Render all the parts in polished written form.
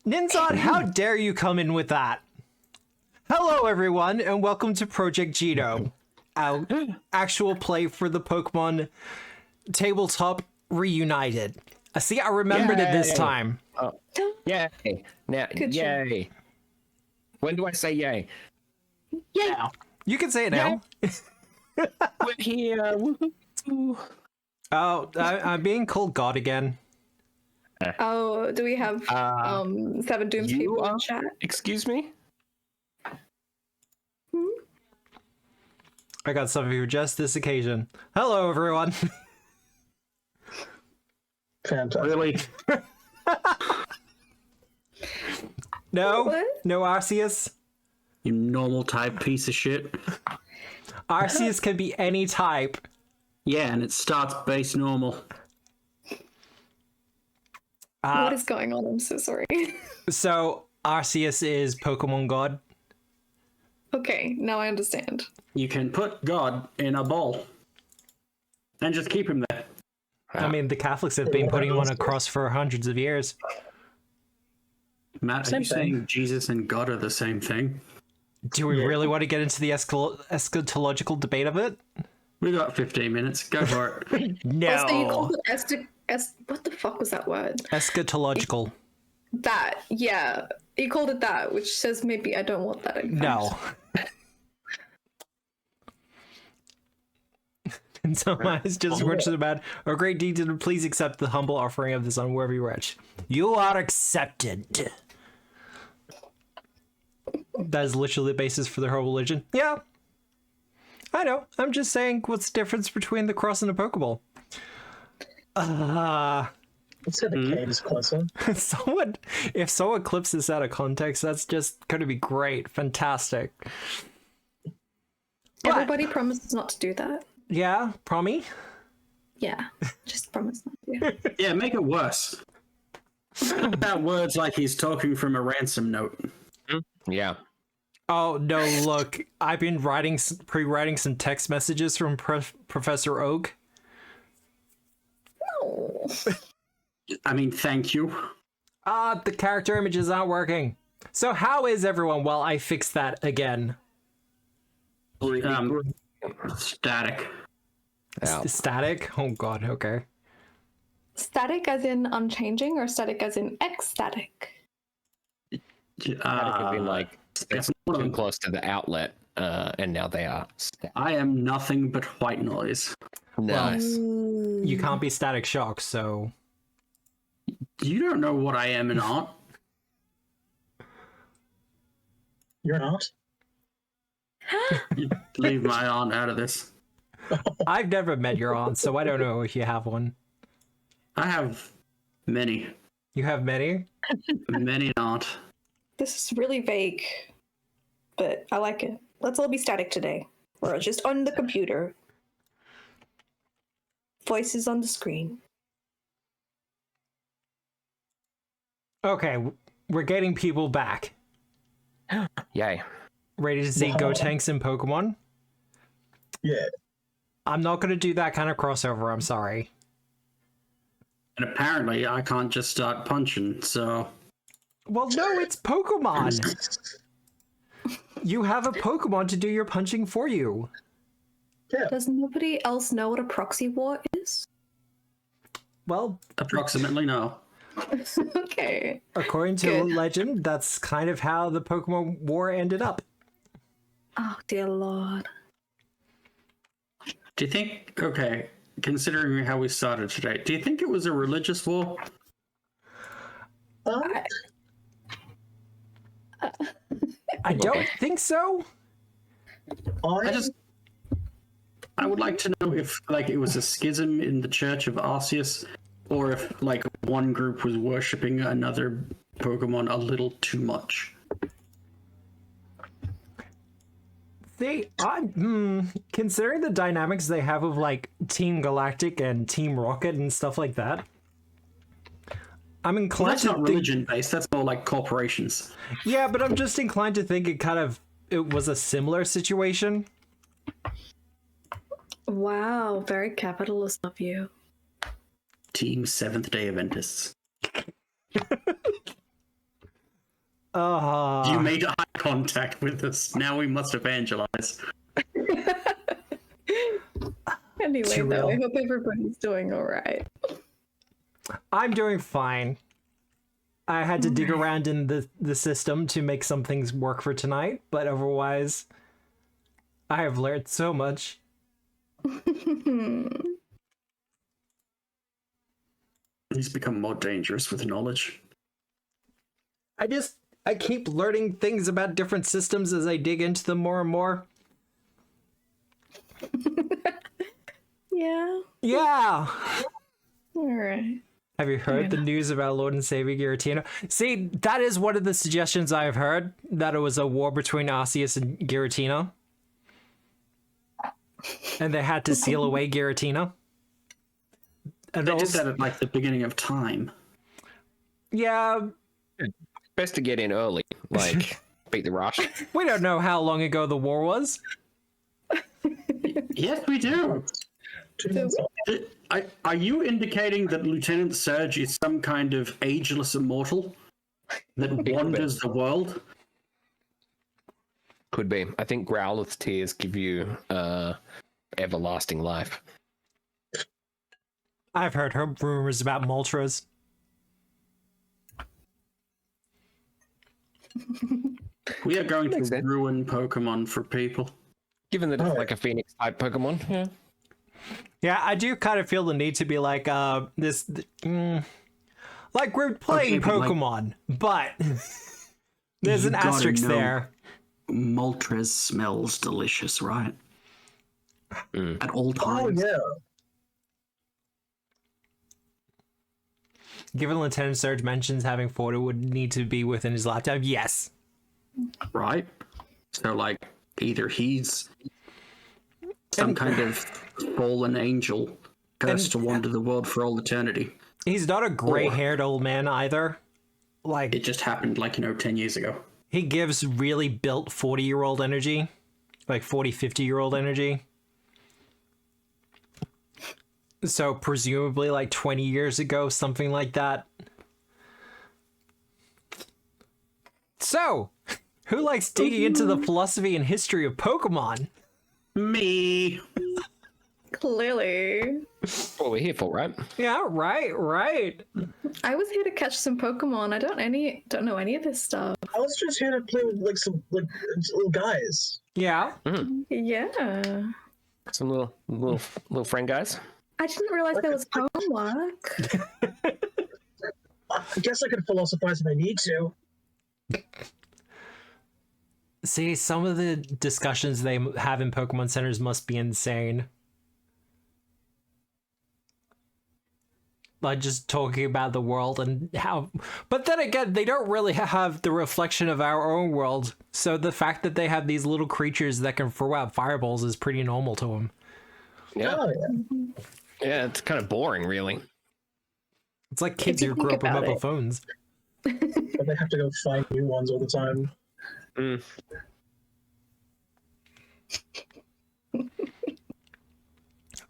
Ninzot, how dare you come in with that? Hello, everyone, and welcome to Project Genome, our actual play for the Pokemon Tabletop Reunited. I see I remembered it this time. Oh, yay. Now, yay. When do I say yay? Yay. Now. You can say it now. We're here. Woo-hoo. Oh, I'm being called God again. Oh, do we have Seven Dooms people in chat? Excuse me? I got something for just this occasion. Hello, everyone. Fantastic. Really? No, What? no Arceus. You normal type piece of shit. Arceus can be any type. Yeah, and it starts base normal. What is going on? I'm so sorry. So Arceus is Pokemon God. Okay, now I understand. You can put God in a bowl and just keep him there. I mean, the Catholics have been putting him on a cross for hundreds of years. Matt, are Same you thing. saying Jesus and God are the same thing? Do we really want to get into the eschatological debate of it? We got 15 minutes. Go for it. Also, you No. called it what the fuck was that word? Eschatological. That, yeah. You called it that, which says maybe I don't want that in fact. No. And so mine is just words about a great deed to please accept the humble offering of this unworthy wretch. You are accepted. That is literally the basis for their whole religion. Yeah. I know. I'm just saying what's the difference between the cross and a Pokeball. Let's say the cave is closer. If someone clips this out of context, that's just going to be great. Fantastic. But- Everybody promises not to do that. Yeah, Promi? Yeah, just promise not to. Yeah, make it worse. About words like he's talking from a ransom note. Yeah. Oh, no, look. I've been pre-writing some text messages from Professor Oak. No. I mean, thank you. The character images aren't working. So how is everyone while I fix that again? Static. Static? Oh god, okay. Static as in unchanging or static as in ecstatic? It could be like it's too close to the outlet, and now they are. I am nothing but white noise. Nice. You can't be Static Shock, so... You don't know what I am and aren't. You're not? Leave my aunt out of this. I've never met your aunt, so I don't know if you have one. I have many. You have many? Many not. This is really vague, but I like it. Let's all be static today. We're just on the computer. Voices on the screen. Okay, we're getting people back. Yay. Ready to see Wow. Gotenks and Pokemon? Yeah. I'm not going to do that kind of crossover, I'm sorry. And apparently I can't just start punching, so... Well, no, it's Pokemon! You have a Pokemon to do your punching for you. Yeah. Does nobody else know what a proxy war is? Well, Approximately no. Okay. according to Good. legend, that's kind of how the Pokemon War ended up. Oh, dear Lord. Do you think... Okay, considering how we started today, do you think it was a religious war? I don't think so. I would like to know if, like, it was a schism in the Church of Arceus, or if, like, one group was worshipping another Pokemon a little too much. Considering the dynamics they have of like Team Galactic and Team Rocket and stuff like that, I'm Well, inclined that's to not think, religion-based, that's more like corporations. yeah, but I'm just inclined to think it was a similar situation. Wow, very capitalist of you. Team Seventh-day Adventists. You made eye contact with us. Now we must evangelize. Anyway, Too though, I real. hope everybody's doing all right. I'm doing fine. I had to dig around in the system to make some things work for tonight, but otherwise, I have learned so much. He's become more dangerous with knowledge. I keep learning things about different systems as I dig into them more and more. Yeah. Yeah. All right. Have you heard the news about Lord and Savior Giratina? See, that is one of the suggestions I've heard, that it was a war between Arceus and Giratina. And they had to seal away Giratina. And They did that at like the beginning of time. Yeah, Best to get in early, like beat the rush. we don't know how long ago the war was. Yes, we do. 2 months off. Are you indicating that Lieutenant Surge is some kind of ageless immortal that wanders the world? Could be. I think Growlith's tears give you everlasting life. I've heard rumors about Moltres. We are going Makes to sense. ruin Pokemon for people. Given that it's like a Phoenix type Pokemon, yeah. Yeah, I do kind of feel the need to be like, like we're playing but like- Pokemon, but there's You an gotta asterisk know. there. Moltres smells delicious, right? At all Oh, times. yeah. Given Lieutenant Surge mentions having fought, it would need to be within his lifetime. Yes. Right? So, like, either he's some kind of fallen angel cursed to wander the world for all eternity. He's not a gray-haired old man either. Like, It just happened, like, 10 years ago. he gives really built 40-year-old energy. Like 40, 50-year-old energy. So presumably like 20 years ago, something like that. So, who likes digging into the philosophy and history of Pokemon? Me. Clearly. What we're here for, right? Yeah, right. I was here to catch some Pokemon. I don't know any of this stuff. I was just here to play with like some like little guys. Yeah. Yeah. Some little friend guys. I didn't realize there was homework. I guess I could philosophize if I need to. See, some of the discussions they have in Pokemon centers must be insane. Like just talking about the world and how, but then again, they don't really have the reflection of our own world. So the fact that they have these little creatures that can throw out fireballs is pretty normal to them. Yeah. Oh yeah. Yeah, it's kind of boring, really. It's like kids you who grew think up with about mobile it. phones. But they have to go find new ones all the time. Mm.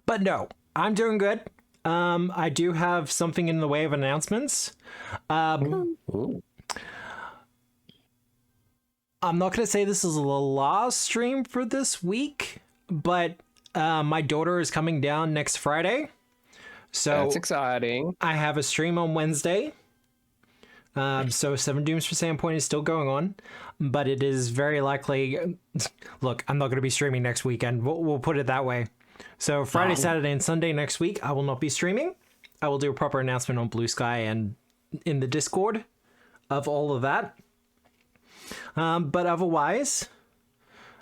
But no, I'm doing good. I do have something in the way of announcements. Ooh. I'm not going to say this is the last stream for this week, but my daughter is coming down next Friday. So That's exciting. I have a stream on Wednesday. So Seven Dooms for Sandpoint is still going on, but it is very likely. Look, I'm not going to be streaming next weekend. We'll put it that way. So Friday, Saturday, and Sunday next week, I will not be streaming. I will do a proper announcement on Blue Sky and in the Discord of all of that. But otherwise,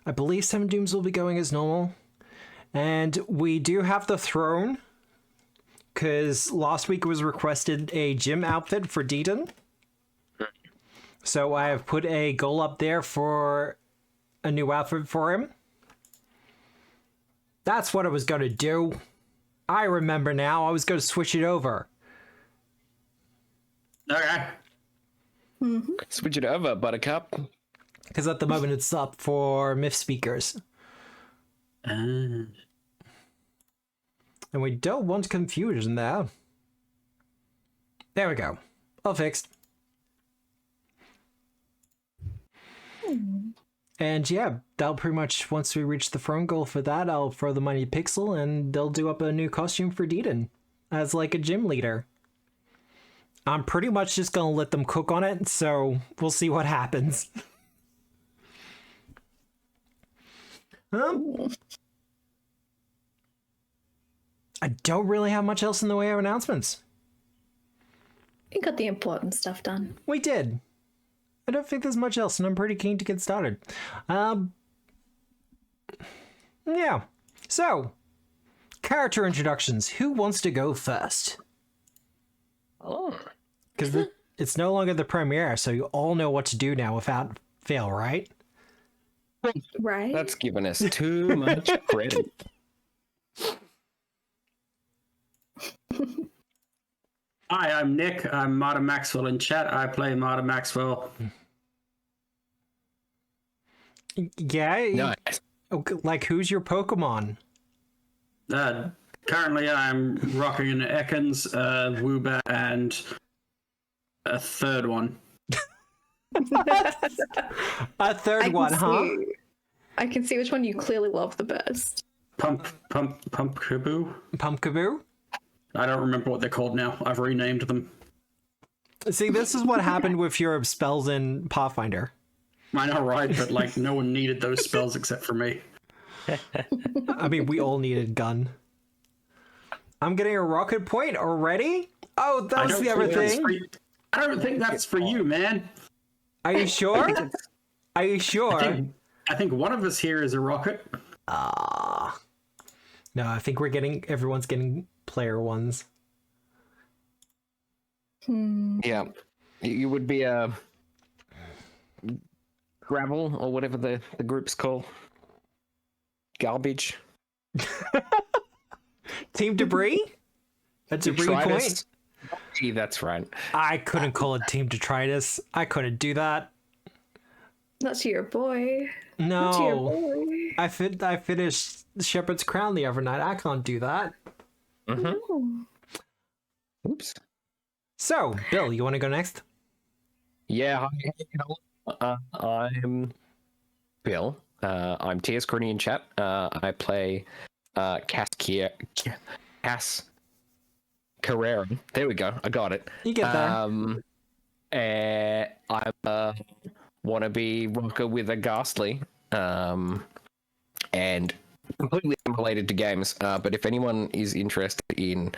I believe Seven Dooms will be going as normal. And we do have the throne, because last week was requested a gym outfit for Deaton. So I have put a goal up there for a new outfit for him. That's what I was going to do. I remember now. I was going to switch it over. Okay. Switch it over, Buttercup. Because at the moment it's up for Myth Speakers. And we don't want confusion there. There we go. All fixed. And yeah, that'll pretty much, once we reach the throne goal for that, I'll throw the money Pixel and they'll do up a new costume for Deedon as like a gym leader. I'm pretty much just gonna let them cook on it, so we'll see what happens. I don't really have much else in the way of announcements. We got the important stuff done. We did. I don't think there's much else, and I'm pretty keen to get started. Yeah. So, character introductions. Who wants to go first? Oh. Because it's no longer the premiere, so you all know what to do now without fail, right? Right? That's giving us too much credit. Hi, I'm Nick. I'm Marta Maxwell in chat. I play Marta Maxwell. Yeah. Nice. Like, who's your Pokemon? Currently, I'm rocking an Ekans, Woobat, and a third one. A third one, huh? I can see which one you clearly love the best. Pumpkaboo? Pumpkaboo? I don't remember what they're called now. I've renamed them. See, this is what happened with your spells in Pathfinder. I know, right? But, like, no one needed those spells except for me. I mean, we all needed gun. I'm getting a rocket point already? Oh, that was the other thing. I don't think that's for you, man. Are you sure? Are you sure? I think one of us here is a rocket. No, I think everyone's getting player ones. Yeah. You would be a gravel or whatever the group's called. Garbage. Team Debris? A debris point? Gee, that's right. I couldn't call it Team Detritus. I couldn't do that. That's your boy. That's your No. boy. I finished Shepherd's Crown the other night. I can't do that. Ooh. Oops. So, Bill, you want to go next? Yeah, I'm Bill. I'm T.S. Courtney in chat. I play Cass Carrera. There we go. I got it. You get there. I'm a wannabe rocker with a ghastly. And completely unrelated to games. But if anyone is interested in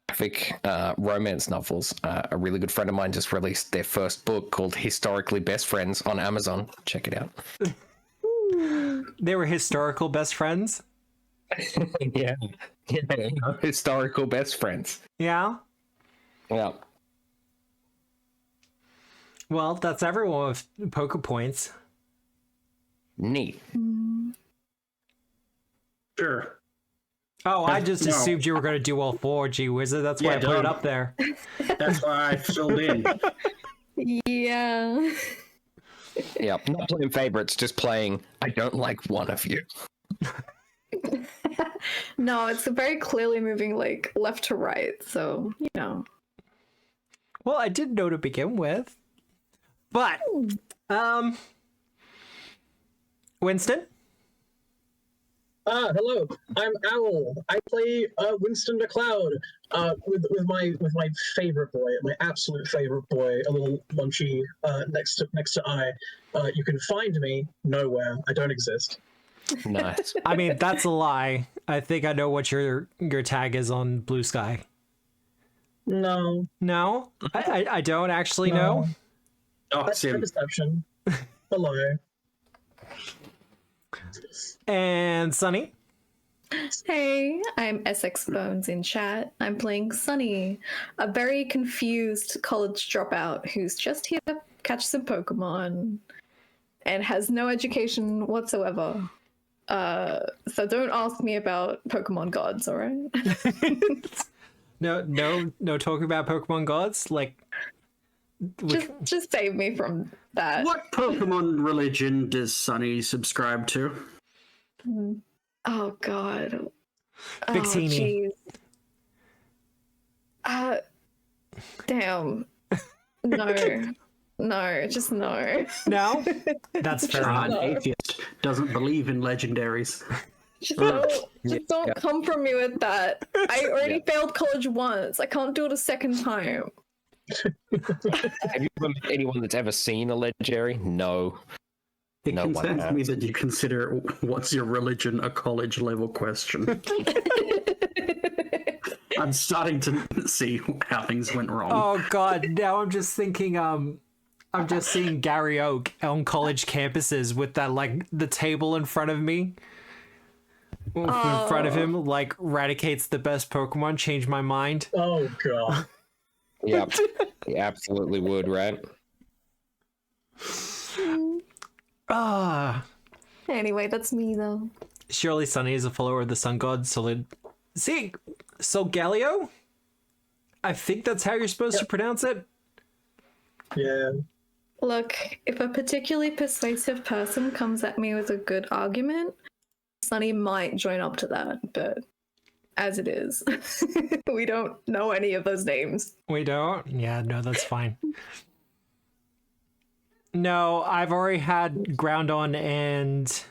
graphic romance novels, a really good friend of mine just released their first book called Historically Best Friends on Amazon. Check it out. They were historical best friends? Yeah. Historical best friends. Yeah? Yeah. Well, that's everyone with Poke Points. Neat. Sure. Oh, I just No. assumed you were going to do all four, G Wizard. That's why Yeah, I put it duh. up there. That's why I filled in. Yeah. Yeah. Not playing favorites, just playing I don't like one of you. No, it's very clearly moving like left to right, so you know. Well, I didn't know to begin with. But, Winston? Hello. I'm Owl. I play Winston McCloud with my favorite boy, my absolute favorite boy, a little munchy next to I. You can find me nowhere. I don't exist. Nice. I mean, that's a lie. I think I know what your tag is on Blue Sky. No. No? I don't actually know. That's Dox my him. deception. Hello. And Sunny? Hey, I'm Essex Bones in chat. I'm playing Sunny, a very confused college dropout who's just here to catch some Pokemon and has no education whatsoever. So don't ask me about Pokemon gods, all right? No talking about Pokemon gods? Like, just save me from that. What Pokemon religion does Sunny subscribe to? Oh god. Victini. Oh, Damn. No. No, just no. No? That's fair An enough. atheist doesn't believe in legendaries. Don't come from me with that. I already failed college once. I can't do it a second time. Have you ever met anyone that's ever seen a legendary? No. It No one concerns me has. that you consider what's your religion a college level question. I'm starting to see how things went wrong. Oh god, now I'm just thinking I'm just seeing Gary Oak on college campuses with that like the table in front of me. In front of him, like Raticate's the best Pokemon, change my mind. Oh god. Yep. You absolutely would, right? Ah. Anyway, that's me though. Surely Sunny is a follower of the Sun God, Solid. See, Solgaleo? I think that's how you're supposed to pronounce it. Yeah. Look, if a particularly persuasive person comes at me with a good argument, Sunny might join up to that, but as it is, we don't know any of those names. We don't? Yeah, no, that's fine. No, I've already had Groundon and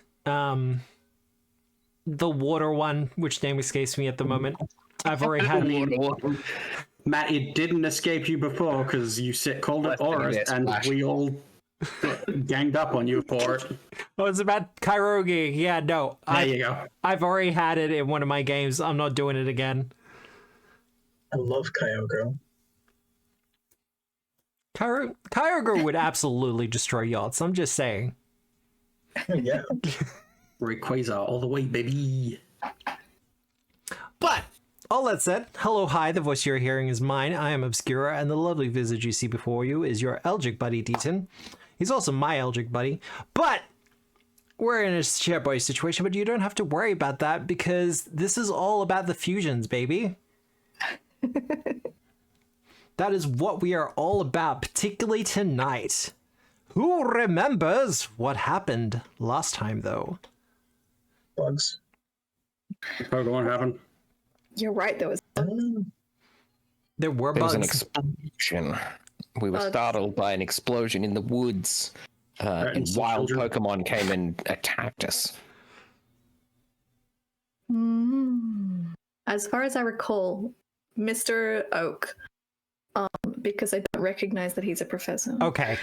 the water one, which name escapes me at the moment. I've already had Matt, it didn't escape you before because you called it Aura, and we all ganged up on you for it. Oh, it's about Kairogi. Yeah, no. There you go. I've already had it in one of my games. I'm not doing it again. I love Kyogre. Kyogre would absolutely destroy yachts. I'm just saying. Yeah. Rayquaza all the way, baby. But all that said, hello, hi. The voice you're hearing is mine. I am Obscura, and the lovely visage you see before you is your Elgic buddy, Deaton. He's also my Elgic buddy. But we're in a share boy situation, but you don't have to worry about that because this is all about the fusions, baby. That is what we are all about, particularly tonight. Who remembers what happened last time, though? Bugs. Pokemon happened. You're right, there was There were There was bugs. an explosion. We were startled by an explosion in the woods. And some wild children. Pokemon came and attacked us. As far as I recall, Mr. Oak, because I don't recognize that he's a professor. Okay.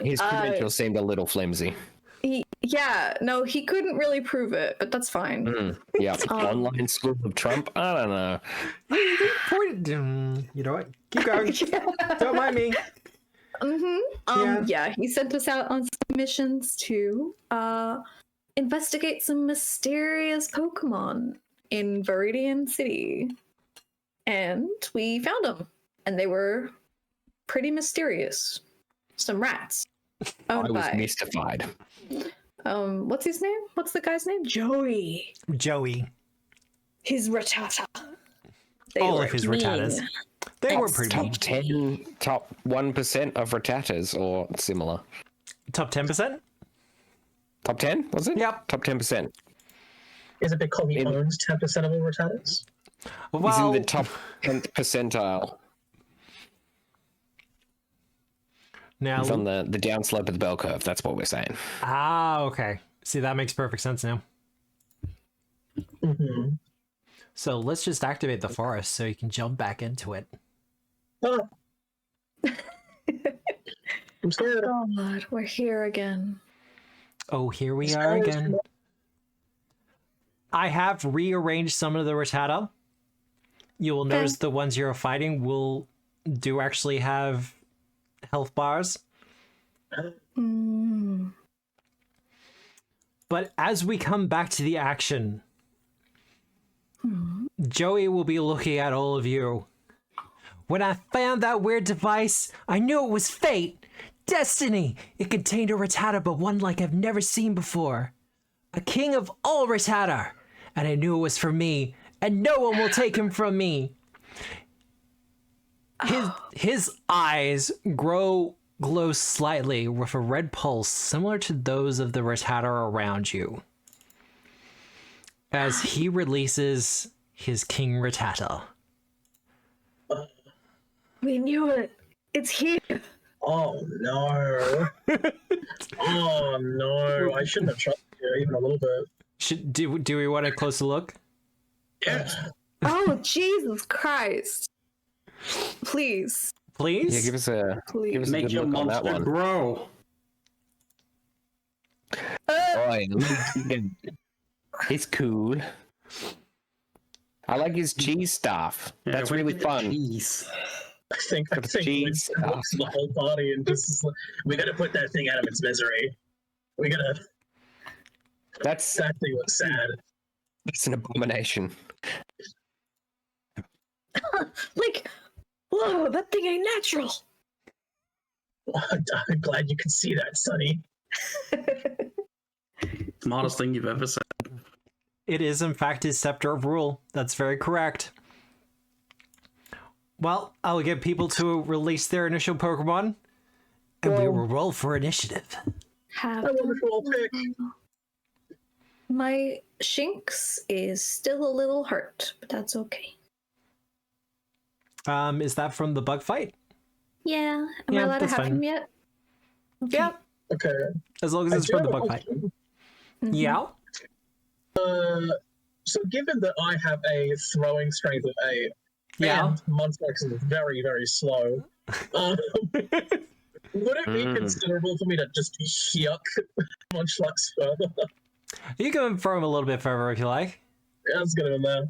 His credentials seemed a little flimsy. He couldn't really prove it, but that's fine. Yeah, online school of Trump? I don't know. You know what? Keep going. Don't mind me. He sent us out on some missions to investigate some mysterious Pokemon in Viridian City. And we found them. And they were pretty mysterious. Some rats. I was mystified. What's his name? What's the guy's name? Joey. His Rattata. All of his Rattatas. They were pretty Top mean. 10, top 1% of Rattatas or similar. Top 10%? Top 10, was it? Yep. Top 10%. Is it because he owns 10% of all Rattatas? He's Well, in the top 10th percentile. now, He's on the downslope of the bell curve. That's what we're saying. okay. See, that makes perfect sense now. Mm-hmm. So let's just activate the forest so you can jump back into it. Oh. I'm scared. God, we're here again. Oh, here we are again. I have rearranged some of the Rattata. You will notice the ones you're fighting do actually have health bars. But as we come back to the action, Joey will be looking at all of you. When I found that weird device, I knew it was fate. Destiny! It contained a Rattata, but one like I've never seen before. A king of all Rattata! And I knew it was for me, and no one will take him from me. His eyes glow slightly with a red pulse similar to those of the Rattata around you. As he releases his King Rattata. We knew it. It's here. Oh no. Oh no. I shouldn't have trusted you even a little bit. Do we want a closer look? Yes. Oh, Jesus Christ. Please. Please? Yeah, give us a Please. Make good your look on that monster one. grow. Boy, he's cool. I like his cheese stuff. Yeah, That's where really did the fun. cheese? I think cheese Winston looks at the whole party and just is like, we gotta put that thing out of its misery. We gotta. That's That thing looks sad. an abomination. Like, whoa, that thing ain't natural. I'm glad you can see that, Sonny. Smartest thing you've ever said. It is, in fact, his scepter of rule. That's very correct. Well, I'll get people to release their initial Pokemon, and we will roll for initiative. Have A wonderful pick. My Shinx is still a little hurt, but that's okay. Is that from the bug fight? Yeah. Am Yeah, I allowed to that's have fine. him yet? Okay. Yeah, Okay. as long as I it's do from the have a bug fight. question. Yeah. So given that I have a throwing strength of 8, Yeah. and Monsterx is very, very slow, would it be considerable for me to just yuck Munchlax further? You can throw him a little bit further if you like. Yeah, let's get him in there.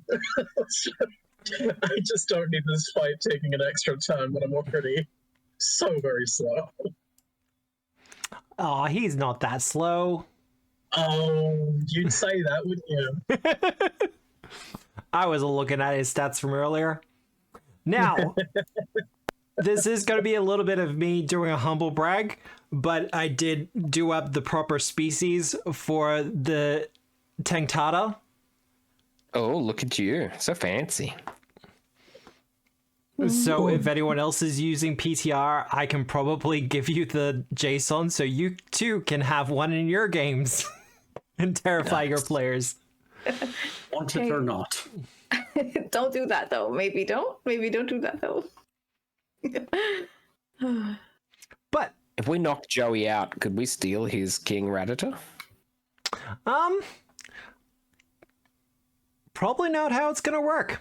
I just don't need this fight taking an extra turn when I'm already so very slow. Aw, he's not that slow. Oh, you'd say that, wouldn't you? I was looking at his stats from earlier. Now, this is going to be a little bit of me doing a humble brag, but I did do up the proper species for the Tangtata. Oh, look at you. So fancy. So if anyone else is using PTR, I can probably give you the JSON so you too can have one in your games and terrify your players. Want it or not. Don't do that though. Maybe don't. Maybe don't do that though. But If we knocked Joey out, could we steal his King Rattata? probably not how it's gonna work.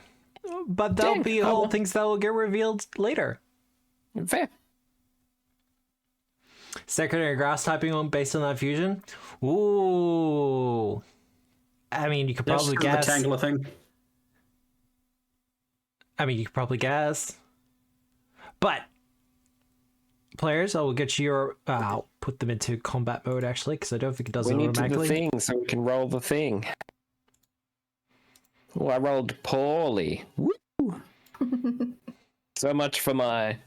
But there'll Dang, be oh whole well. things that will get revealed later. Fair. Secondary grass typing on based on that fusion. Ooh. I mean, you could That's probably the guess. Tangler thing. I mean, you could probably guess. But players, I will get you your. I'll put them into combat mode actually, because I don't think it does We it need to do the automatically. thing so we can roll the thing. Oh, I rolled poorly. Woo! So much for my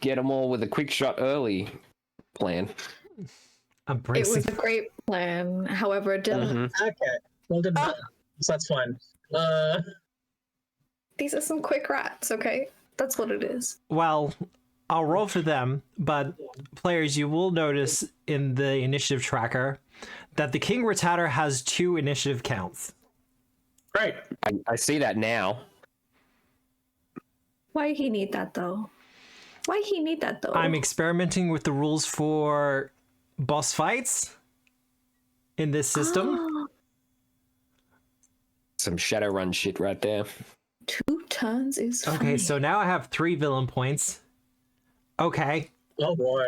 get them all with a quick shot early plan. I'm It bracing. was a great plan. However, it didn't. Okay, well done. So that's fine. These are some quick rats, okay? That's what it is. Well, I'll roll for them, but players, you will notice in the initiative tracker that the King Rattata has 2 initiative counts. Great. I see that now. Why he need that though? Why he need that though? I'm experimenting with the rules for boss fights in this system. Ah, Some Shadowrun shit right there. 2 turns is Okay, funny. so now I have 3 villain points. Okay. Oh boy.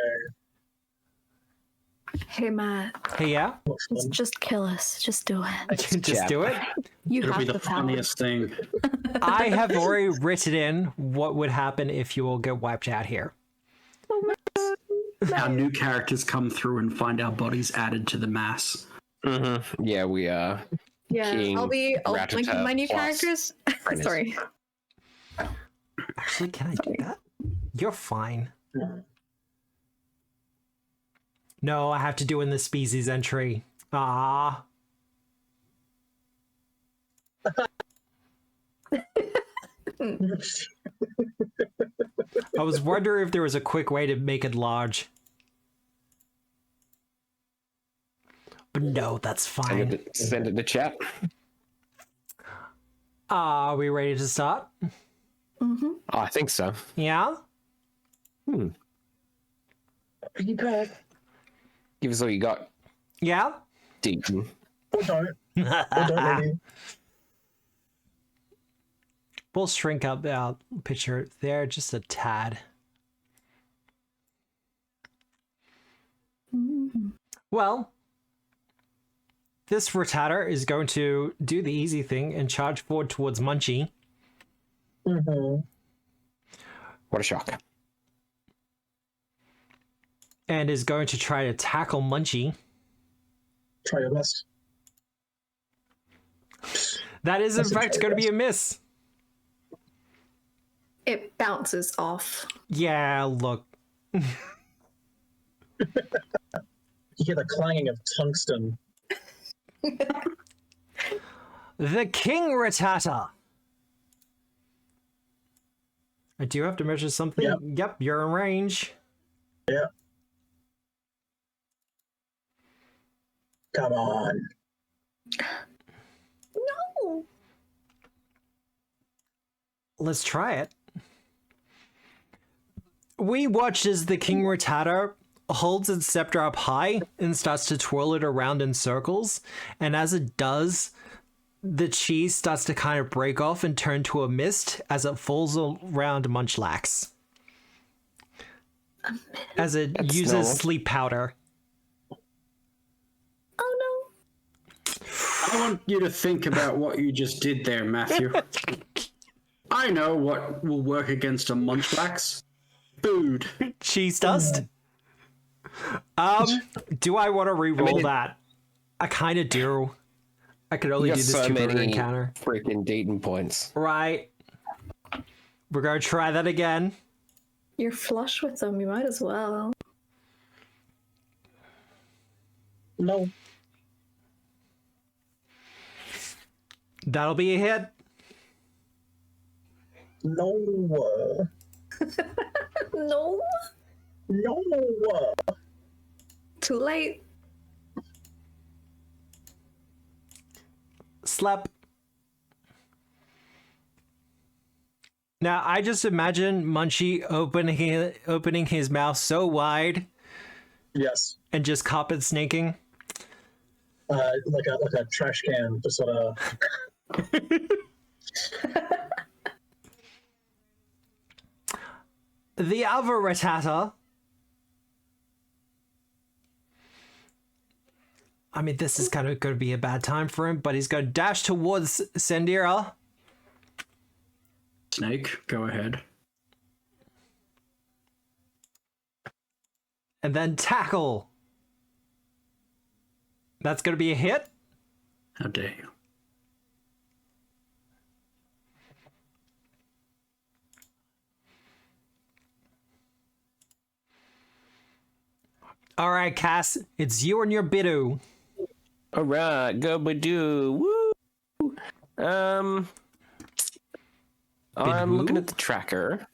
Hey Matt, Hey, yeah? just kill us. Just do it. Just do it. You It'll have be the the power. funniest thing. I have already written in what would happen if you all get wiped out here. Our new characters come through and find our bodies added to the mass. Mm-hmm. Yeah, we are. Yeah, King I'll Rattata link my new plus characters. Apprentice. Sorry. Actually, can I do that? You're fine. No, I have to do in the species entry. Ah. I was wondering if there was a quick way to make it large. But no, that's fine. Send it to chat. Are we ready to start? Mm-hmm. Oh, I think so. Yeah? Hmm. Be back. Give us all you got, Yeah? Deaton. Or don't. Or don't maybe. We'll shrink up our picture there just a tad. Mm-hmm. Well, this Rattata is going to do the easy thing and charge forward towards Munchie. Mm-hmm. What a shock. And is going to try to tackle Munchie. Try your best. That is, in That's a fact, try going to be best. a miss. It bounces off. Yeah, look. You hear the clanging of tungsten. The King Rattata. I do have to measure something. Yep. Yep, you're in range. Yeah. Come on. No. Let's try it. We watch as the King Rattata holds its scepter up high and starts to twirl it around in circles. And as it does, the cheese starts to kind of break off and turn to a mist as it falls around Munchlax. As it That's uses normal. sleep powder. Oh I want you to think about what you just did there, Matthew. I know what will work against a Munchlax. Food. Cheese dust? Do I want to re-roll that? I kind of do. I could only You do got this so to per many encounter. freaking Deaton points. Right. We're going to try that again. no. You're flush with them. You might as well. No. That'll be a hit. No. No. No. Too late. Slap. Now, I just imagine Munchie opening his mouth so wide Yes. and just carpet snaking. Like a trash can, just sort of. The other Rattata. I mean, this is kind of going to be a bad time for him, but he's going to dash towards Sandira. Snake, go ahead. And then tackle. That's going to be a hit. How dare you? All right, Cass, it's you and your Bidu. All right, go Badoo. Woo! I'm looking woo? at the tracker.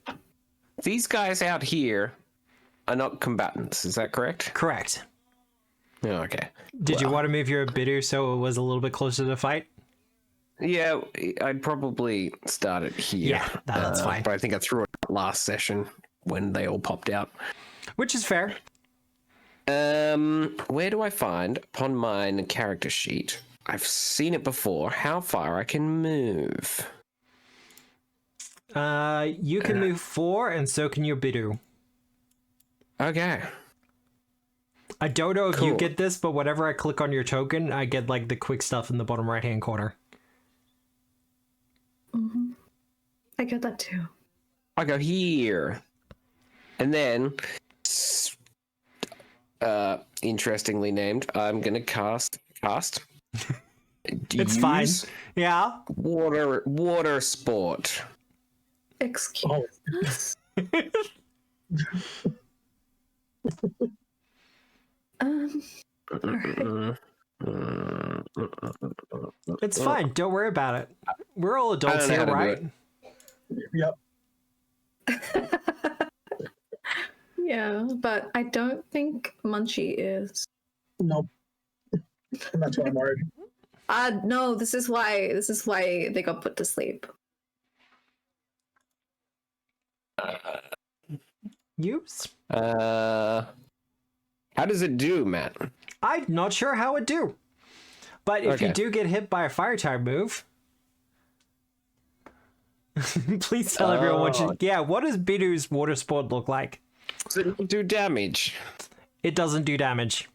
These guys out here are not combatants, is that correct? Correct. Oh, okay. Did you want to move your Bidu so it was a little bit closer to the fight? Yeah, I'd probably start it here. Yeah, that's fine. But I think I threw it last session when they all popped out. Which is fair. Where do I find upon my character sheet? I've seen it before. How far I can move? You can move 4, and so can your Bidu. Okay. I don't know if you Cool. get this, but whenever I click on your token, I get like the quick stuff in the bottom right-hand corner. Mm-hmm. I get that too. I go here, and then, interestingly named, I'm gonna cast. It's fine. Use Yeah. Water sport. Excuse Oh. us. Alright. It's fine. Don't worry about it. We're all adults I don't know here, how to do right? Yep. Yeah, but I don't think Munchie is. Nope. And that's why I'm worried. No, this is why they got put to sleep. Use? How does it do, Matt? I'm not sure how it do. But if you Okay. do get hit by a fire type move, please tell everyone what you. Yeah, what does Bidoo's water sport look like? Does it do damage? It doesn't do damage.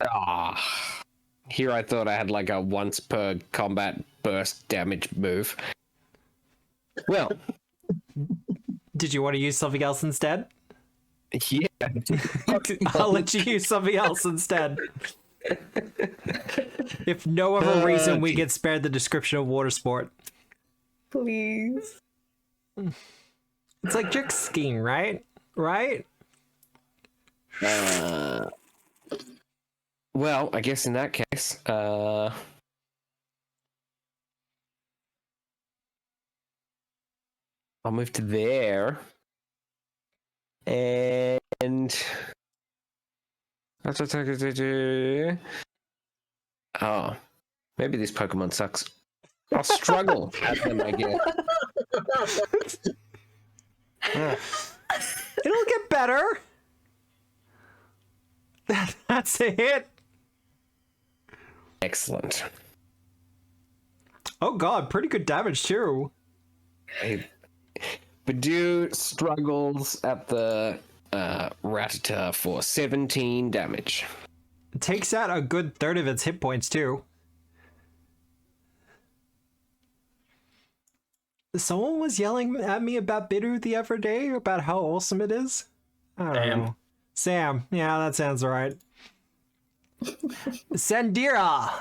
Ah. Here I thought I had like a once per combat burst damage move. Well, Did you want to use something else instead? yeah. I'll let you use something else instead. If no other reason, we get spared the description of water sport. Please. It's like jerk skiing, right? Right? Well, I guess in that case, I'll move to there. And oh, maybe this Pokemon sucks. I'll struggle at them, I guess. It'll get better. That's a hit. Excellent. Oh god, pretty good damage too. Badoo struggles at the Rattata for 17 damage. It takes out a good third of its hit points too. Someone was yelling at me about Bidoo the other day about how awesome it is. I don't know. Sam. Yeah, that sounds right. Sandira.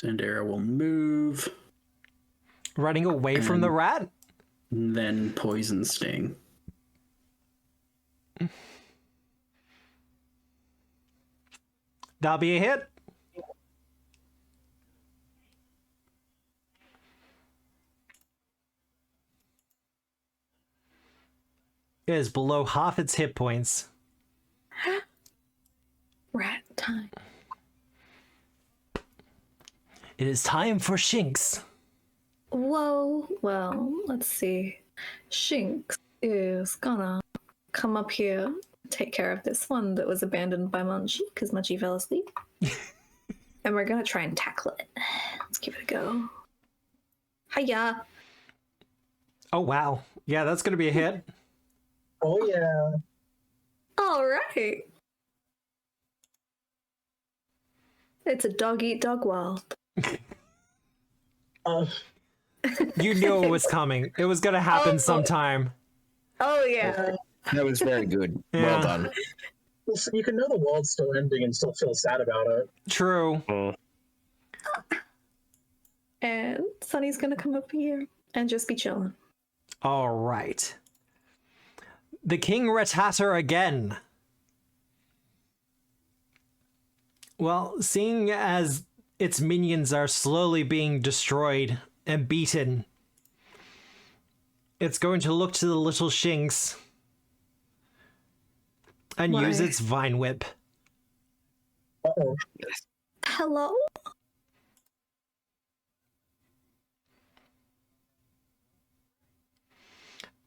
Sandera will move, Running away from the rat? and then Poison Sting. That'll be a hit. It is below half its hit points. Rat time. It is time for Shinx. Whoa. Well, let's see. Shinx is gonna come up here, take care of this one that was abandoned by Munchie because Munchie fell asleep. And we're gonna try and tackle it. Let's give it a go. Hiya. Oh wow. Yeah, that's gonna be a hit. Oh yeah. All right. It's a dog eat dog world. You knew it was coming. It was gonna happen sometime. Oh yeah. That was very good. Yeah. Well done. You can know the world's still ending and still feel sad about it. True. And Sunny's gonna come up here and just be chilling. All right. The King Rattata again. Well, seeing as its minions are slowly being destroyed and beaten, it's going to look to the little Shinx and use Why? its Vine Whip. Uh-oh. Hello?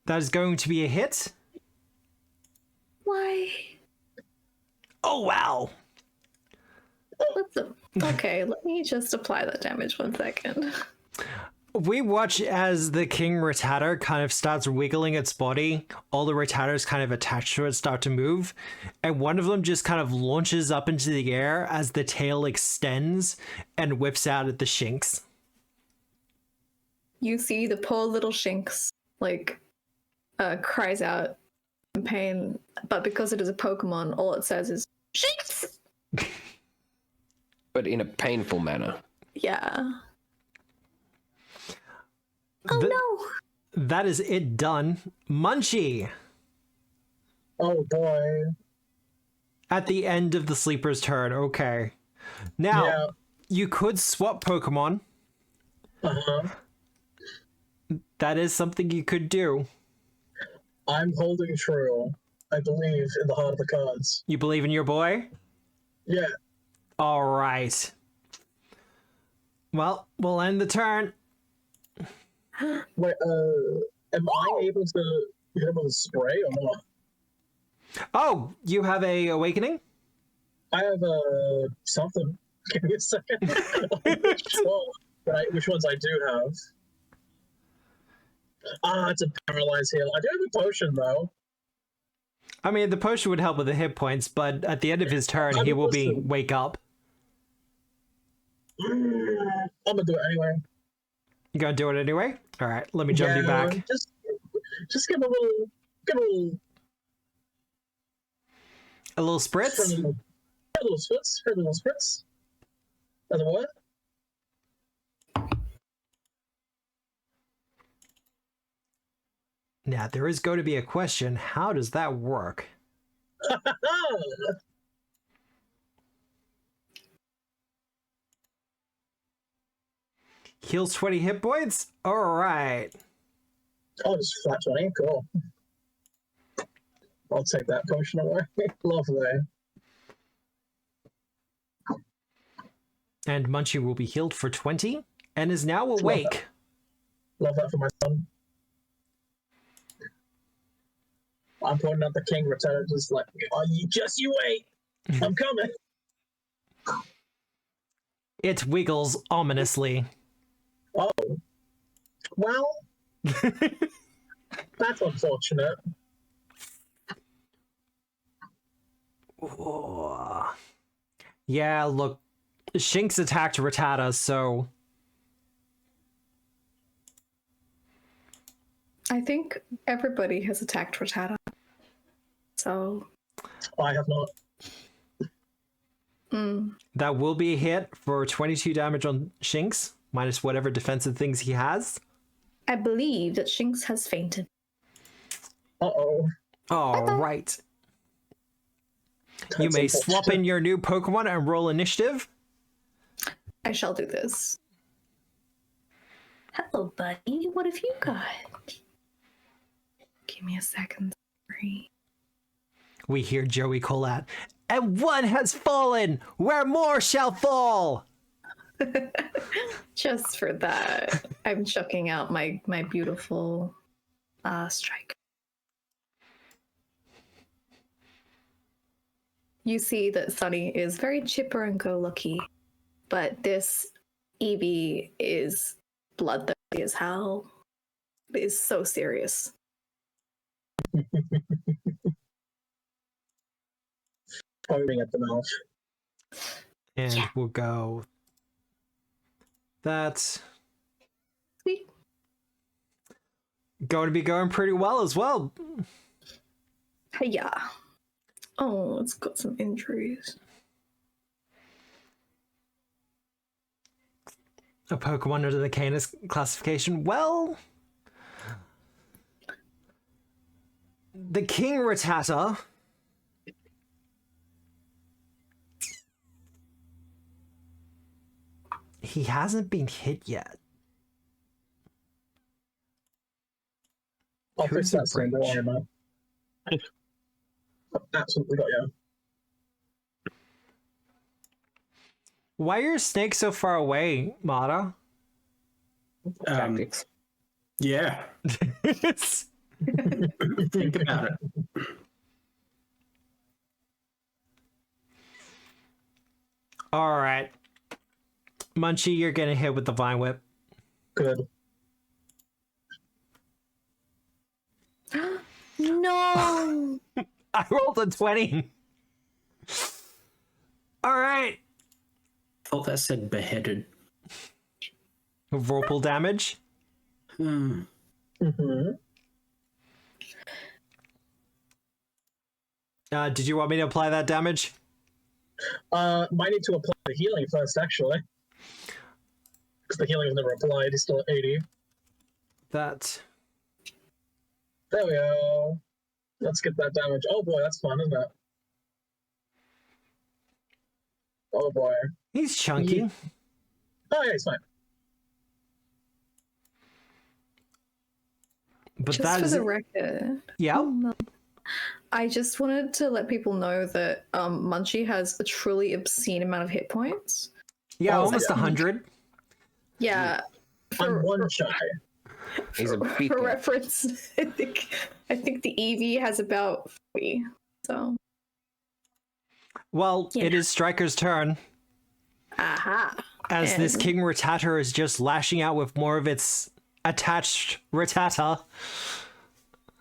That is going to be a hit. Why? Oh, wow. Okay, let me just apply that damage 1 second. We watch as the King Rattata kind of starts wiggling its body. All the Rattatas kind of attached to it start to move. And one of them just kind of launches up into the air as the tail extends and whips out at the Shinx. You see the poor little Shinx, cries out in pain, but because it is a Pokemon, all it says is, Shinx! But in a painful manner. Yeah. Oh no! That is it done. Munchie! Oh boy. At the end of the Sleeper's turn, okay. Now, Yeah. you could swap Pokemon. Uh-huh. That is something you could do. I'm holding true. I believe in the heart of the cards. You believe in your boy? Yeah. All right. Well, we'll end the turn. Wait, am I able to You have a spray or not? Oh, you have a awakening? I have something. Give me a second. Which ones I do have? It's a paralyzed heal. I do have a potion though. I mean, the potion would help with the hit points, but at the end of his turn, he will be wake up. I'm gonna do it anyway. You gonna do it anyway? All right, let me jump you back. Just give a little spritz. A little spritz. That's a what? Now, there is going to be a question. How does that work? Heals 20 hit points? Alright. Oh, just flat 20. Cool. I'll take that potion away. Lovely. And Munchie will be healed for 20 and is now awake. Love that for my son. I'm pointing out the King Rattata, just like, you wait. I'm coming. It wiggles ominously. Oh. Well, that's unfortunate. Oh. Yeah, look, Shinx attacked Rattata, so... I think everybody has attacked Rattata. So... I have not. That will be a hit for 22 damage on Shinx, minus whatever defensive things he has. I believe that Shinx has fainted. Uh-oh. All right. You may swap in your new Pokemon and roll initiative. I shall do this. Hello, buddy. What have you got? Give me a second. Sorry. We hear Joey call out, "And one has fallen, where more shall fall." Just for that, I'm chucking out my beautiful strike. You see that Sunny is very chipper and go-lucky, but this Eevee is bloodthirsty as hell. It is so serious. Foaming at the mouth. And we'll go... That's Sweet. going to be going pretty well as well. Hiya. Oh, it's got some injuries. A Pokemon under the Canis classification. Well, the King Rattata he hasn't been hit yet. I'll fix that soon, don't Breach. worry, man. Absolutely got you. Why are your snakes so far away, Mata? Tactics. Yeah. Think about it. All right. Munchie, you're gonna hit with the Vine Whip. Good. No! I rolled a 20. All right. Thought that said beheaded. Vorpal damage. Hmm. Mm-hmm. Did you want me to apply that damage? Might need to apply the healing first, actually. Because the healing is never applied, he's still at 80. That. There we go. Let's get that damage. Oh boy, that's fun, isn't it? Oh boy. He's chunky. Oh yeah, he's fine. But Just that for is. the record. Yeah. I just wanted to let people know that Munchie has a truly obscene amount of hit points. Yeah, Oh, almost yeah. 100. Yeah. I'm one shy. He's a big For guy. reference, I think the EV has about 40. So, Well, Yeah. it is Striker's turn, aha. as this And- King Rattata is just lashing out with more of its attached Rattata.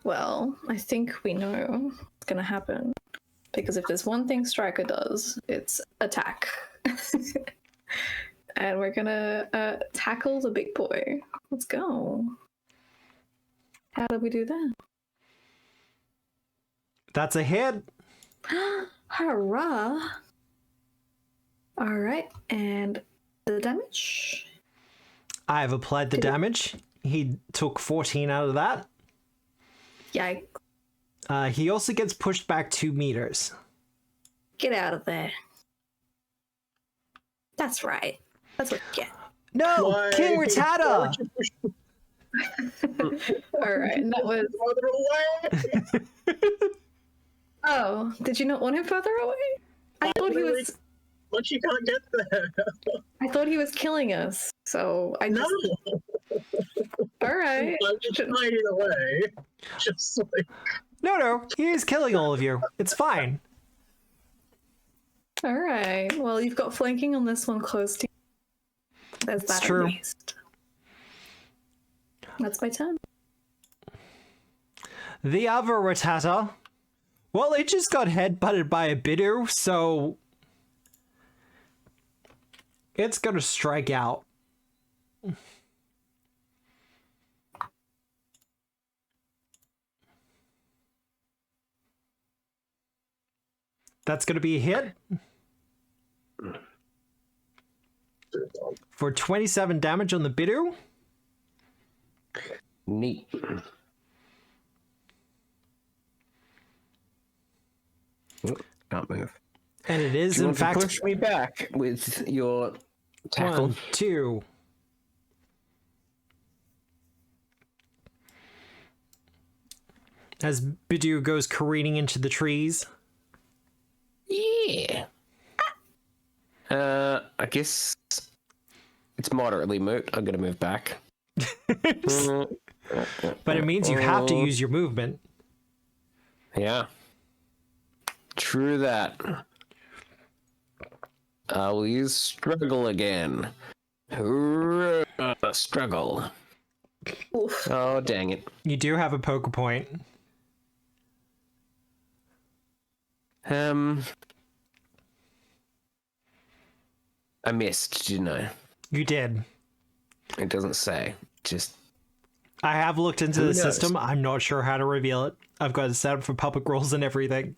Well, I think we know what's gonna happen. Because if there's one thing Striker does, it's attack. And we're gonna tackle the big boy. Let's go. How do we do that? That's a hit. Hurrah! Alright, and the damage? I have applied the damage. He took 14 out of that. Yikes. He also gets pushed back 2 meters. Get out of there. That's right. That's what you get. No! Why- King why Rattata! would you push Alright, and that was. farther away? Oh, did you not want him further away? I thought he was. Once you can't get there. I thought he was killing us. So I No. just. Alright. I'm just hiding away. Just like No, he is killing all of you. It's fine. Alright. Well, you've got flanking on this one close to. There's that true. at least. That's my turn. The other Rattata, well, it just got headbutted by a Bidoo, so it's gonna strike out. That's gonna be a hit for 27 damage on the Bidoo. Neat. Oop, can't move. And it is, Do you in want fact, to push me back with your tackle? 1, 2. As Bidoo goes careening into the trees. Yeah. I guess it's moderately moot. I'm gonna move back. But it means you have to use your movement. Yeah. True that. I will use struggle again. Hurrah, struggle. Oof. Oh, dang it. You do have a poke point. I missed, didn't I? You did. It doesn't say. Just I have looked into Who the knows? system. I'm not sure how to reveal it. I've got it set up for public roles and everything.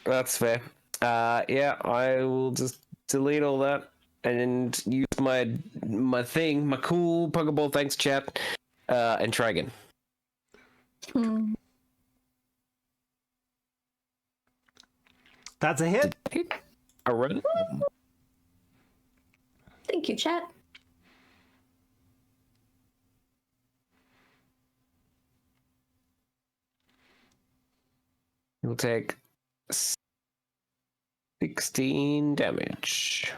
that's fair. Yeah, I will just delete all that and use my thing, my cool Pokeball. Thanks, chat. And try again. Hmm. That's a hit. A run. Thank you, chat. You'll take 16 damage.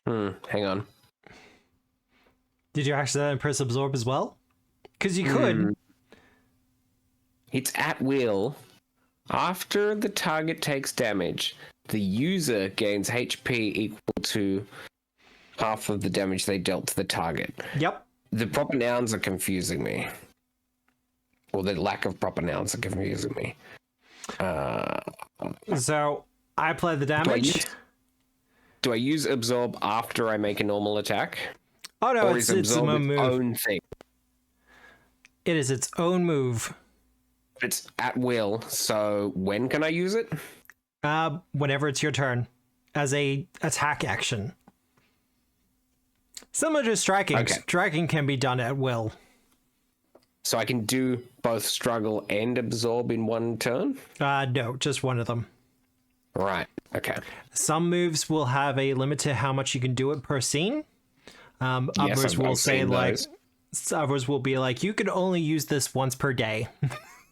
Hang on. Did you accidentally press absorb as well? Because you could. It's at will. After the target takes damage, the user gains HP equal to half of the damage they dealt to the target. Yep. The proper nouns are confusing me. Or the lack of proper nouns are confusing me. So I apply the damage. Do I use absorb after I make a normal attack? Oh no, Or it's is its absorb own its move. own thing? It is its own move. It's at will, so when can I use it? Whenever it's your turn, as a attack action. Similar to striking. Okay. Striking can be done at will. So I can do both struggle and absorb in one turn? No, just one of them. Right, okay. Some moves will have a limit to how much you can do it per scene. Others I've will say seen like, those. others will be like, you can only use this once per day.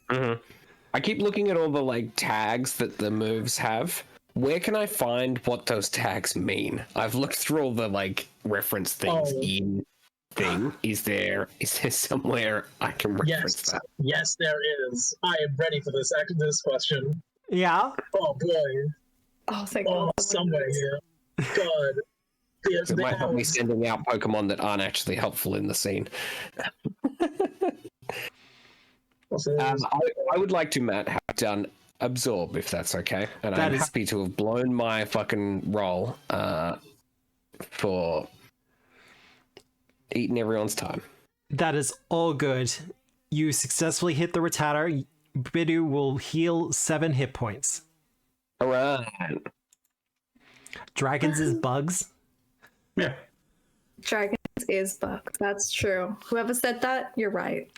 I keep looking at all the like tags that the moves have, Where can I find what those tags mean? I've looked through all the like reference things in thing. Is there somewhere I can reference that? Yes, there is. I am ready for this question. Yeah. Oh boy. Oh, thank Oh, God. somewhere here. God. Yes, It they might help me have- sending out Pokemon that aren't actually helpful in the scene. I would like to, Matt, have done Absorb, if that's okay. And I'm happy to have blown my fucking roll for eating everyone's time. That is all good. You successfully hit the Rattata. Bidoo will heal 7 hit points. All right. Dragons is bugs. Yeah. Dragons is bugs. That's true. Whoever said that, you're right.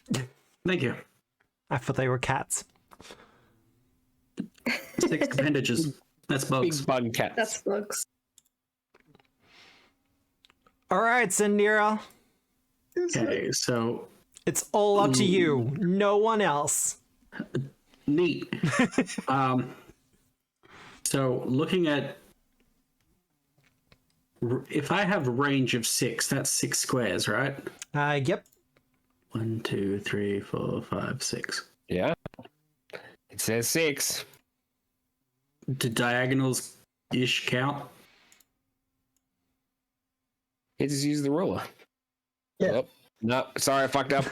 Thank you. I thought they were cats. 6 appendages. That's bugs. Big bug cats. That's bugs. All right, Sandira. Okay, so It's all up to you. No one else. neat. So looking at, if I have a range of 6, that's 6 squares, right? Yep. 1, 2, 3, 4, 5, 6. Yeah. It says 6. Do diagonals ish count? It just use the ruler. Yeah. Oh, no, sorry, I fucked up.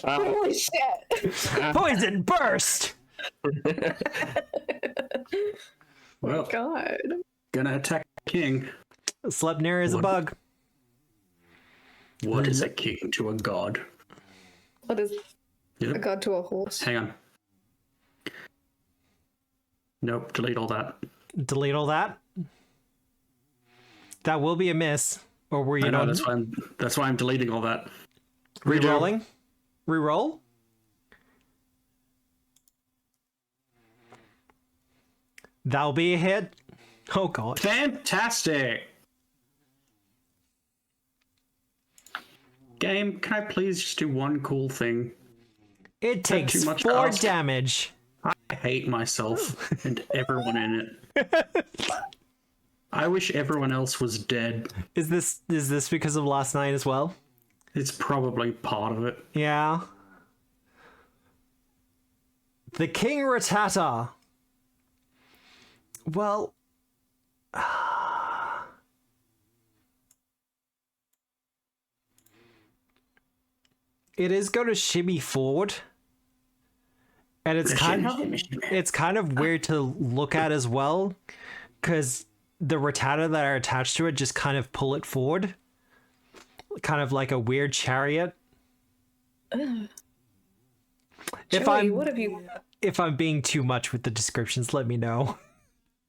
Holy shit! Poison burst. Well, God. gonna attack the king. Sleipnir is a What? bug. What is a king to a god? What is Yep. a god to a horse? Hang on. Nope, delete all that. Delete all that. That will be a miss. Or were you I know, not that's why I'm deleting all that. Redo. re-rolling? Re-roll? That'll be a hit. Oh god. Fantastic! Game, can I please just do one cool thing? It takes too much to 4 ask? damage. I hate myself and everyone in it. I wish everyone else was dead. Is this because of last night as well? It's probably part of it. Yeah. The King Rattata. Well, it is going to shimmy forward. And it's kind of weird to look at as well, because the Rattata that are attached to it just kind of pull it forward, kind of like a weird chariot. If I'm being too much with the descriptions, let me know.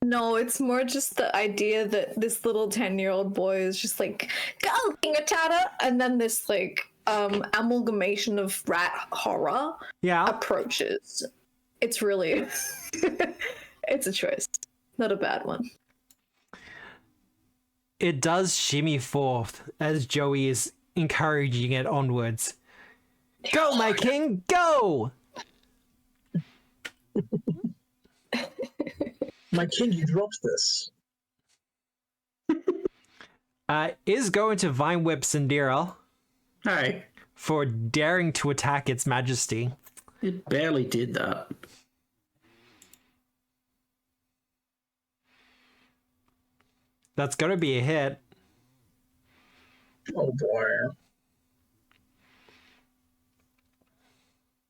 No, it's more just the idea that this little 10-year-old boy is just like, go, King Rattata! And then this, like, amalgamation of rat horror approaches. It's really... it's a choice. Not a bad one. It does shimmy forth as Joey is encouraging it onwards. Go, my king, go! My king, you dropped this. Is going to Vine Whip Sandira Hey, for daring to attack its majesty. it barely did that. That's going to be a hit. Oh boy.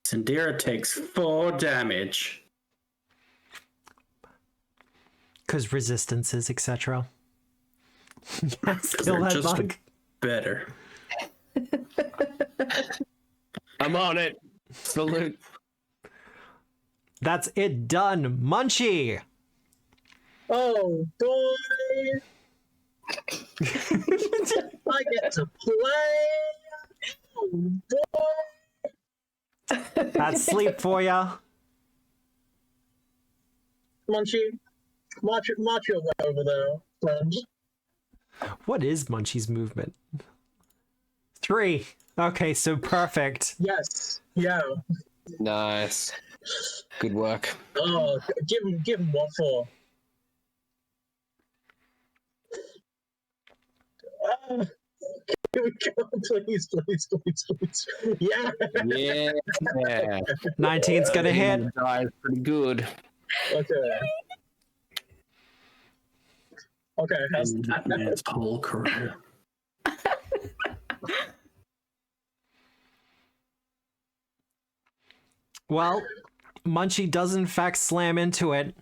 Sandira takes 4 damage. Because resistances, etc. Yes, Because kill they're that just bug. better. I'm on it. Salute. That's it done. Munchie! Oh boy. I get to play. Oh boy. That's sleep for ya. Munchie, march your way over there, friend. What is Munchie's movement? 3. Okay, so perfect. Yes. Yeah. Nice. Good work. Oh, give him what for? Here we go. Please, please, please, please. Yeah. Yeah. 19's gonna hit. The die is pretty good. Okay. Okay. How's That man's whole career. Well, Munchie does in fact slam into it,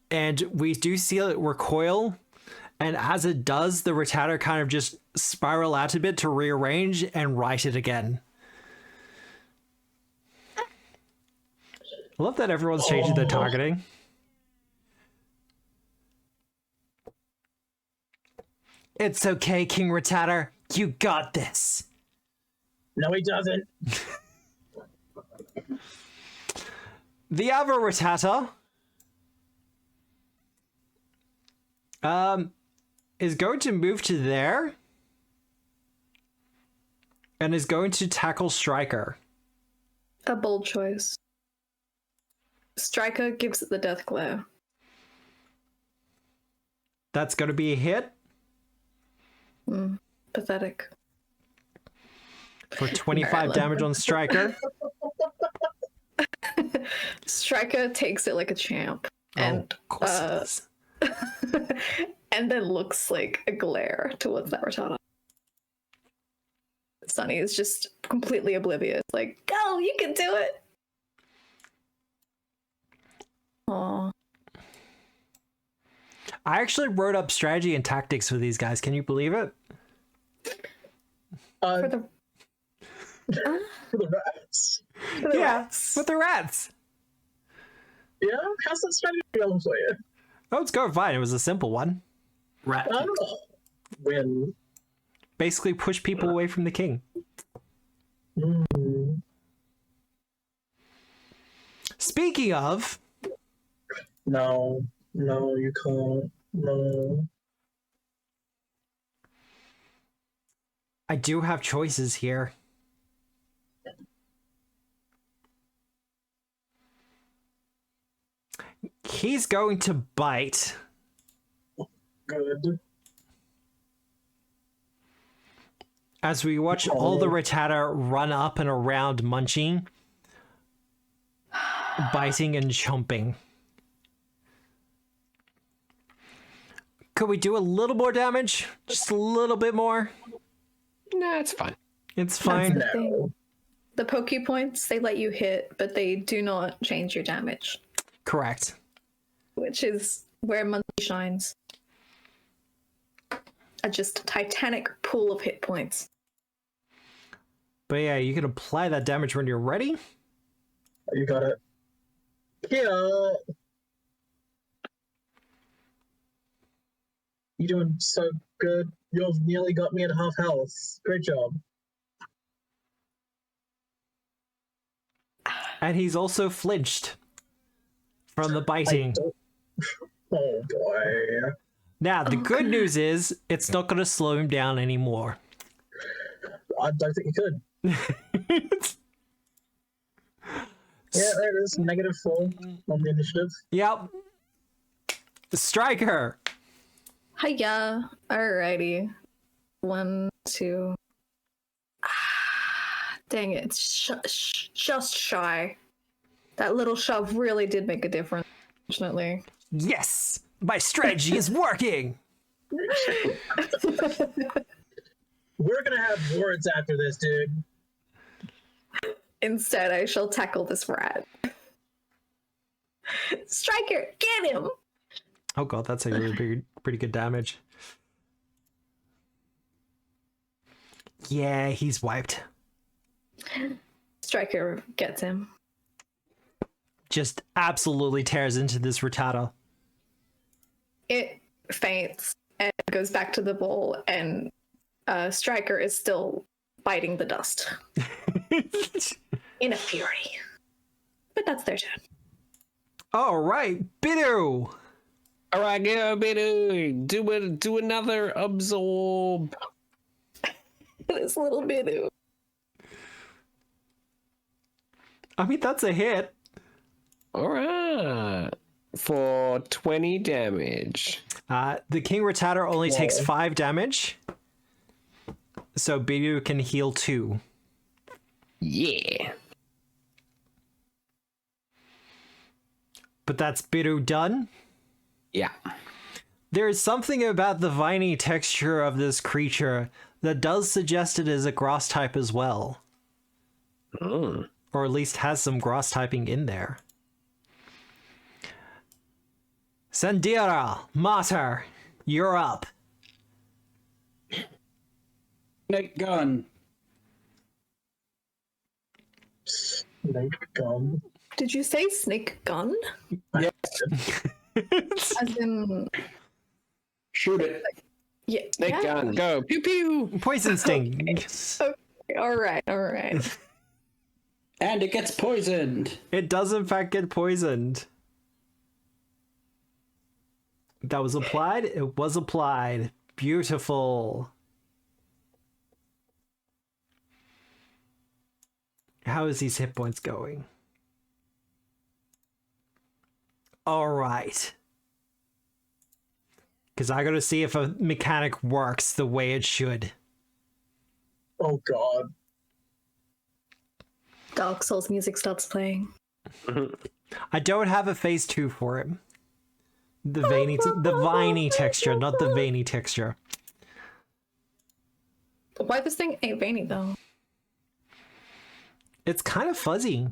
and we do see it recoil, and as it does, the Rattata kind of just spiral out a bit to rearrange and right it again. I love that everyone's changing their targeting. It's okay, King Rattata. You got this. No, he doesn't. The other Rattata is going to move to there and is going to tackle Striker. A bold choice. Striker gives it the death glare. That's going to be a hit Pathetic. for 25 damage on Striker. Striker takes it like a champ and of course it is. and then looks like a glare towards that Rattata. Sunny is just completely oblivious, like, go, you can do it. Aww. I actually wrote up strategy and tactics for these guys. Can you believe it? For the For the rats. rats. with the rats. Yeah. How's that strategy going for you? Oh, it's going fine. It was a simple one. Rat. When. Basically push people away from the king. Speaking of, No, you can't. No. I do have choices here. He's going to bite. Good. As we watch all the Rattata run up and around Munchie, biting and chomping. Could we do a little more damage? Just a little bit more? Nah, it's fine. It's fine. That's the thing. The Poke Points, they let you hit, but they do not change your damage, Correct. which is where Munchie shines. A just titanic pool of hit points. But yeah, you can apply that damage when you're ready. You got it. Yeah. You're doing so good. You've nearly got me at half health. Great job. And he's also flinched from the biting. Oh boy. Now, the good news is it's not going to slow him down anymore. I don't think you could. Yeah, there it is. -4 on the initiative. Yep. Striker. Hiya. Alrighty. 1, 2. Dang it. It's just shy. That little shove really did make a difference, unfortunately. Yes, my strategy is working. We're gonna have words after this, dude. Instead, I shall tackle this rat. Striker, get him! Oh god, that's a really pretty good damage. Yeah, he's wiped. Striker gets him. Just absolutely tears into this Rattata. It faints and goes back to the bowl, and Striker is still biting the dust in a fury. But that's their turn. All right, Bidu. All right, go, Bidu. Do another absorb. This little Bidu. I mean, that's a hit. All right. For 20 damage. The King Rattata only takes 5 damage. so Biru can heal 2. Yeah. But that's Biru done. Yeah. There is something about the viney texture of this creature that does suggest it is a grass type as well. Mm. Or at least has some grass typing in there. Sandira, Mater, you're up. Snake gun. Snake gun. Did you say snake gun? Yes. As in, Shoot it. yeah. Snake yeah. gun. Go. Pew pew. Poison sting. All right, all right. And it gets poisoned. It does in fact get poisoned. That was applied? It was applied. Beautiful. How is these hit points going? Alright. Because I gotta see if a mechanic works the way it should. Oh god. Dark Souls music starts playing. I don't have a phase 2 for it. The viney texture, not the veiny texture. Why this thing ain't veiny though? It's kind of fuzzy.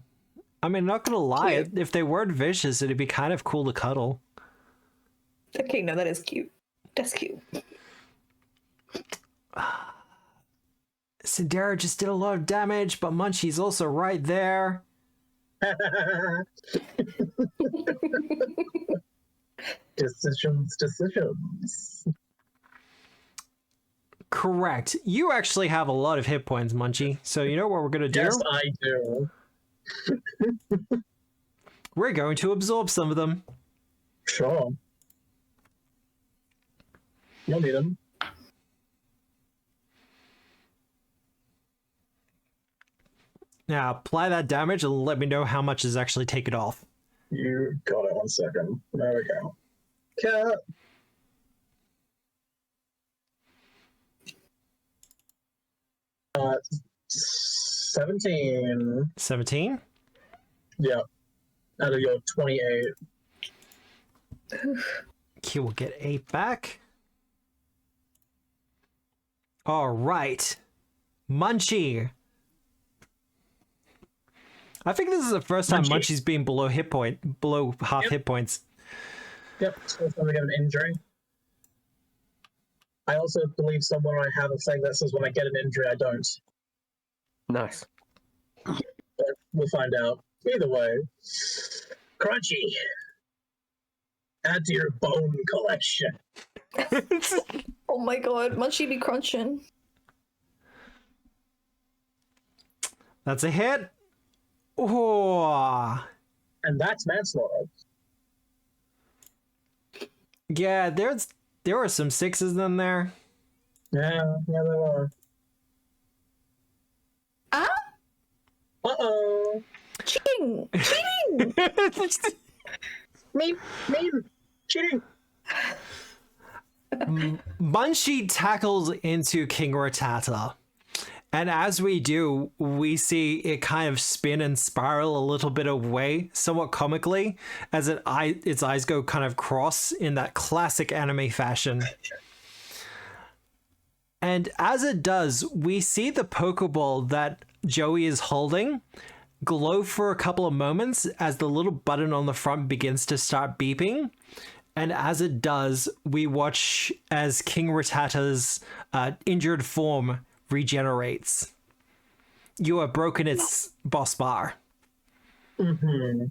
I mean, not gonna lie, Cute. if they weren't vicious, it'd be kind of cool to cuddle. Okay, no, that is cute. That's cute. Sindera just did a lot of damage, but Munchie's also right there. Decisions. Correct. You actually have a lot of hit points, Munchie. So you know what we're gonna do? Yes, I do. We're going to absorb some of them. Sure. You'll need them. Now apply that damage and let me know how much is actually taken off. You got it. 1 second. There we go. Cat. Uh, 17. 17. Yeah. Out of your 28. Q will get 8 back. All right. Munchie. I think this is the first time Munchie. Munchie's been below half Yep. hit points. Yep. So if I get an injury. I also believe somewhere I have a thing that says when I get an injury, I don't. Nice. But we'll find out. Either way. Crunchy. Add to your bone collection. Oh my god, Munchie be crunching. That's a hit. Oh. And that's manslaughter. Yeah, there were some 6s in there. Yeah, there are. Ah? Uh-oh. Cheating! Cheating! Mean. Cheating. Munchie tackles into King Rattata. And as we do, we see it kind of spin and spiral a little bit away, somewhat comically, as its eyes go kind of cross in that classic anime fashion. And as it does, we see the Pokeball that Joey is holding glow for a couple of moments as the little button on the front begins to start beeping. And as it does, we watch as King Rattata's injured form regenerates. You have broken its boss bar. Mm-hmm.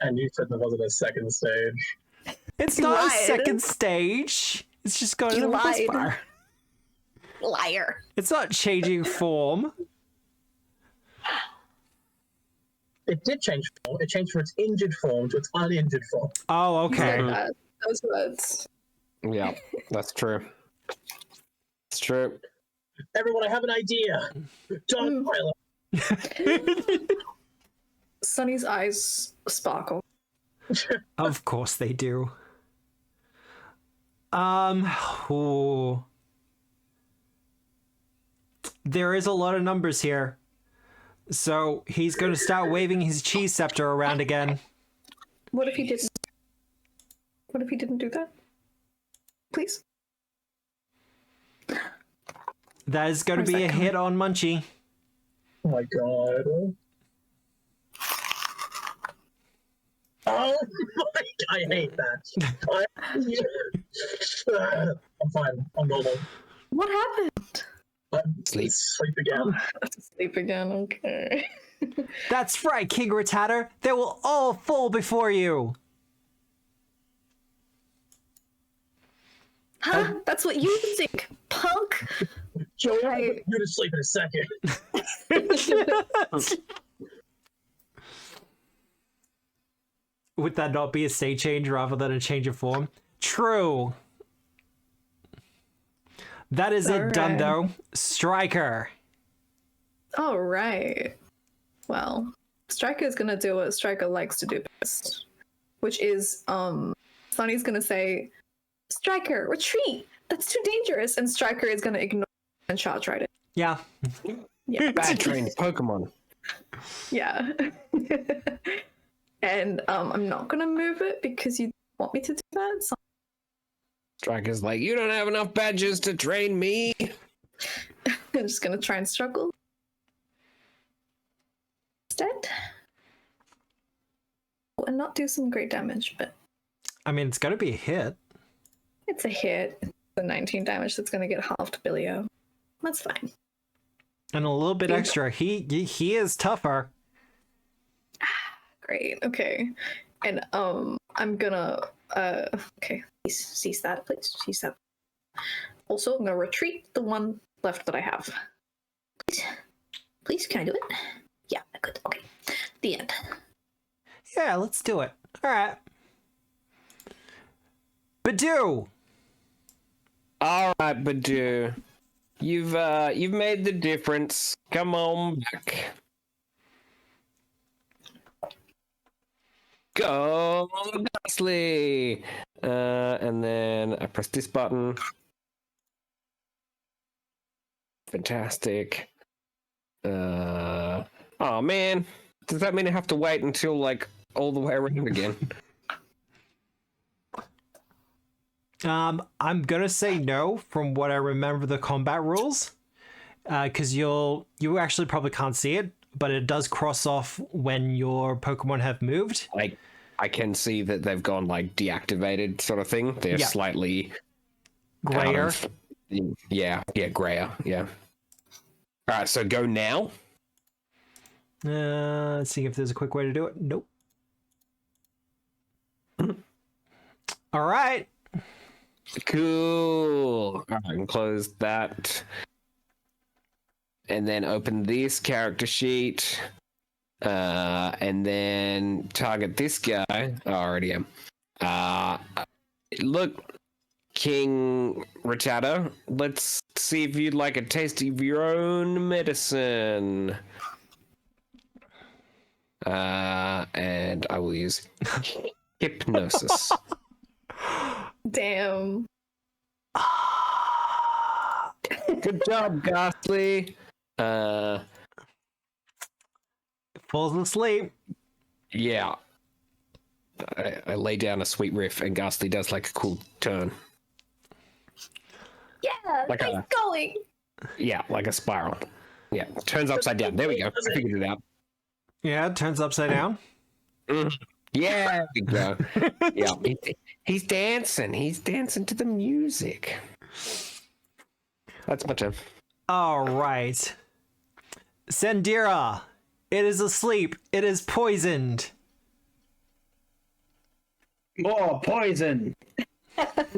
And you said there wasn't a second stage. It's You not a lied. second stage. It's just got You a boss lied. bar. Liar. It's not changing form. It did change form. It changed from its injured form to its uninjured form. Oh, okay. Those words. Yeah, that's true. It's true. Everyone, I have an idea. John Pilot. Sunny's eyes sparkle. Of course they do. Ooh. There is a lot of numbers here. So he's going to start waving his cheese scepter around again. What if he didn't? What if he didn't do that? Please. That is going to be a hit on Munchie. Oh my god. Oh my! I hate that. I'm fine. I'm normal. What happened? Sleep. Sleep again. Sleep again. Okay. That's right, King Rattata. They will all fall before you. Huh? That's what you think, punk. Joey, I'll Right. put you to sleep in a second. Would that not be a state change rather than a change of form? True. That is it done, Alright. though. Striker. All right. Well, Striker is gonna do what Striker likes to do best, which is Sonny's gonna say, "Striker, retreat! That's too dangerous," and Striker is gonna ignore and charge right it. Yeah. Yeah. Bad trained Pokemon. Yeah. And I'm not gonna move it because you want me to do that. So Striker's like, you don't have enough badges to train me. I'm just gonna try and struggle instead. And not do some great damage, but I mean, it's going to be a hit. it's a hit. It's the 19 damage that's gonna get halved to Billio. That's fine. And a little bit extra. He is tougher. Great. Okay. And I'm gonna okay, cease that, please. Cease that. Also, I'm gonna retreat the one left that I have. Please, can I do it? Yeah, I could. Okay. The end. Yeah, let's do it. All right. Badoo. All right, Badoo. You've made the difference. Come on back. Go, Ghastly! And then I press this button. Fantastic. Oh man, does that mean I have to wait until like all the way around again? I'm gonna say no from what I remember the combat rules, because you actually probably can't see it, but it does cross off when your Pokemon have moved. Like, I can see that they've gone like deactivated, sort of thing. They're Yeah. slightly Grayer. Yeah, grayer. Yeah. All right, so go now. Let's see if there's a quick way to do it. Nope. All right. Cool. All right, I can close that. And then open this character sheet. And then target this guy. Oh, I already am. Look, King Rattata, let's see if you'd like a taste of your own medicine. And I will use hypnosis. Damn. Good job, Ghastly. Falls asleep. Yeah. I lay down a sweet riff, and Ghastly does like a cool turn. Yeah, Like nice going. Yeah, like a spiral. Yeah, turns upside down. There we go. I figured it out. Yeah, it turns upside down. Yeah, there we go. Yeah, he's dancing. He's dancing to the music. That's my turn. All right. Sandira. It is asleep. It is poisoned. More poison. Love that.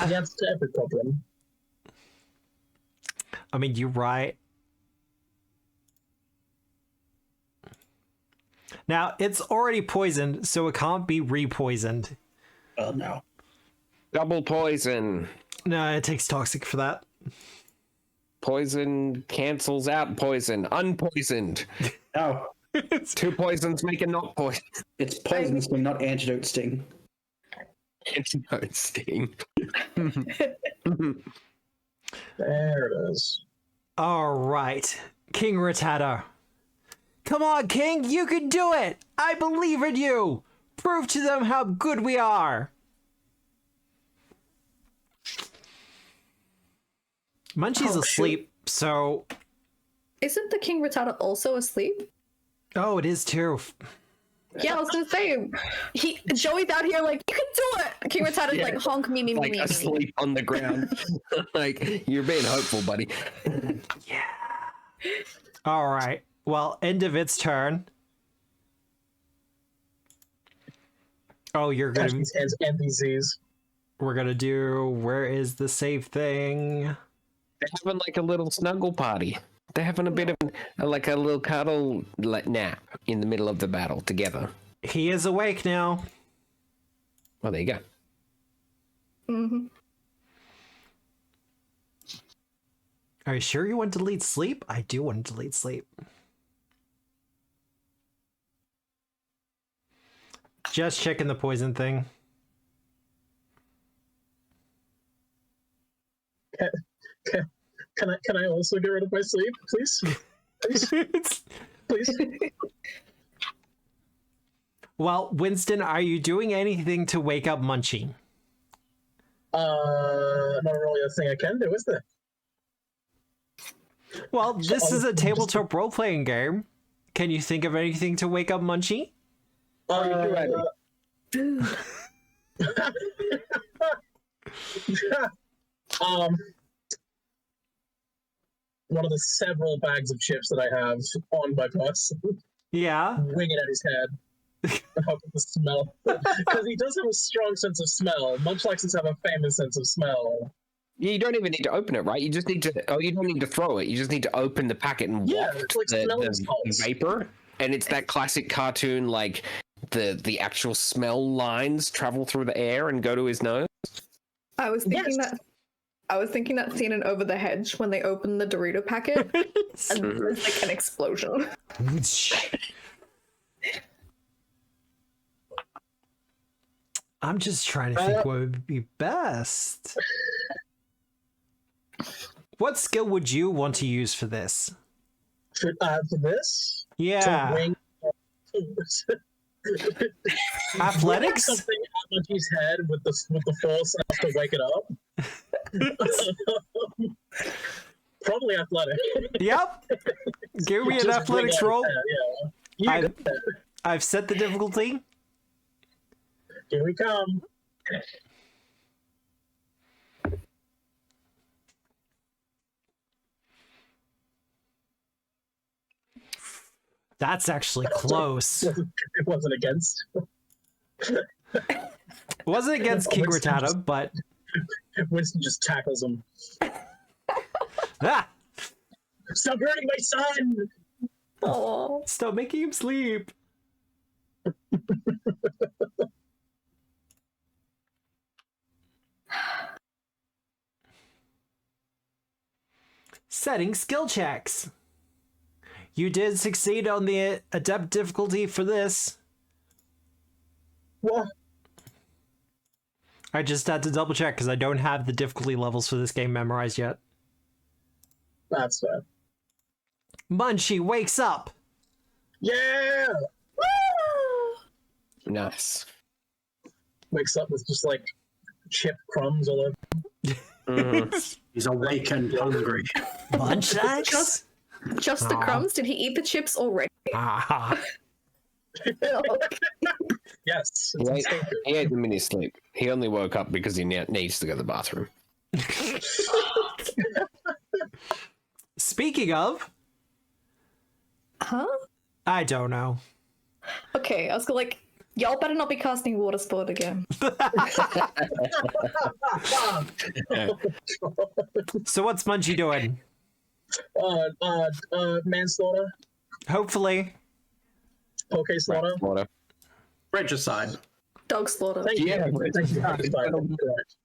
That's the epic problem. I mean, you're right. Now, it's already poisoned, so it can't be re-poisoned. Oh no. Double poison. No, it takes toxic for that. Poison cancels out poison. Unpoisoned. No. Two poisons make a not poison. It's poison sting, not antidote sting. Don't sting. There it is. All right, King Rattata. Come on, King, you can do it! I believe in you! Prove to them how good we are! Munchie's asleep, so... Isn't the King Rattata also asleep? Oh, it is too. Yeah, I was gonna say, Joey's out here like, you can do it! King Rattata's like, honk me. Like asleep on the ground. Like, you're being hopeful, buddy. Yeah. All right. Well, end of its turn. Oh, you're Catch gonna... these hands and these Z's. We're gonna do... Where is the save thing? They're having like a little snuggle party. They're having a bit of like a little cuddle nap in the middle of the battle together. He is awake now. Well, there you go. Mm-hmm. Are you sure you want to delete sleep? I do want to delete sleep. Just checking the poison thing. Can I also get rid of my sleep, please? Please? Well, Winston, are you doing anything to wake up Munchie? Not really a thing I can do, is there? Well, this is a tabletop role-playing game. Can you think of anything to wake up Munchie? One of the several bags of chips that I have on my person, Yeah. wing it at his head. And hope at the smell. Because he does have a strong sense of smell, much like to have a famous sense of smell. Yeah, you don't even need to open it, right? You just need to. Oh, you don't need to throw it. You just need to open the packet and waft it's like smelling salts. vapor. And it's that classic cartoon, like the actual smell lines travel through the air and go to his nose. I was thinking that scene in Over the Hedge when they open the Dorito packet and there's like an explosion. I'm just trying to think what would be best. What skill would you want to use for this? For this? Yeah. To wing Athletics? something at Munchie's head with the force enough to wake it up. Probably athletic. Yep. Give me an Just athletics wing roll. at his head, yeah. I've set the difficulty. Here we come. That's actually close. It wasn't against. It wasn't against King Rattata, but... Winston just tackles him. Ah! Stop hurting my son! Oh, Stop making him sleep. Setting skill checks. You did succeed on the adept difficulty for this. What? I just had to double check because I don't have the difficulty levels for this game memorized yet. That's fair. Munchie wakes up. Yeah! Nice. Wakes up with just like chip crumbs all over. He's awake and hungry. Munch just the crumbs? Did he eat the chips already? Ah. Yes. He ate them in his sleep. He only woke up because he needs to go to the bathroom. Speaking of, Huh? I don't know. Okay, I was like, y'all better not be casting water sport again. So what's Munchie doing? Manslaughter, Hopefully. poke slaughter. Water. Regicide. Dog slaughter. Thank you. Yeah. Thank you. Correct.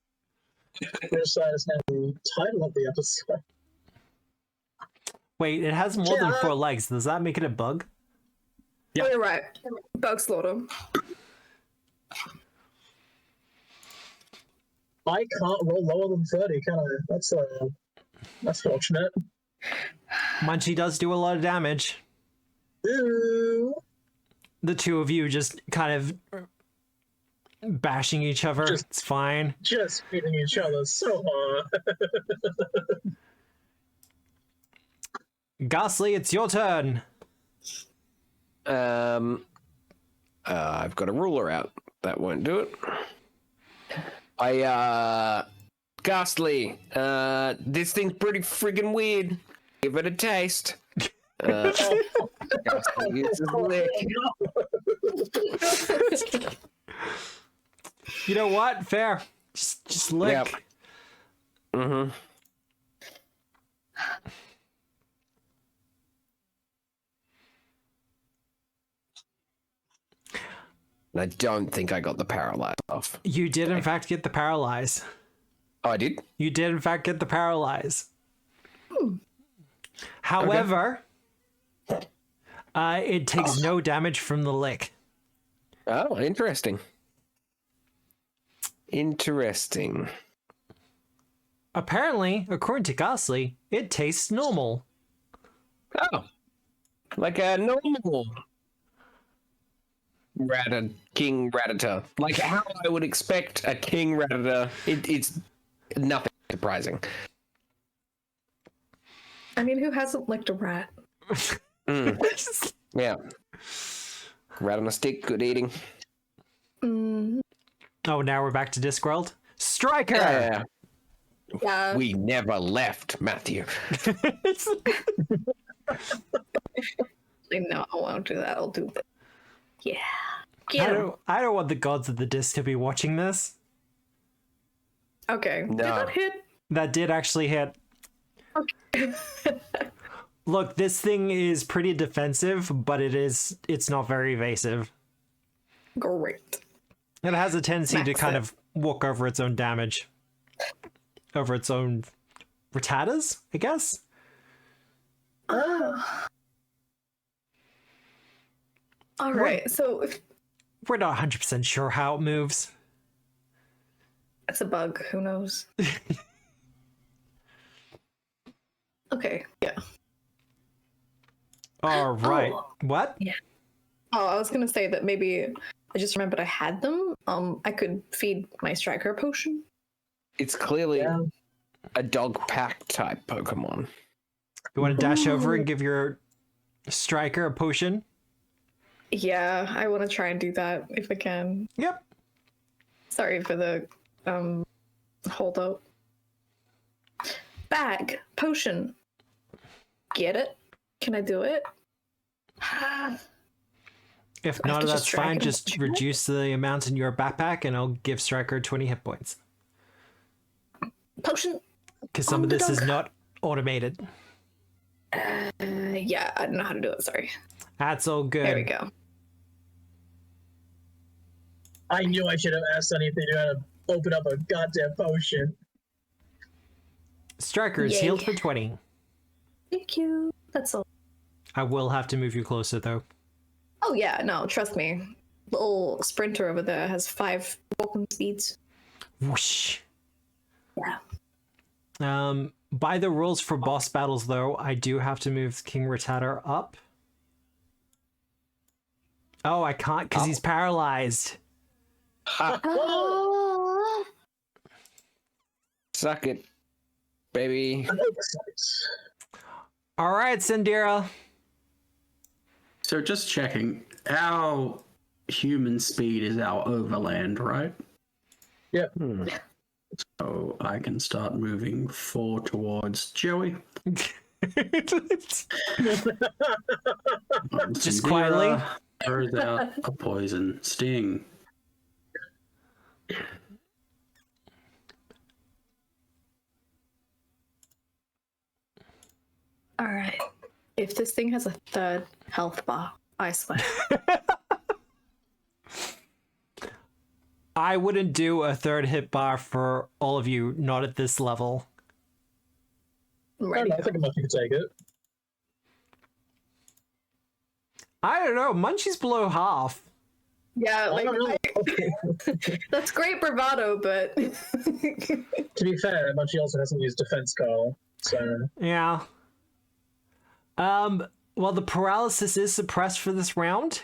Regicide is now the title of the episode. Wait, it has more than 4 legs. Does that make it a bug? Oh, you're right. Dog slaughter. I can't roll lower than 30, can I? That's fortunate. Munchie does do a lot of damage. Ooh. The two of you just kind of bashing each other. It's fine. Just beating each other so hard. Ghastly, it's your turn. I've got a ruler out. That won't do it. Ghastly, this thing's pretty friggin' weird. Give it a taste. Ghastly uses lick. You know what? Fair. Just lick. Yep. Mm-hmm. I don't think I got the paralyze off. You did, in fact, get the paralyze. Oh, I did? You did, in fact, get the paralyze. However, it takes no damage from the lick. Oh, interesting. Interesting. Apparently, according to Ghastly, it tastes normal. Oh. Like a normal King Rattata. Like how I would expect a King Rattata. It's nothing surprising. I mean, who hasn't licked a rat? Yeah. Rat on a stick, good eating. Oh, now we're back to Discworld. Striker! Yeah. Yeah. We never left, Matthew. No, I won't do that. I'll do that. Yeah. I don't want the gods of the disc to be watching this. Okay. No. Did that hit? That did actually hit. Okay. Look, this thing is pretty defensive, but it's not very evasive. Great. It has a tendency to Max kind it. of walk over its own damage. Over its own Rattatas, I guess? Oh. All right. So if We're not 100% sure how it moves. it's a bug, who knows? Okay. Yeah. All right. Oh. What? Oh, I was gonna say that maybe I just remembered I had them. I could feed my striker a potion. It's clearly a dog pack type Pokemon. You want to dash over and give your striker a potion? Yeah, I want to try and do that if I can. Yep. Sorry for the hold up. Bag potion. Get it? Can I do it? If I have not, to that's just drag fine. him Just to it? reduce the amount in your backpack and I'll give Striker 20 hit points. Potion. Because some of this is Underdog. not automated. Yeah, I don't know how to do it. Sorry. That's all good. There we go. I knew I should have asked anything to how to open up a goddamn potion. Striker is Yay. healed for 20. Thank you. That's all. I will have to move you closer, though. Oh yeah, no, trust me. Little sprinter over there has 5 walking speeds. Whoosh. Yeah. By the rules for boss battles, though, I do have to move King Rattata up. Oh, I can't because he's paralyzed. Oh. Suck it, baby. An oversight. All right, Sandira. So just checking, our human speed is our overland, right? Yep. So I can start moving 4 towards Joey. Just quietly. Throws out a poison sting. All right. If this thing has a 3rd health bar, I swear. I wouldn't do a 3rd hit bar for all of you, not at this level. I Ready? don't know, I think Muffy could take it. I don't know. Munchie's below half. Yeah, I like don't know. that's great bravado, but To be fair, Munchie also hasn't used defense call, so Yeah. Well, the paralysis is suppressed for this round.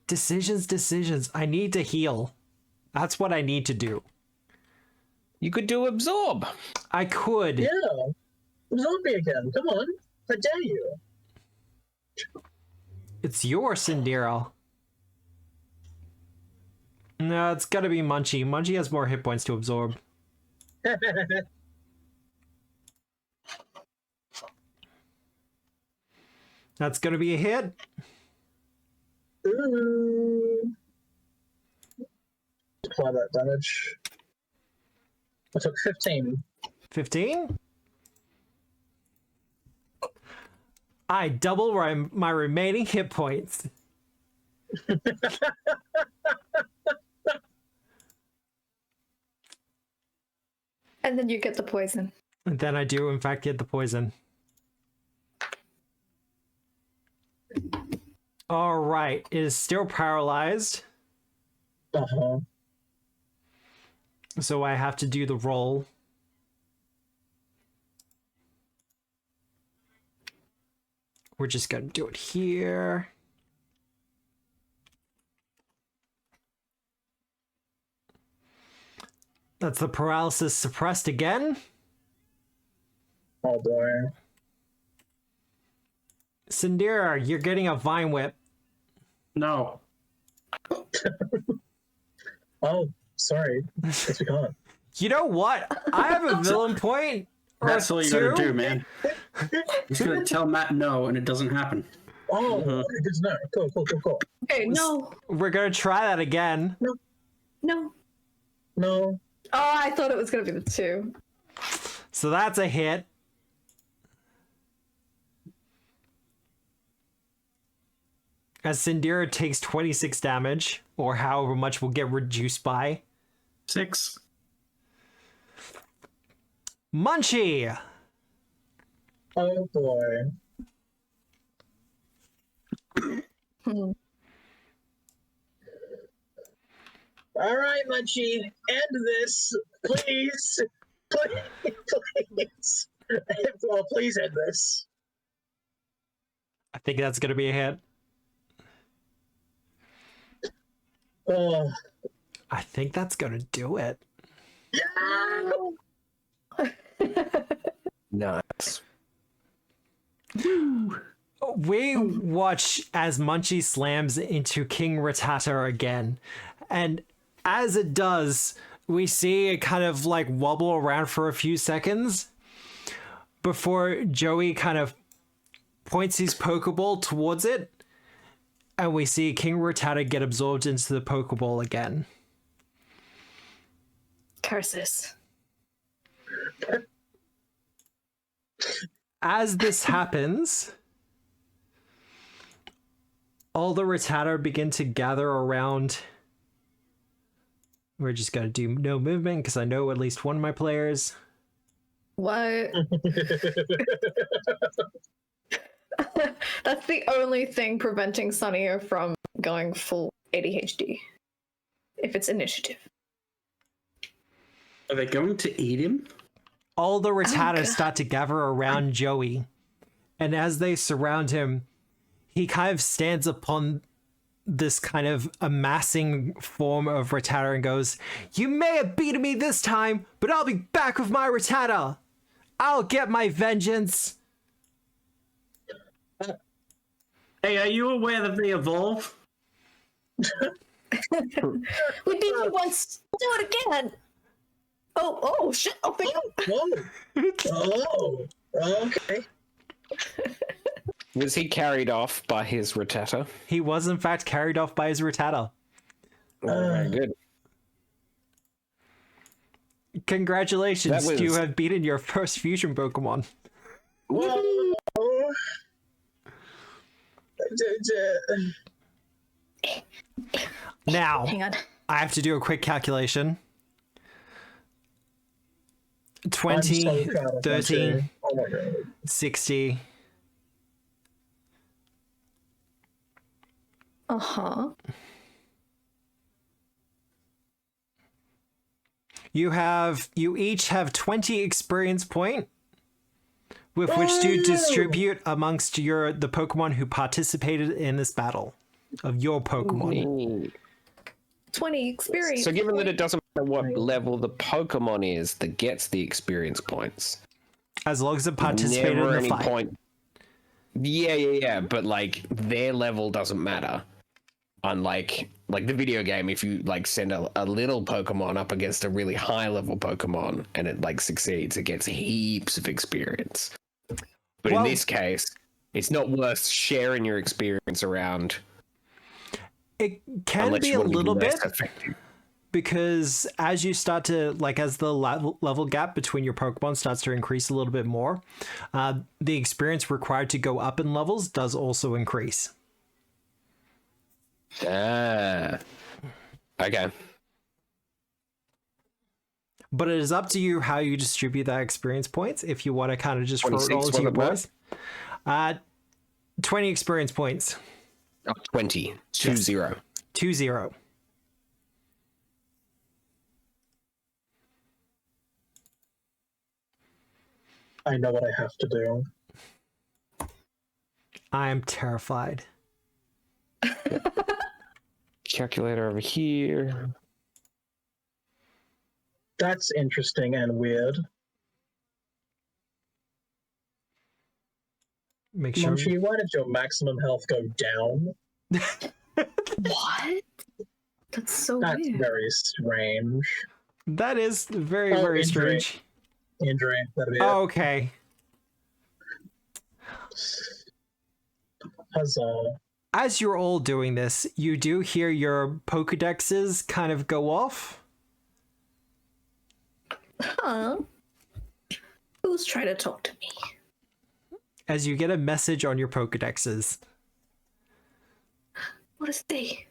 Decisions. I need to heal. That's what I need to do. You could do absorb. I could. yeah. Absorb me again. Come on. I dare you. It's your Sindira. No, it's gotta be Munchie. Munchie has more hit points to absorb. That's gonna be a hit. Ooh. Apply that damage. I took 15. 15? I double my remaining hit points. and then you get the poison. And then I do, in fact, get the poison. All right, it is still paralyzed, Uh-huh. so I have to do the roll. We're just gonna do it here. That's the paralysis suppressed again. Oh boy. Sindira, you're getting a vine whip. No. Oh, sorry. Guess we can't. You know what? I have a villain point. or That's all you two. gotta do, man. Just gonna tell Matt no, and it doesn't happen. Oh, okay, good to know. Cool. Okay, no. We're gonna try that again. No. No. Oh, I thought it was gonna be the 2. So that's a hit. As Sindira takes 26 damage, or however much will get reduced by. 6. Oh Munchie! boy. All right, Munchie, end this, please. Please. Well, please end this. I think that's gonna be a hit. Oh, I think that's gonna do it. yeah. Nice. We watch as Munchie slams into King Rattata again. And as it does, we see it kind of like wobble around for a few seconds before Joey kind of points his Pokeball towards it. And we see King Rattata get absorbed into the Pokeball again. Curses. As this happens, all the Rattata begin to gather around. We're just going to do no movement because I know at least one of my players. What? That's the only thing preventing Sunny from going full ADHD. If it's initiative. Are they going to eat him? All the Rattatas God. start to gather around Joey. And as they surround him, he kind of stands upon this kind of amassing form of Rattata and goes, "You may have beaten me this time, but I'll be back with my Rattata. I'll get my vengeance." Hey, are you aware that they evolve? We beat you once. Do it again. Oh, shit. Oh, my God. Oh, okay. Was he carried off by his Rattata? He was in fact carried off by his Rattata. Very good. Congratulations, That was- you have beaten your first fusion Pokemon. Whoa. Now, Hang on. I have to do a quick calculation. I'm 20, so proud of 30, Munchie. Oh my god. 60, Uh-huh. You each have 20 experience point with which to distribute amongst the Pokemon who participated in this battle of your Pokemon. 20 experience. So given that it doesn't matter what level the Pokemon is that gets the experience points, As long as it participated never in the any fight. point. Yeah, but like their level doesn't matter. Unlike like the video game, if you like send a little Pokemon up against a really high level Pokemon and it like succeeds, it gets heaps of experience. But Well, in this case, it's not worth sharing your experience around. It can Unless be you a want to be little bit, less effective. because as you start to, like, as the level gap between your Pokemon starts to increase a little bit more, the experience required to go up in levels does also increase. Ah. Okay. But it is up to you how you distribute that experience points. If you want to kind of just throw it all 26 to your was it, boys. 20 experience points. Oh, 20. 2-0. 2-0. I know what I have to do. I am terrified. Calculator over here. That's interesting and weird. Make sure. Munchie, why did your maximum health go down? What? That's so That's weird. very strange. That is very, Oh, very injury. strange. Injury, that'd be it. Oh, okay. Huzzah. As you're all doing this, you do hear your Pokedexes kind of go off. Huh? Who's trying to talk to me? As you get a message on your Pokedexes. What is they?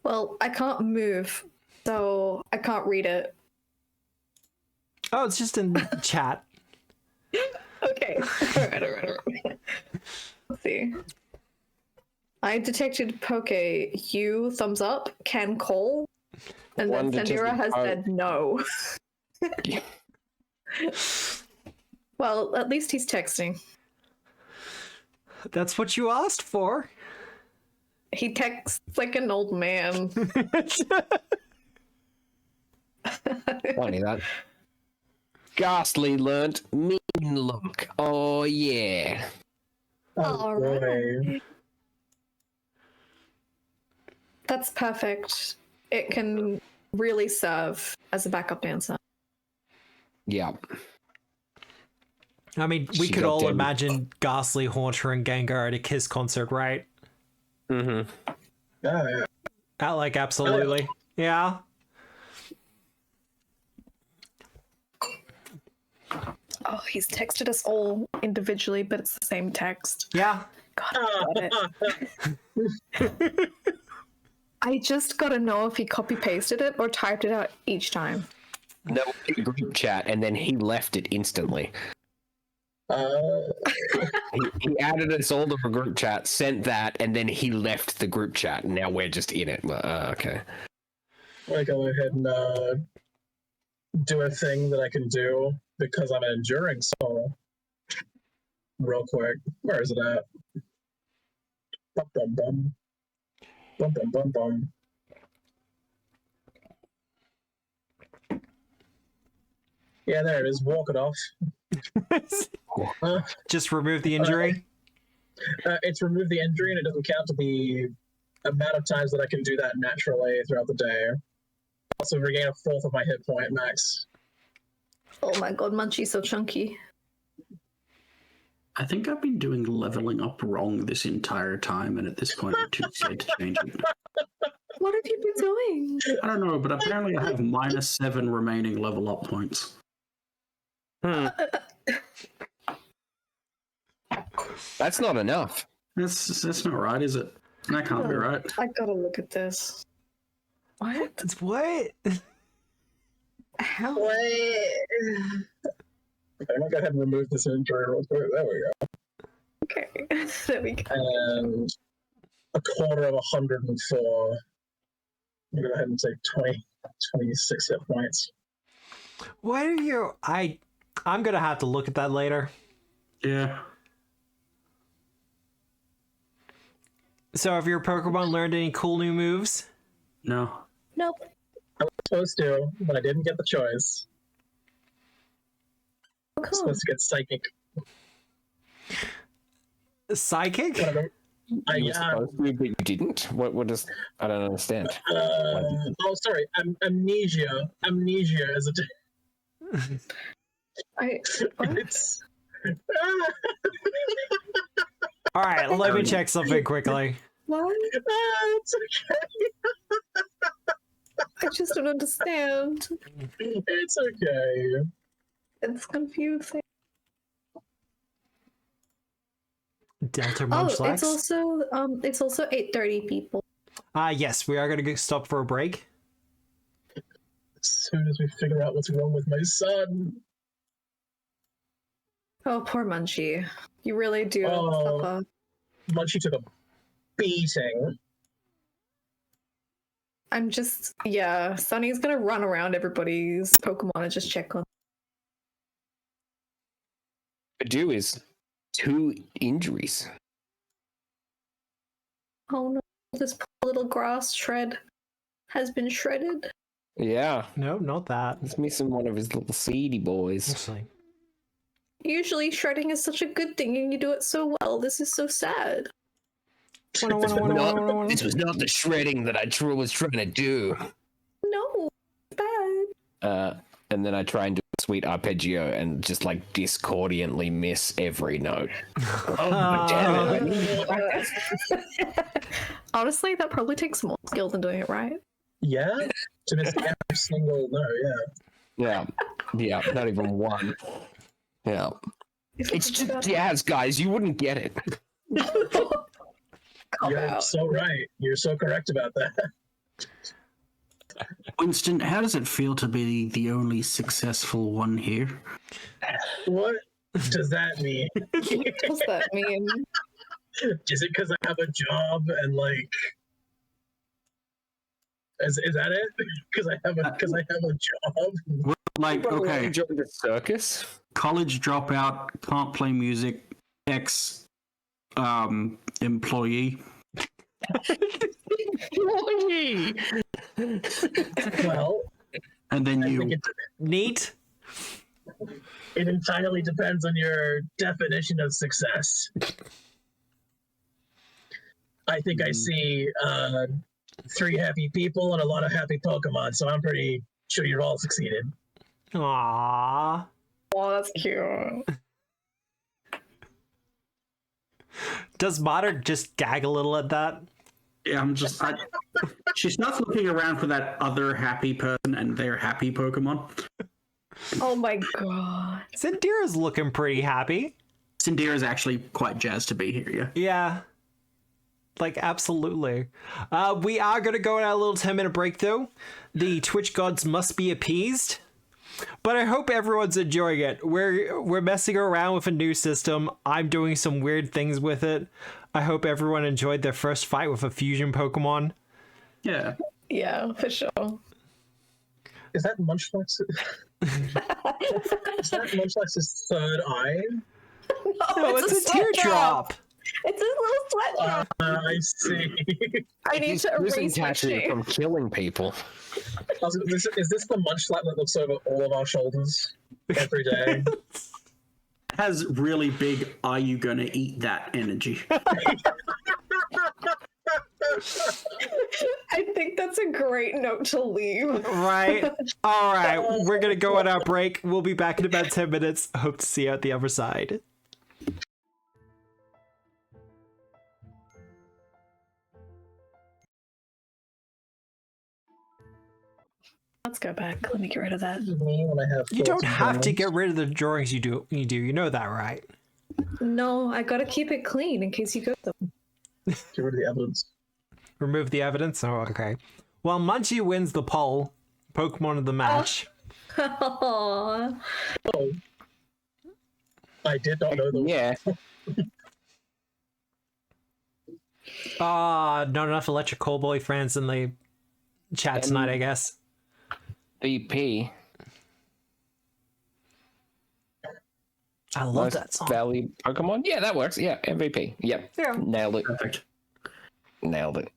Well, I can't move, so I can't read it. Oh, it's just in chat. Okay. Alright. Let's see. I detected Poke. You, thumbs up. Can call. And then One detected Sandira has Poke. said no. Yeah. Well, at least he's texting. That's what you asked for. He texts like an old man. Funny that. Ghastly learnt mean look. Oh yeah. All boy. right. That's perfect. It can really serve as a backup dancer. Yeah. I mean, we She could got all damaged. imagine Ghastly, Haunter, and Gengar at a Kiss concert, right? Mm-hmm. Yeah. Like, absolutely. Yeah. Oh, he's texted us all individually, but it's the same text. Yeah. God, I got it. I just gotta know if he copy pasted it or typed it out each time. No, group chat, and then he left it instantly. He added us all to a group chat, sent that, and then he left the group chat, and now we're just in it. Okay. I go ahead and do a thing that I can do because I'm an enduring soul. Real quick. Where is it at? Bum bum bum. Bum bum bum bum. Yeah, there it is. Walk it off. Just remove the injury. It's remove the injury and it doesn't count to the amount of times that I can do that naturally throughout the day. Also regain a fourth of my hit point max. Oh my god, Munchie's so chunky. I think I've been doing leveling up wrong this entire time, and at this point I'm too scared to change it. What have you been doing? I don't know, but apparently I have -7 remaining level up points. That's not enough. That's not right, is it? That can't be right. I gotta look at this. What? It's what? How? I'm gonna go ahead and remove this injury real quick. There we go. Okay, there we go. And a quarter of 104. I'm gonna go ahead and take 26 hit points. What are you? I'm gonna have to look at that later. Yeah. So, have your Pokemon learned any cool new moves? No. Nope. I was supposed to, but I didn't get the choice. I was Cool. supposed to get Psychic. Psychic? But I don't. You were supposed to, but you didn't. What is? I don't understand. Sorry. Amnesia. Amnesia is a. What? It's. All right, let me check something quickly. What? It's okay. I just don't understand. It's okay. It's confusing. Delta Oh, Munchlax? it's also 8:30 people. Yes, we are going to stop for a break. As soon as we figure out what's wrong with my son. Oh, poor Munchie. You really do suffer. Munchie took a beating. Sunny's gonna run around everybody's Pokemon and just check on. Do is 2 injuries. Oh no, this poor little grass shred has been shredded. Yeah, No, not that. it's missing one of his little seedy boys. Actually. Usually shredding is such a good thing and you do it so well. This is so sad. This was not the shredding that I was trying to do. No, it's bad. And then I try and do a sweet arpeggio and just like discordiantly miss every note. Oh, damn it. Honestly, that probably takes more skill than doing it right. Yeah? To miss every single no, Yeah, not even one. Yeah. It's just jazz, guys. You wouldn't get it. You're so right. You're so correct about that. Winston, how does it feel to be the only successful one here? What does that mean? What does that mean? Is it because I have a job and like? Is that it? Because I have a job. Well, like, okay, Join the circus. college dropout, can't play music, employee. Well, And then I you. think Neat. it entirely depends on your definition of success. I think I see 3 happy people and a lot of happy Pokemon, so I'm pretty sure you've all succeeded. Aww. Oh, that's cute. Does Modern just gag a little at that? Yeah, she starts looking around for that other happy person and their happy Pokemon. Oh my god. Sindira's looking pretty happy. Sindira is actually quite jazzed to be here, yeah. Yeah. Like, absolutely. We are going to go on a little 10-minute break, though. The Twitch gods must be appeased. But I hope everyone's enjoying it. We're messing around with a new system. I'm doing some weird things with it. I hope everyone enjoyed their first fight with a fusion Pokemon. Yeah. Yeah, for sure. Is that Munchlax? Is that Munchlax's third eye? No, it's a sweat teardrop. It's his little sweat drop. I see. I need to erase my tattoo shape. from killing people. Is this the Munchlax that looks over all of our shoulders every day? Has really big, are you gonna eat that energy? I think that's a great note to leave. Right. All right. We're going to go on our break. We'll be back in about 10 minutes. Hope to see you at the other side. Let's go back. Let me get rid of that. When I have You don't 14 have to pounds. get rid of the drawings you do. You know that, right? No, I gotta keep it clean in case you go to them. Get rid of the evidence. Remove the evidence? Oh, okay. Well, Munchie wins the poll. Pokemon of the match. Aww. Oh. I did not know the Yeah. Not enough Electric Callboy friends in the chat tonight, I guess. VP. I love that song. Valley Pokemon? Yeah, that works. Yeah, MVP. Yep. Yeah. Nailed it. Perfect. Nailed it.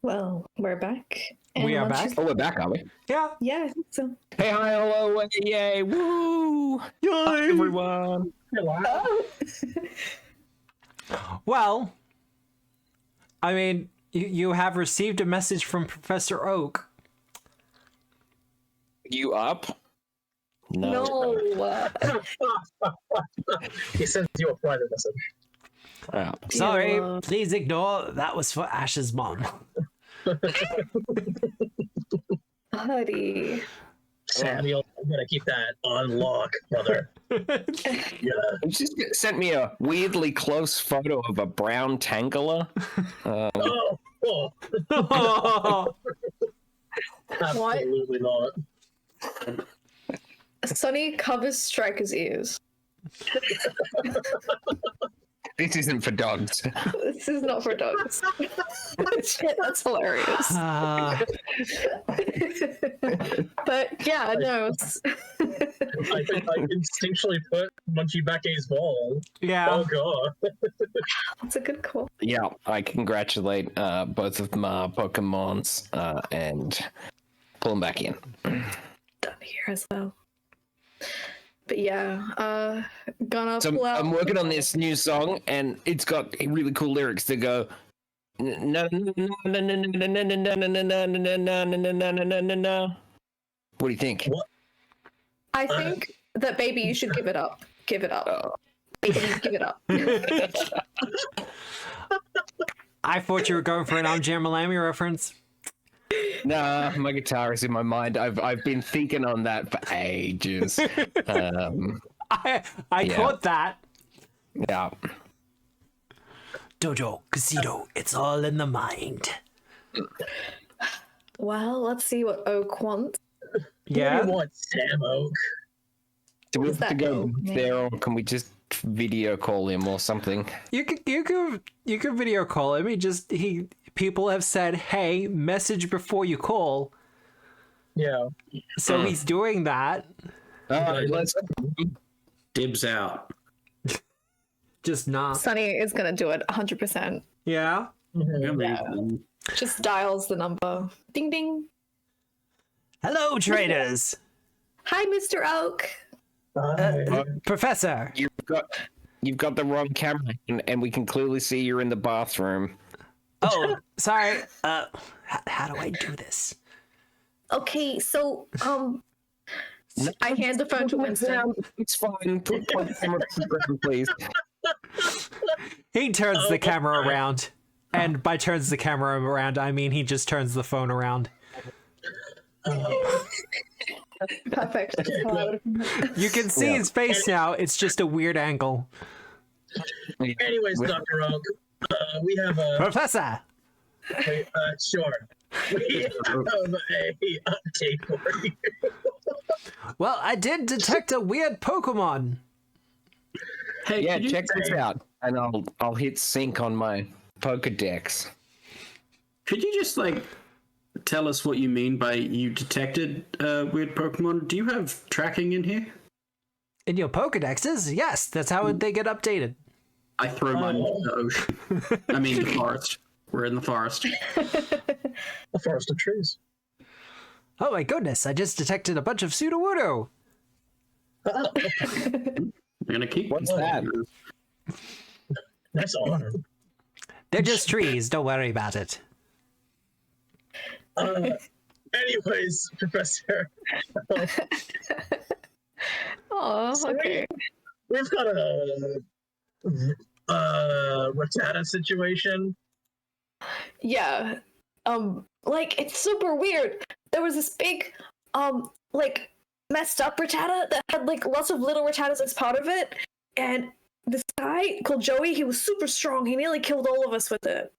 Well, we're back. We are once back? you- Oh, we're back, are we? Yeah. Yeah, I think so. Hey, hi, hello, yay, woo! Hi, everyone. Well, I mean, you have received a message from Professor Oak. You up? No. He sends you a private message. Oh. Sorry, Yeah. please ignore. That was for Ash's mom. Buddy. Samuel, I'm gonna keep that on lock, brother. Yeah. He just sent me a weirdly close photo of a brown Tangela. Oh, absolutely not. Sonny covers Striker's ears. This isn't for dogs. This is not for dogs. Shit, that's hilarious. But yeah, no. I think I instinctually put Munchie Bake's ball. Yeah. Oh god. That's a good call. Yeah, I congratulate both of my Pokemons and pull them back in. Done here as well. But yeah, gonna So pull out. I'm working on this new song, and it's got really cool lyrics that go. What do you think? What? I think that baby, you should give it up. Give it up. Baby, give it up. I thought you were going for an Jam Malami reference. Nah, my guitar is in my mind. I've been thinking on that for ages. I Yeah. caught that. Yeah. Dojo, Casino, it's all in the mind. Well, let's see what Oak wants. What do Yeah. you want, Sam Oak? Do we Is have to that go old, man? there, or can we just video call him or something? You could video call him. People have said, "Hey, message before you call." Yeah. So he's doing that. Let's. Dibs out. Just not. Sonny is gonna do it 100%. Yeah. Just dials the number. Ding ding. Hello, traders. Hi, Mr. Oak. Professor. You've got the wrong camera, and we can clearly see you're in the bathroom. Oh, sorry. How do I do this? Okay, so I hand the phone to Winston. It's fine. Put the camera to the ground, please. He turns the camera around. And by turns the camera around, I mean he just turns the phone around. Perfect. You can see his face now. It's just a weird angle. Anyways, Dr. Oak, we have a Professor. sure. We have a update for you. Well, I did detect a weird Pokemon. Hey, Yeah, could you- check this out, and I'll hit sync on my Pokedex. Could you just tell us what you mean by you detected weird Pokemon? Do you have tracking in here? In your Pokedexes? Yes, that's how they get updated. I throw mine into the ocean. I mean, the forest. We're in the forest. The forest of trees. Oh my goodness, I just detected a bunch of Sudowoodo. I'm gonna keep. What's that? Nice honor. They're just trees, don't worry about it. Anyways, Professor, Oh, okay. we've got a Rattata situation. Yeah. It's super weird. There was this big, messed up Rattata that had lots of little Rattatas as part of it, and this guy called Joey, he was super strong. He nearly killed all of us with it.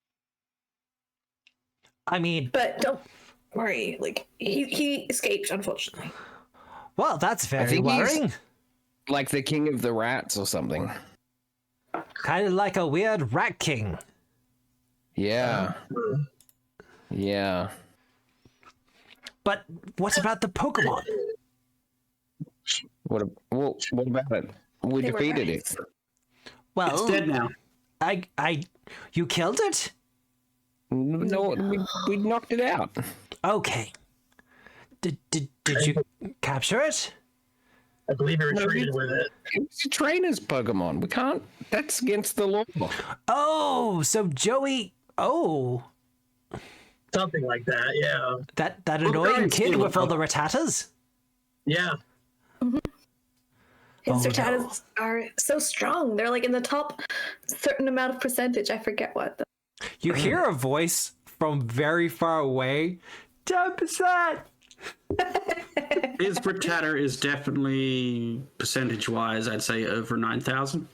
I mean, But don't worry, he escaped, unfortunately. well, that's very think he's- worrying. Like the king of the rats or something. Kind of like a weird rat king. Yeah. Yeah. But what about the Pokemon? What about it? We They were defeated it. rats. Well, It's dead now. you killed it? No, we knocked it out. Okay. Did you capture it? I believe he retreated No, with it. It's a trainer's Pokemon. We can't. That's against the law. Oh, so Joey. Oh, Something like that, yeah. that annoying kid with all the Rattatas. Yeah. His Oh, no. Rattatas are so strong. They're like in the top certain amount of percentage. I forget what. You hear a voice from very far away. 10%. His Rattata is definitely, percentage-wise, I'd say over 9,000.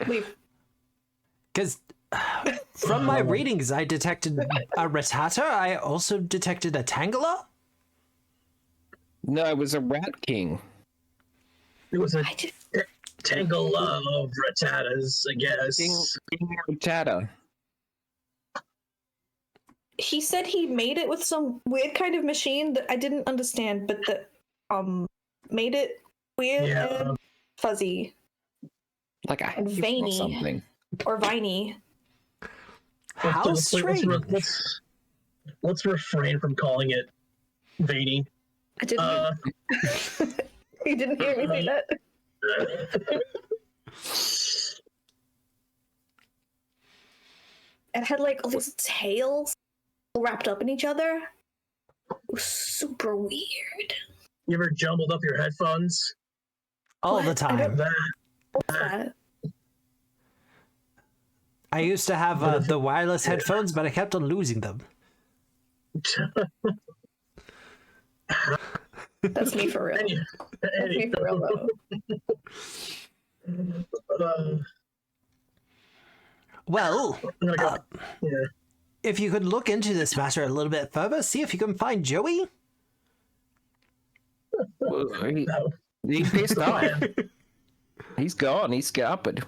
Leave. Because from my readings, I detected a Rattata. I also detected a Tangela. No, it was a Rat King. It was a I just, tangle of Rattatas, I guess. King Rattata. he said he made it with some weird kind of machine that I didn't understand, but that made it weird Yeah. and fuzzy Like a and hive or veiny something. or viney. How strange. Let's refrain from calling it veiny. I didn't. He didn't hear me say that. It had like all these tails all wrapped up in each other. It was super weird. You ever jumbled up your headphones? All the What? I time. That What's that? I used to have the wireless headphones, but I kept on losing them. That's me for real. That's me for real though. Well, I'm gonna go. Yeah. if you could look into this matter a little bit further, see if you can find Joey. Well, No. he pissed off. He's gone. He's scuppered.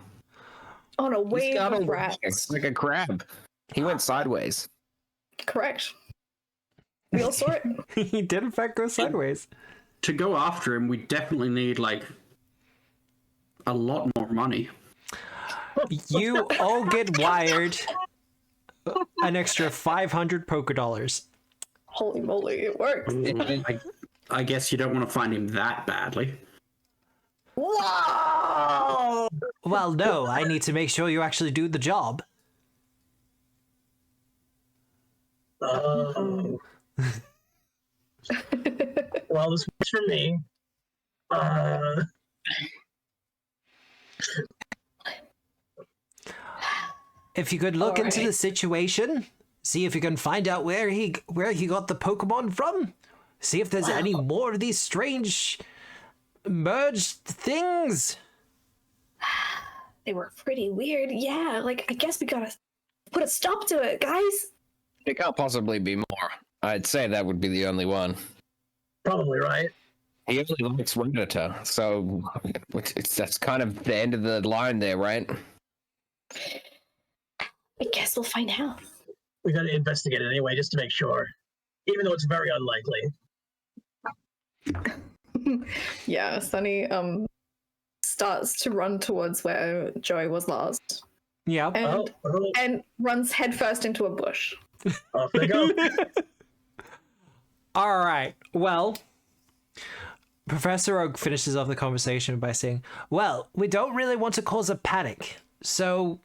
On a He's wave of scuttled rats. like a crab. He went sideways. Correct. We all saw it. He did in fact go sideways. To go after him, we definitely need, like, a lot more money. You all get wired an extra 500 Poké Dollars. Holy moly, it worked. I guess you don't want to find him that badly. Whoa! Well, no, I need to make sure you actually do the job. Well, this was for me. If you could look into Alright. the situation, see if you can find out where he got the Pokemon from. See if there's any more of these strange merged things. They were pretty weird. Yeah, like, I guess we gotta put a stop to it, guys. It can't possibly be more. I'd say that would be the only one. Probably right. He only likes Rattata, so that's kind of the end of the line there, right? I guess we'll find out. We gotta investigate it anyway, just to make sure. Even though it's very unlikely. Yeah, Sunny starts to run towards where Joey was last. Yeah. And runs headfirst into a bush. Off they go. All right. Well, Professor Oak finishes off the conversation by saying, well, we don't really want to cause a panic. So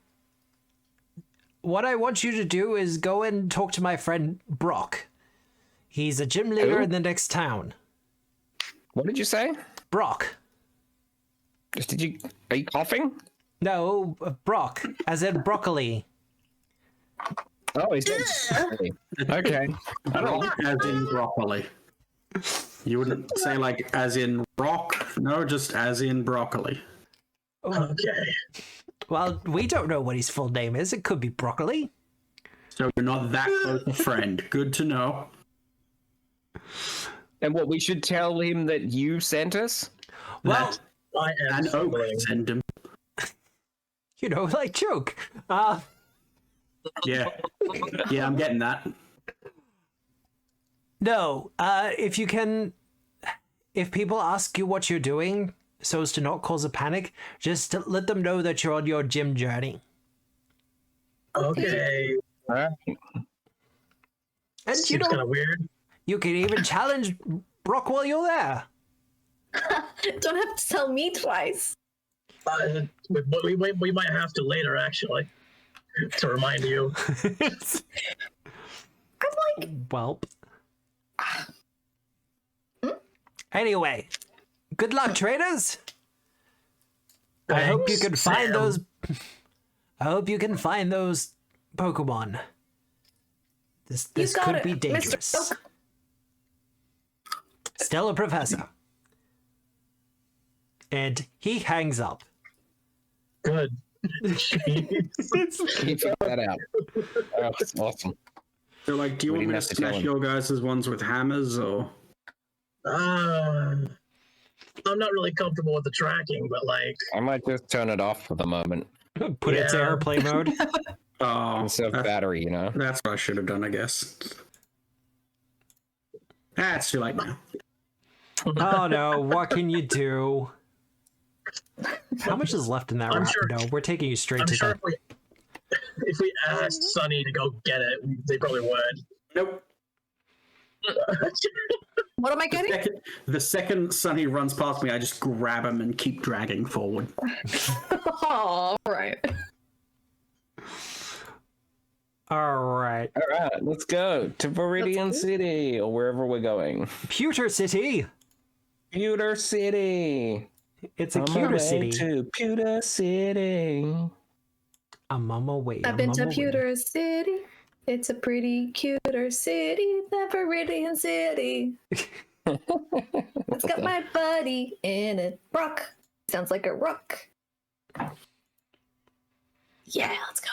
what I want you to do is go and talk to my friend Brock. He's a gym leader in the next town. What did you say? Brock. Are you coughing? No, Brock, as in broccoli. Oh, he's okay. I don't know. As in broccoli. You wouldn't say, like, as in rock? No, just as in broccoli. Okay. Well, we don't know what his full name is. It could be broccoli. So you're not that close a friend. Good to know. And what, we should tell him that you sent us? Well, I am And struggling. send him. You know, like joke. Yeah. Yeah, I'm getting that. No, if you can, if people ask you what you're doing, so as to not cause a panic, just to let them know that you're on your gym journey. Okay. Alright. And you Seems kind know, of weird. you can even challenge Brock while you're there. Don't have to tell me twice. We might have to later, actually, to remind you. I'm like, Welp. Anyway, good luck, traders. I hope you can Thanks, find Sam. those. I hope you can find those Pokemon. This you got could it, be Mr. dangerous. Oak. Stellar Professor. And he hangs up. Good. Jeez. You figured that out. That's awesome. They're like, do you We want me didn't to have to tell smash him. your guys' ones with hammers, or? I'm not really comfortable with the tracking, but like, I might just turn it off for the moment. Put it to Yeah. airplane mode. Oh, Conserve battery, you know? that's what I should have done, I guess. It's too late now. Oh no, what can you do? How much is left in that I'm route? sure- No, we're taking you straight I'm to sure the... if we asked Sunny to go get it, they probably would. Nope. What am I getting? The second Sunny runs past me, I just grab him and keep dragging forward. Oh, right. Alright. Alright, let's go to Viridian City or wherever we're going. Pewter City! Pewter City! It's a On my cuter way city. to Pewter City. I'm on my way. I've been I'm to on my way. Pewter City. It's a pretty cuter city, the Viridian City. It's got my buddy in it. Rock. Sounds like a rock. Yeah, let's go.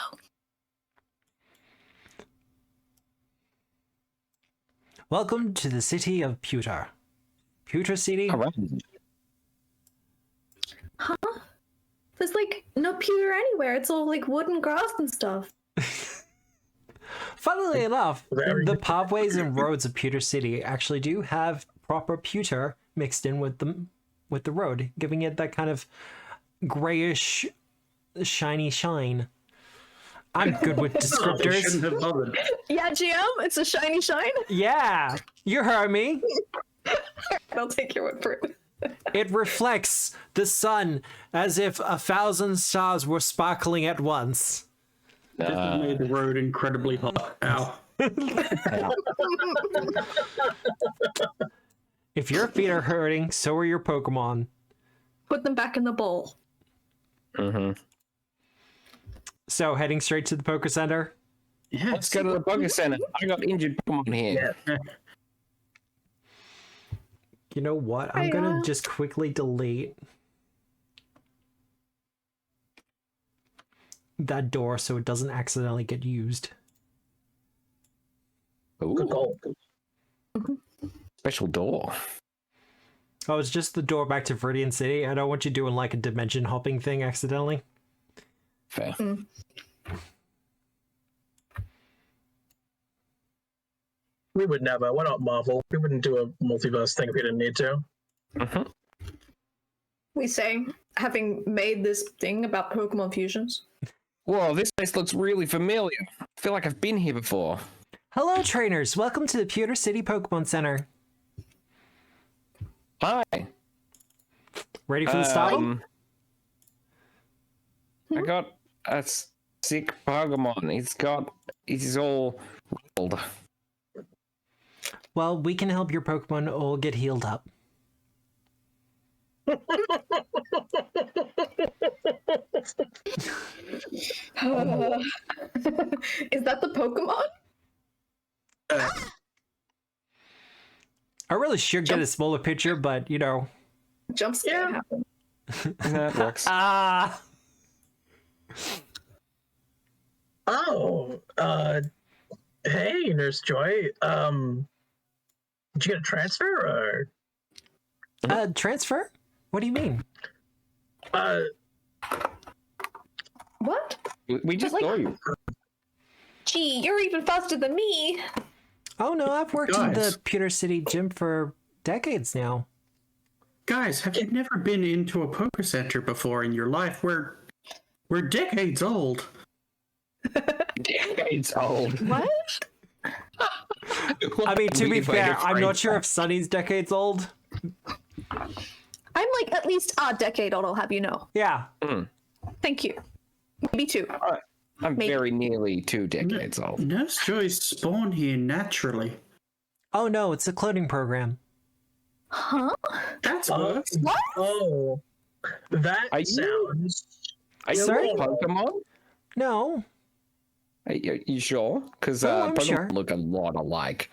Welcome to the city of Pewter. Pewter City? Alright. Huh? There's like no pewter anywhere. It's all like wood and grass and stuff. Funnily enough, Very the good. pathways and roads of Pewter City actually do have proper pewter mixed in with the road, giving it that kind of grayish, shiny shine. I'm good with They descriptors. shouldn't have bothered. Yeah, GM, it's a shiny shine. Yeah, you heard me. I'll take your word for it. It reflects the sun as if 1,000 stars were sparkling at once. This has made the road incredibly hot. Ow. If your feet are hurting, so are your Pokemon. Put them back in the bowl. Mm-hmm. So, heading straight to the Poké Center. Yeah. Let's go to the Poké Center. I got injured Pokemon here. You know what? I'm gonna just quickly delete that door so it doesn't accidentally get used. Good Ooh, call. special door. Oh, it's just the door back to Viridian City. I don't want you doing like a dimension hopping thing accidentally. Fair. We would never. We're not Marvel. We wouldn't do a multiverse thing if we didn't need to. Mm-hmm. We say, having made this thing about Pokemon fusions. Whoa, this place looks really familiar. I feel like I've been here before. Hello, trainers. Welcome to the Pewter City Pokemon Center. Hi. Ready for the start? I got a sick Pokemon. He's all riddled. Well, we can help your Pokemon all get healed up. Is that the Pokemon? I really should get a smaller picture, but you know. Jump scare happened. That works. Ah! Oh, hey, Nurse Joy. Did you get a transfer or? Transfer? What do you mean? What? We just But, saw like- you. Gee, you're even faster than me. Oh no, I've worked in Guys. the Pewter City gym for decades now. Guys, have you never been into a poker center before in your life? We're decades old. Decades old. What? I mean, to be Weird way fair, to I'm phrase not sure that. if Sunny's decades old. I'm like at least a decade old, I'll have you know. Yeah. Thank you. Maybe 2. I'm Maybe. very nearly 2 decades old. Nurse Joy's spawned here naturally. Oh no, it's a cloning program. Huh? That's Oh, worse. What? oh, that Are you- sounds. Are you Sorry? Pokemon? No. Are you sure? Because Oh, I'm Pokemon sure. look a lot alike.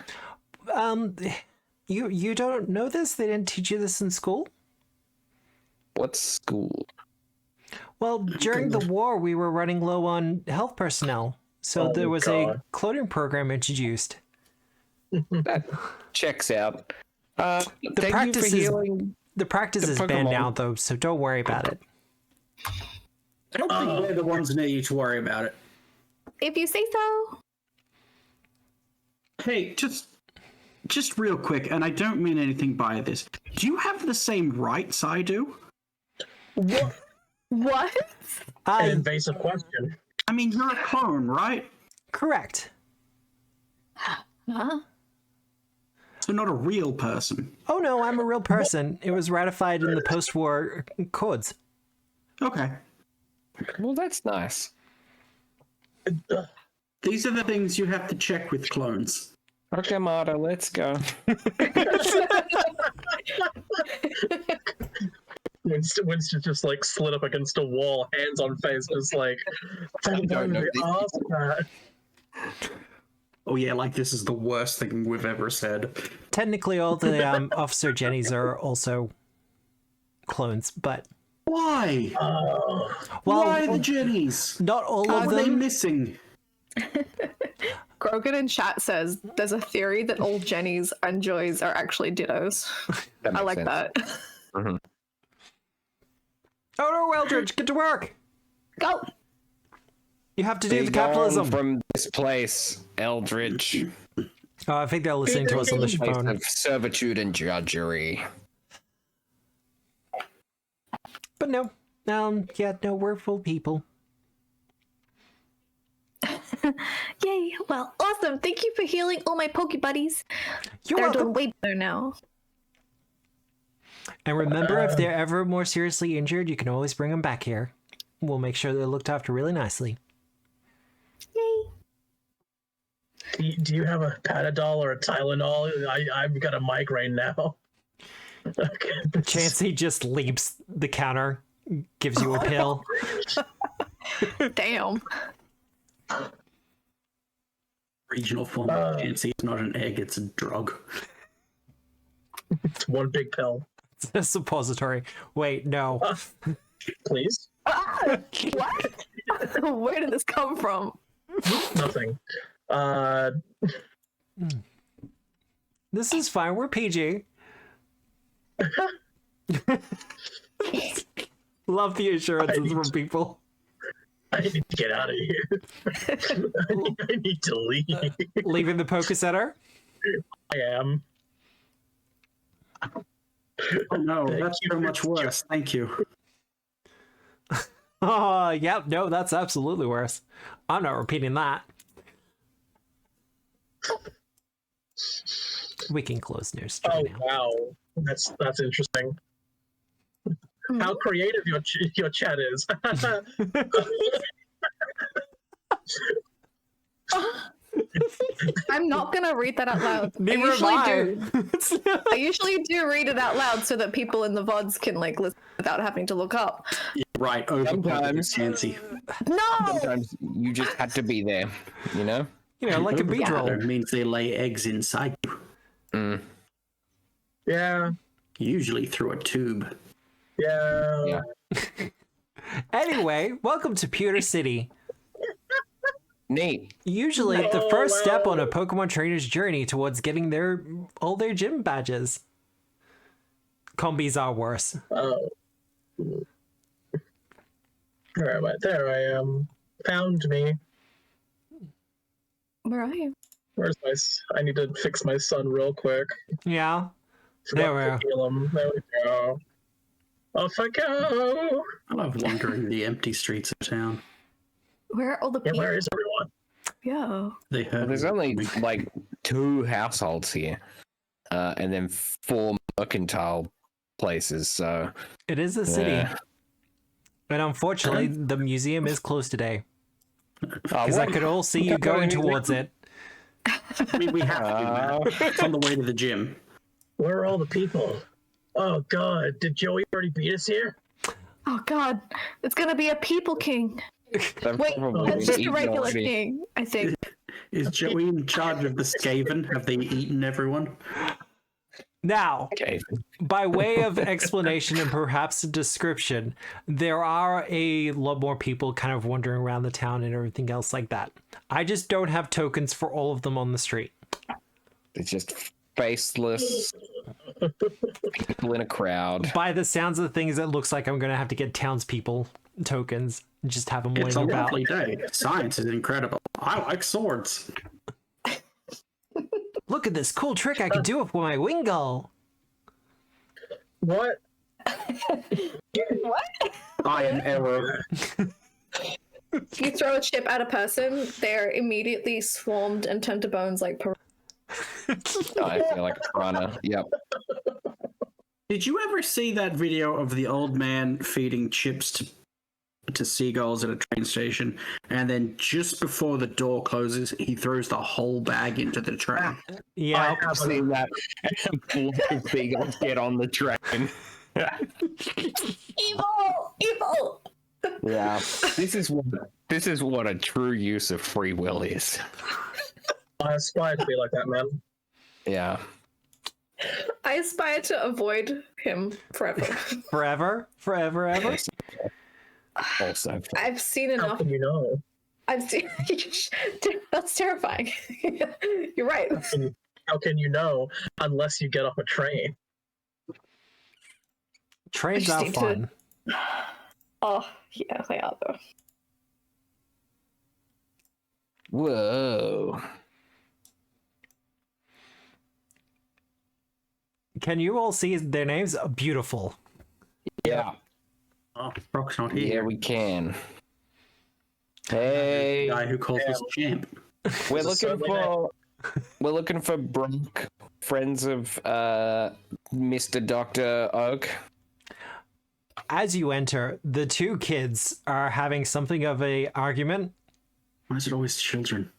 You don't know this? They didn't teach you this in school? What's school? Well, during the war, we were running low on health personnel, so Oh, there was God. a cloning program introduced. That checks out. Thank you practice for is- healing. The practice The is banned Pokemon. now, though, so don't worry about it. I don't think we're the ones that need to worry about it. If you say so. Hey, just real quick, and I don't mean anything by this. Do you have the same rights I do? What? What? An invasive question. I mean, you're a clone, right? Correct. Huh? So not a real person. Oh no, I'm a real person. It was ratified in the post-war codes. Okay. Well, that's nice. These are the things you have to check with clones. Okay, Marta, let's go. Winston just like slid up against a wall, hands on face, just like, I don't know they asked that. Oh yeah, like this is the worst thing we've ever said. Technically, all the Officer Jennies are also clones, but Why? well, Why the Jennies? not all Are of they them. missing? Grogan in chat says there's a theory that all Jennies and Joys are actually dittos. That I makes like sense. that. Oh no, Eldridge, get to work. Go. You have to Be do the gone capitalism. from this place, Eldritch. Oh, I think they're listening to us on the Place phone. of servitude and drudgery. But no, yeah, no, we're full people. Yay. Well, awesome. Thank you for healing all my Poke buddies. You're They're welcome. doing way better now. And remember, if they're ever more seriously injured, you can always bring them back here. We'll make sure they're looked after really nicely. Yay. Do you have a Panadol or a Tylenol? I've got a migraine now. Okay. Chansey just leaps the counter, gives you a pill. Damn. Regional form of fancy is not an egg, it's a drug. It's one big pill, It's a suppository. Wait, no. please. Ah, what? Where did this come from? Nothing. This is fine. We're PG. Love the assurances from people. I need to get out of here. I need to leave. Leaving the Poké Center? I am. Oh no, Thank that's you so for- much worse. Thank you. Oh, yeah, no, that's absolutely worse. I'm not repeating that. We can close news Oh stream now. wow, that's interesting. How creative your chat is. I'm not gonna read that out loud. Neither am I usually do read it out loud so that people in the VODs can like listen without having to look up. Right, over Sometimes. fancy. No. Sometimes you just had to be there, you know? You know, like a beat roll. It means they lay eggs inside you, Yeah, usually through a tube. yeah. Yeah. Anyway, welcome to Pewter City. Neat. Usually the first step on a Pokemon trainer's journey towards getting all their gym badges. Combis are worse. Oh, Where am I? There I am. Found me. Where are you? Where's my? I need to fix my son real quick. Yeah. Forgot There we to are. heal him. There we go. Off I go. I love wandering the empty streets of town. Where are all the Yeah, people? where is everyone? Yeah. They Well, heard there's me only coming. like 2 households here, and then 4 mercantile places. So It is a city. yeah. And unfortunately, the museum is closed today. Because I what? could all see you going towards it. We have to do that. It's on the way to the gym. Where are all the people? Oh God, did Joey already beat us here? Oh God, it's gonna be a people king. They've Wait, probably that's just a eaten regular already. king, I think. Is Joey in charge of the Skaven? Have they eaten everyone? Now, Okay. by way of explanation and perhaps a description, there are a lot more people kind of wandering around the town and everything else like that. I just don't have tokens for all of them on the street. It's just faceless people in a crowd. By the sounds of things, it looks like I'm going to have to get townspeople tokens and just have them It's a laying about. lovely day. Science is incredible. I like swords. Look at this cool trick I can do with my Wingull. What? Iron arrow. If you throw a chip at a person, they're immediately swarmed and turned to bones like I feel like a piranha. Yep. Did you ever see that video of the old man feeding chips to seagulls at a train station, and then just before the door closes, he throws the whole bag into the train? Yeah, I've seen that. Seagulls get on the train. evil, evil. Yeah. This is what a true use of free will is. I aspire to be like that, man. Yeah. I aspire to avoid him forever. forever, ever. Also. I've seen How enough. can you know? I've seen. That's terrifying. You're right. How can you know unless you get off a train? Trains I are just need fun. Oh, yeah, they are though. Whoa. Can you all see their names? Beautiful. Yeah. Oh, Brock's not Yeah, here. we can. The Hey, guy who calls us champ. we're This is looking certainly for Brock, friends of Mr. Dr. Oak. As you enter, the two kids are having something of a argument Why is it always children?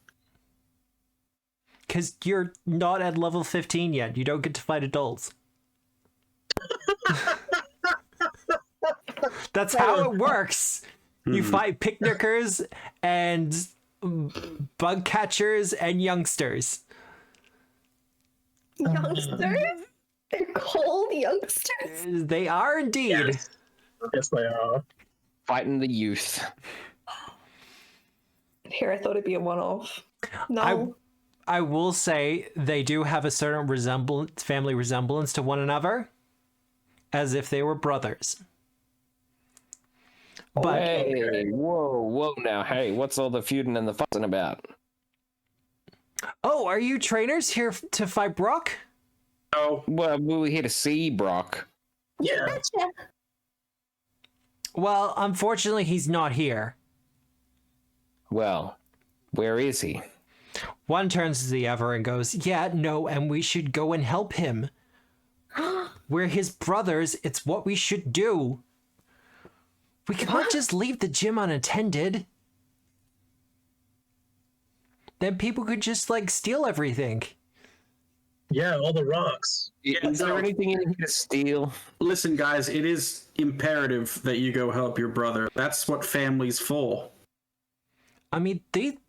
because you're not at level 15 yet. You don't get to fight adults. That's how it works. You fight picnickers and bug catchers and youngsters. Youngsters? They're called youngsters. They are indeed. Yes, they are. Fighting the youth. Here, I thought it'd be a one-off. No. I will say they do have a certain family resemblance to one another, as if they were brothers. But Hey, whoa now. Hey, what's all the feuding and the fussing about? oh, are you trainers here to fight Brock? Oh, Well, we were here to see Brock. Yeah. Gotcha. Well, unfortunately, he's not here. Well, where is he? One turns to the other and goes, yeah, no, and we should go and help him. We're his brothers. It's what we should do. We cannot just leave the gym unattended. Then people could just, like, steal everything. Yeah, all the rocks. Is there anything in here to steal? listen, guys, it is imperative that you go help your brother. That's what family's for. I mean,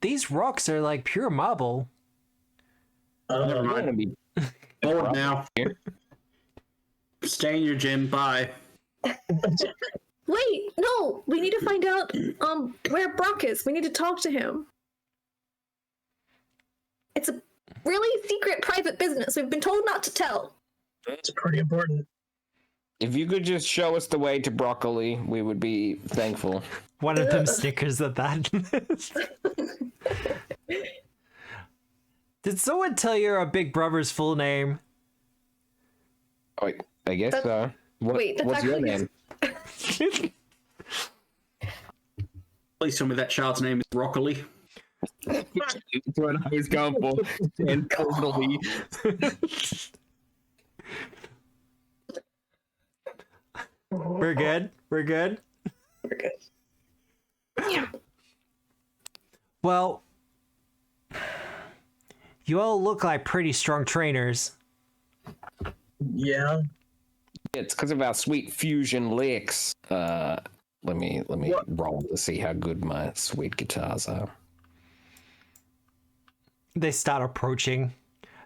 these rocks are, like, pure marble. Never I'm mind. gonna be Bored now. here. Stay in your gym. Bye. Wait, no. We need to find out where Brock is. We need to talk to him. It's a really secret private business. We've been told not to tell. It's pretty important. If you could just show us the way to broccoli, we would be thankful. One of them Snickers at that. Did someone tell you our big brother's full name? Oh, I guess so. Wait, that's What's your actually name? Please tell me that child's name is Broccoli. That's what I was going for. And totally. We're good. We're good. We're good. Yeah. Well, you all look like pretty strong trainers. Yeah. It's because of our sweet fusion licks. Let me roll to see how good my sweet guitars are. They start approaching.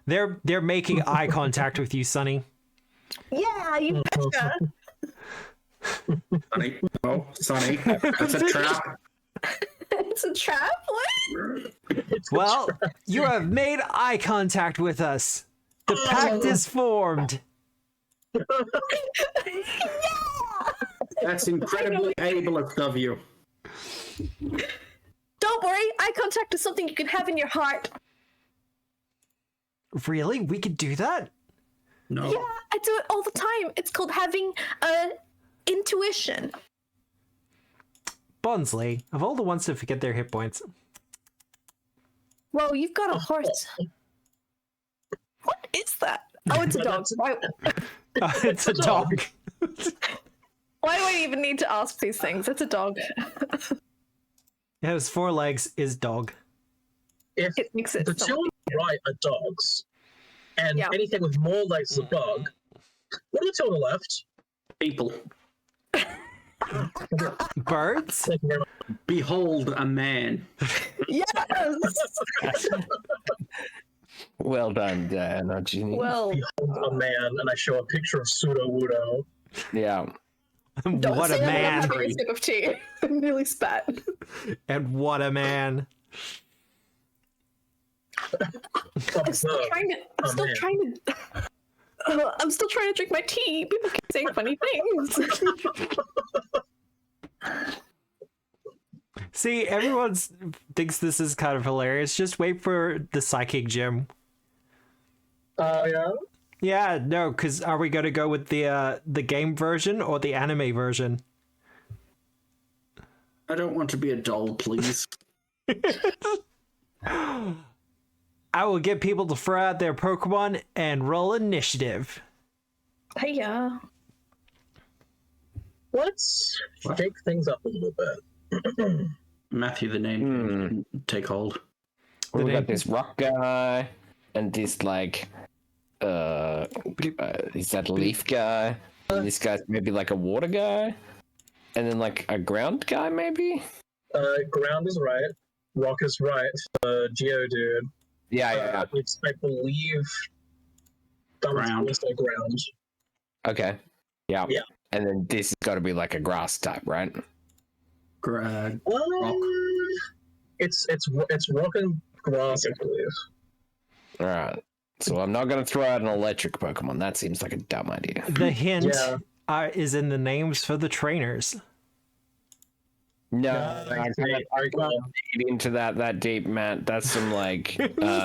They're making eye contact with you, Sonny. Yeah, you betcha. Sonny. Oh, Sonny. That's a trap. It's a trap? What? Well, you have made eye contact with us. The pact is formed. That's incredibly ableist of you. Don't worry, eye contact is something you can have in your heart. Really? We could do that? No. Yeah, I do it all the time. It's called having intuition. Bonsley, of all the ones to forget their hit points. Whoa, you've got a horse. What is that? Oh, it's a dog. Why It's a dog. do I even need to ask these things? It's a dog. It has 4 legs, is dog. If It makes it the so two on the right are dogs, and Yeah. anything with more legs is a dog, what are the two on the left? People. Birds? Thank you very much. Behold a man. Yes! Well done, Dan. Ginny. Well, Behold a man, and I show a picture of Pseudo Wudo. Yeah. don't What a say I'm man. not having a sip of tea. I nearly spat. And what a man. I'm still Observe. trying to. I'm still trying to drink my tea. People keep saying funny things. See, everyone thinks this is kind of hilarious. Just wait for the psychic gym. Yeah. Yeah, no, because are we going to go with the game version or the anime version? I don't want to be a doll, please. I will get people to throw out their Pokemon and roll initiative. Hiya. Let's shake things up a little bit. Matthew, the name take hold. We got this rock guy and this like is that leaf guy? And this guy's maybe like a water guy, and then like a ground guy maybe. Ground is right. Rock is right. Geodude. Yeah. I believe that was Ground. also ground. Okay. Yeah. Yeah. And then this has got to be like a grass type, right? Rock. It's rock and grass, I believe. All right. So I'm not going to throw out an electric Pokemon. That seems like a dumb idea. The hint Yeah. is in the names for the trainers. No, I I see. can't get into that deep, Matt. That's some like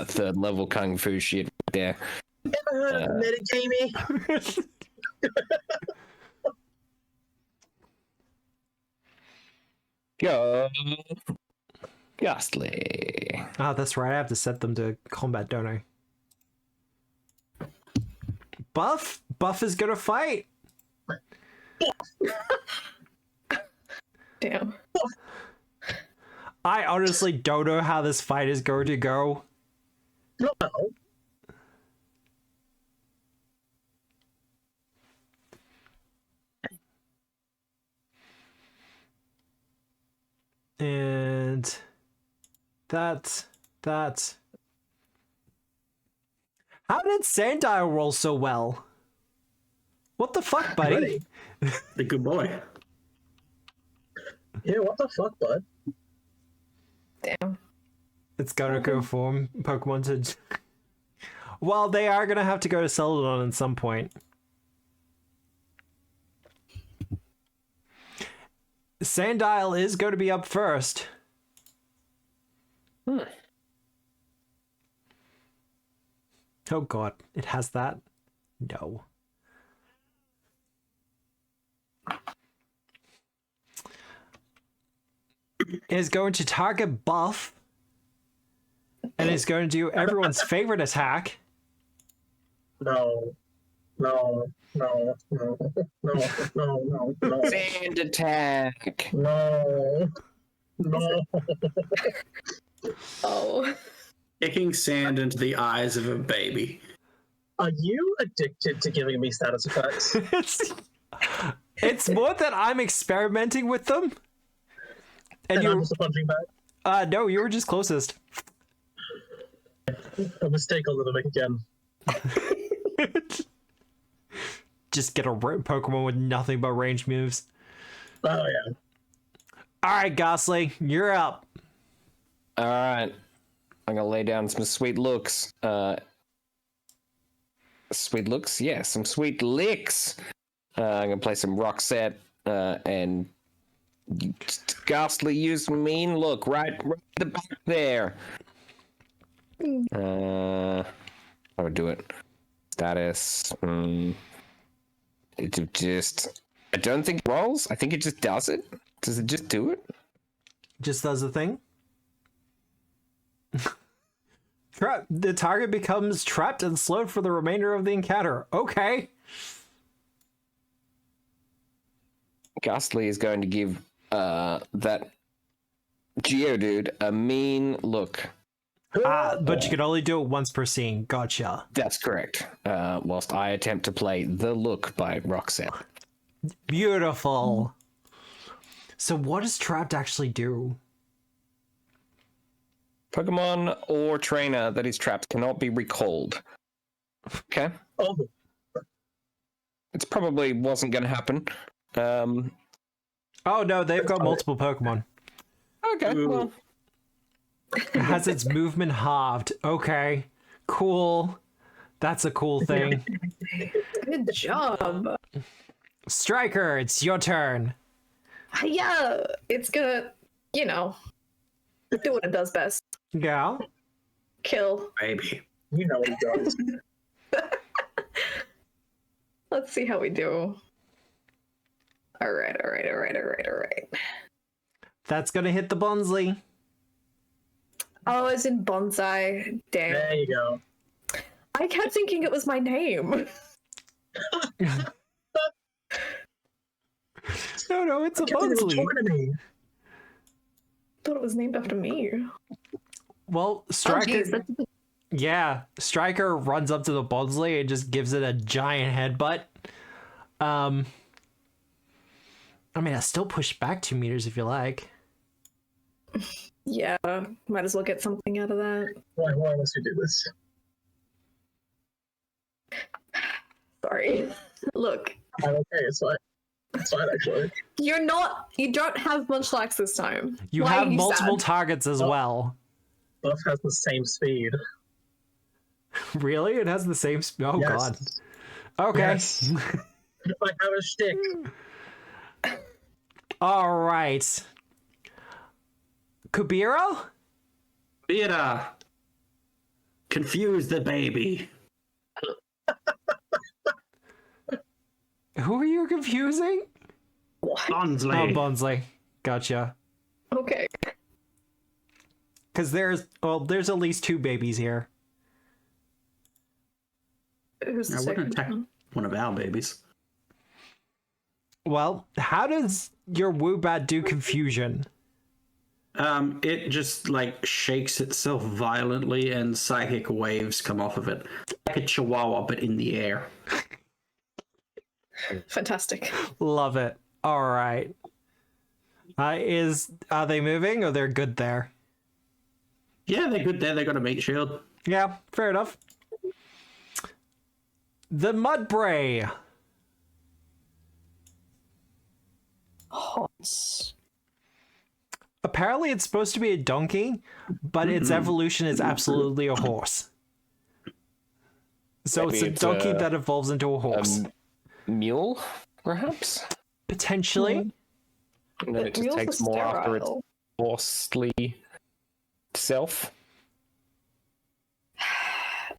third level kung fu shit right there. Metagamey. Go, Ghastly. Ah, that's right. I have to set them to combat, don't I? Buff? Buff is gonna fight. Damn. I honestly don't know how this fight is going to go. No. And that. How did Sandile roll so well? What the fuck, buddy? Ready. The good boy. Yeah, what the fuck, bud? Damn. It's gonna go form Pokemon to. Well, they are gonna have to go to Celadon at some point. Sandile is going to be up first. Oh god, it has that? No. Is going to target Buff. And is going to do everyone's favorite attack. No. Sand attack. No. Oh. Kicking sand into the eyes of a baby. Are you addicted to giving me status effects? It's more that I'm experimenting with them. And I'm you just punching back? no, you were just closest. A mistake I'll never make again. Just get a Pokemon with nothing but range moves. Oh, yeah. Alright, Ghastly, you're up. Alright. I'm gonna lay down some sweet looks. Sweet looks? Yeah, some sweet licks. I'm gonna play some Rock Set, and Ghastly use mean look right in the back there. I would do it. Status. It just. I don't think it rolls. I think it just does it. Does it just do it? Just does the thing. The target becomes trapped and slowed for the remainder of the encounter. Okay. Ghastly is going to give that Geodude a mean look. But you can only do it once per scene. Gotcha. That's correct. Whilst I attempt to play The Look by Roxette. Beautiful. So what does trapped actually do? Pokemon or trainer that is trapped cannot be recalled. Okay? Oh, It's probably wasn't going to happen. Oh no, they've got multiple Pokemon. Okay, well. It has its movement halved. Okay. Cool. That's a cool thing. Good job. Striker, it's your turn. Yeah, it's gonna, do what it does best. Yeah. Kill. Baby. you know what he does. Let's see how we do. All right. That's gonna hit the Bonsley. Oh, it's in bonsai. Damn. There you go. I kept thinking it was my name. No, it's a Can't think of Bonsley. autonomy. Thought it was named after me. Well, Oh, Striker. geez, that's Yeah, Striker runs up to the Bonsley and just gives it a giant headbutt. I mean, I still push back 2 meters if you like. yeah. Might as well get something out of that. Why must we do this? Sorry. Look, I'm okay, it's fine. It's fine, actually. you don't have Munchlax this time. You Why have are you multiple sad? targets as well. Buff has the same speed. Really? It has the same... Oh, Yes. God. Okay. Yes. I have a shtick. All right. Kubiro? Theater. Confuse the baby. Who are you confusing? Bonsley. Oh, Bonsley. Gotcha. Okay. Because there's at least 2 babies here. Who's the I wouldn't second attack one? one of our babies. Well, how does your Woobat do confusion? It just shakes itself violently and psychic waves come off of it. Like a chihuahua, but in the air. Fantastic. Love it. All right. Are they moving or they're good there? Yeah, they're good there. They got a meat shield. Yeah, fair enough. The Mudbray. Hot. Apparently it's supposed to be a donkey, but its evolution is absolutely a horse. So Maybe it's a it's donkey that evolves into a horse. Mule, perhaps? Potentially. And then The it just mules takes are more after its sterile. forcefully self.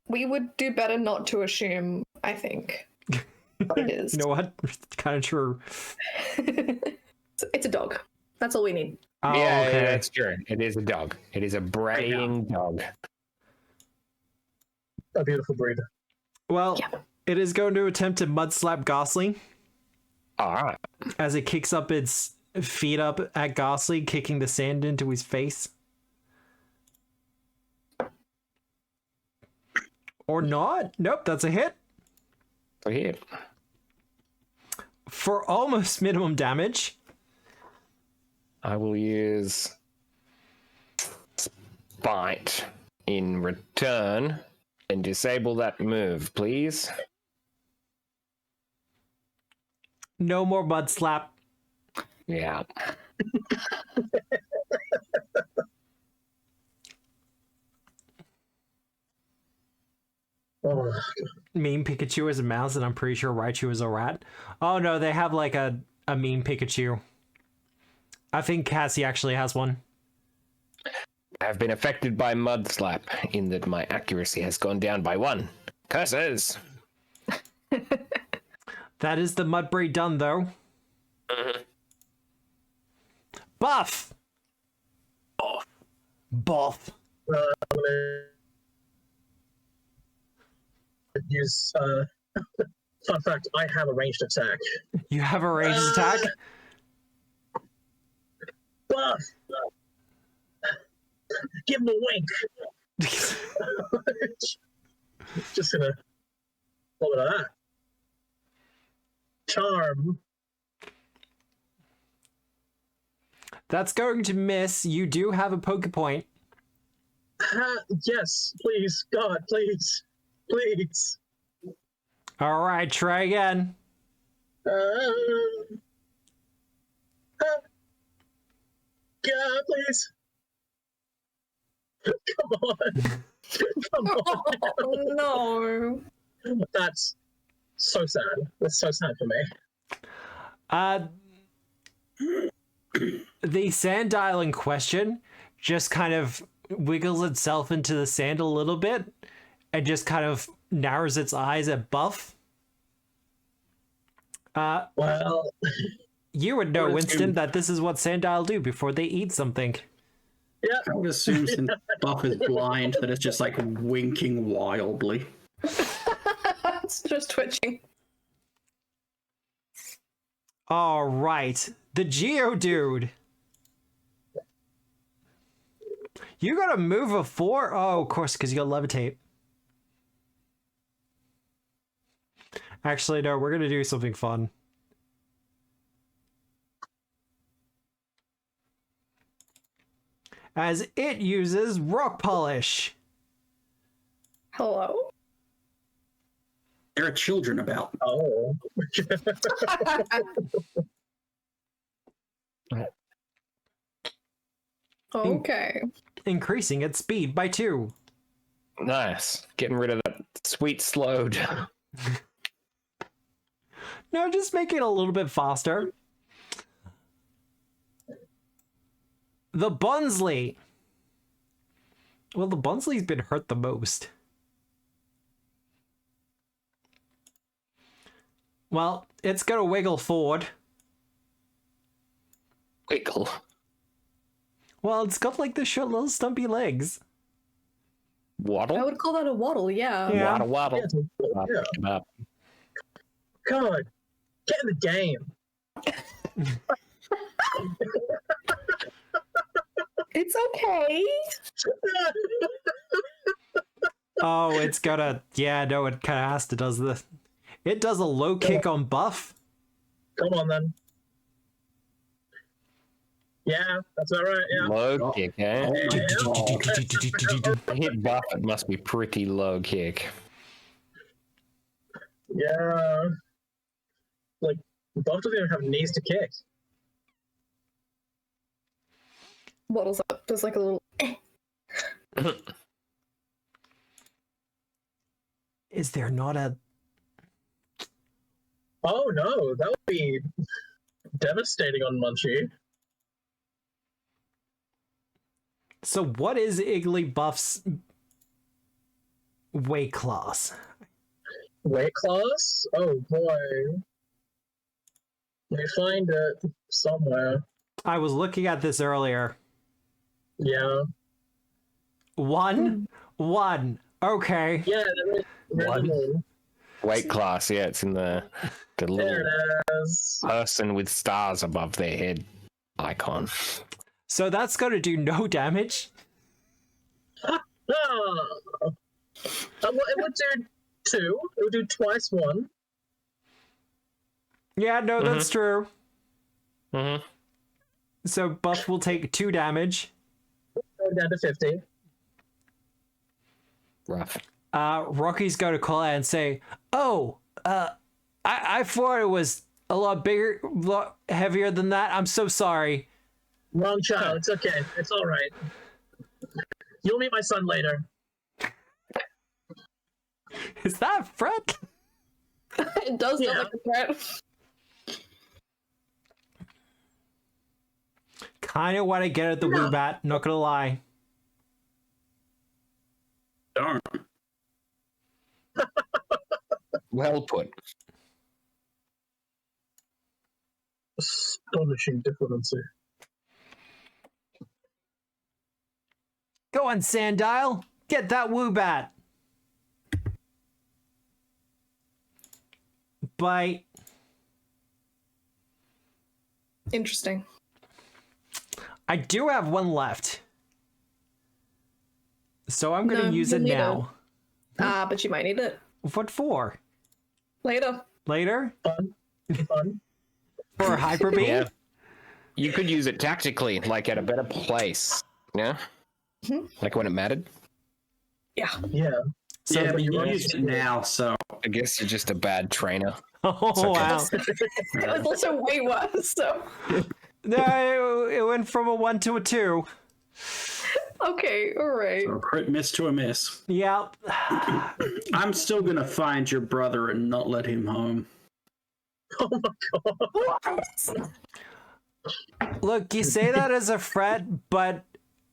We would do better not to assume, I think. But it is. You know what? It's kind of true. It's a dog. That's all we need. Oh, Yeah, okay. that's true. It is a dog. It is a braying dog. A beautiful breed. Well, Yeah. it is going to attempt to mud slap Gosling All right. as it kicks up its feet up at Gosling, kicking the sand into his face. Or not? Nope, that's a hit. So here. For almost minimum damage. I will use Spite in return and disable that move, please. No more mud slap. Yeah. Oh, Meme Pikachu is a mouse, and I'm pretty sure Raichu is a rat. Oh no, they have like a meme Pikachu. I think Cassie actually has one. I have been affected by Mud Slap in that my accuracy has gone down by 1. Curses! That is the Mudbray done, though. Buff! Buff. I'm gonna use. Fun fact: I have a ranged attack. You have a ranged attack? Buff. Give him a wink. Just gonna. What about that? Charm. That's going to miss. You do have a poke point. Yes, please, God, please, please. All right, try again. God, please. Come on. Come on. Oh, no. That's so sad. That's so sad for me. The sand dial in question just kind of wiggles itself into the sand a little bit and just kind of narrows its eyes at Buff. Well, You would know, What is Winston, you- that this is what sand dial do before they eat something. yeah. I would assume since Buff is blind that it's just like winking wildly. It's just twitching. All right, the Geodude. You gotta move a 4? Oh, of course, because you got levitate. Actually, no, we're gonna do something fun. As it uses rock polish. Hello? There are children about. Oh. Okay. Increasing its speed by 2. Nice. Getting rid of that sweet slowed. No, just make it a little bit faster. The Bunsley. Well, the Bunsley's been hurt the most. Well, it's gonna wiggle forward. Wiggle. Well, it's got like the short little stumpy legs. I Waddle? would call that a waddle, yeah. Yeah. Waddle, waddle. Yeah. Up. God, get in the game. It's okay. Oh, it's gotta. Yeah, no, it kind of has to does the. It does a low kick on Buff. Come on then. Yeah, that's all right. Yeah. Low kick, eh? Oh my God. Hit buff, it must be pretty low kick. Yeah. Like, Buff doesn't even have knees to kick. Waddles up. Does like a little. Is there not a? Oh no, that would be devastating on Munchie. So what is Igglybuff's weight class? Weight class? Oh boy. Let me find it somewhere. I was looking at this earlier. Yeah. One? Okay. Yeah, One. Weight class, yeah, it's in the there little it is. person with stars above their head icon. So that's going to do no damage. Ah. It would do 2. It would do twice 1. Yeah, no, that's true. Mm-hmm. So Buff will take 2 damage. Go down to 50. Rough. Rocky's going to call out and say, "Oh, I thought it was a lot bigger, lot heavier than that. I'm so sorry." Wrong child. It's okay. It's all right. You'll meet my son later. Is that a threat? It does sound like a threat. Kind of want to get at the Woobat, not gonna lie. Darn. Well put. Astonishing difficulty. Go on, Sandile. Get that Woobat. Bite. Interesting. I do have one left. So I'm going to No, use it you'll need now. But you might need it What for? later. Later? Fun. For a Hyper Beam? Yeah. You could use it tactically, like at a better place. Yeah? Like when it mattered? Yeah. Yeah. So yeah, but you right. use it now, so I guess you're just a bad trainer. Oh, wow. It was also way worse. So No, it went from a 1 to a 2. okay, all right. a crit miss to a miss. Yeah. I'm still gonna find your brother and not let him home. Oh my god. Look, you say that as a threat, but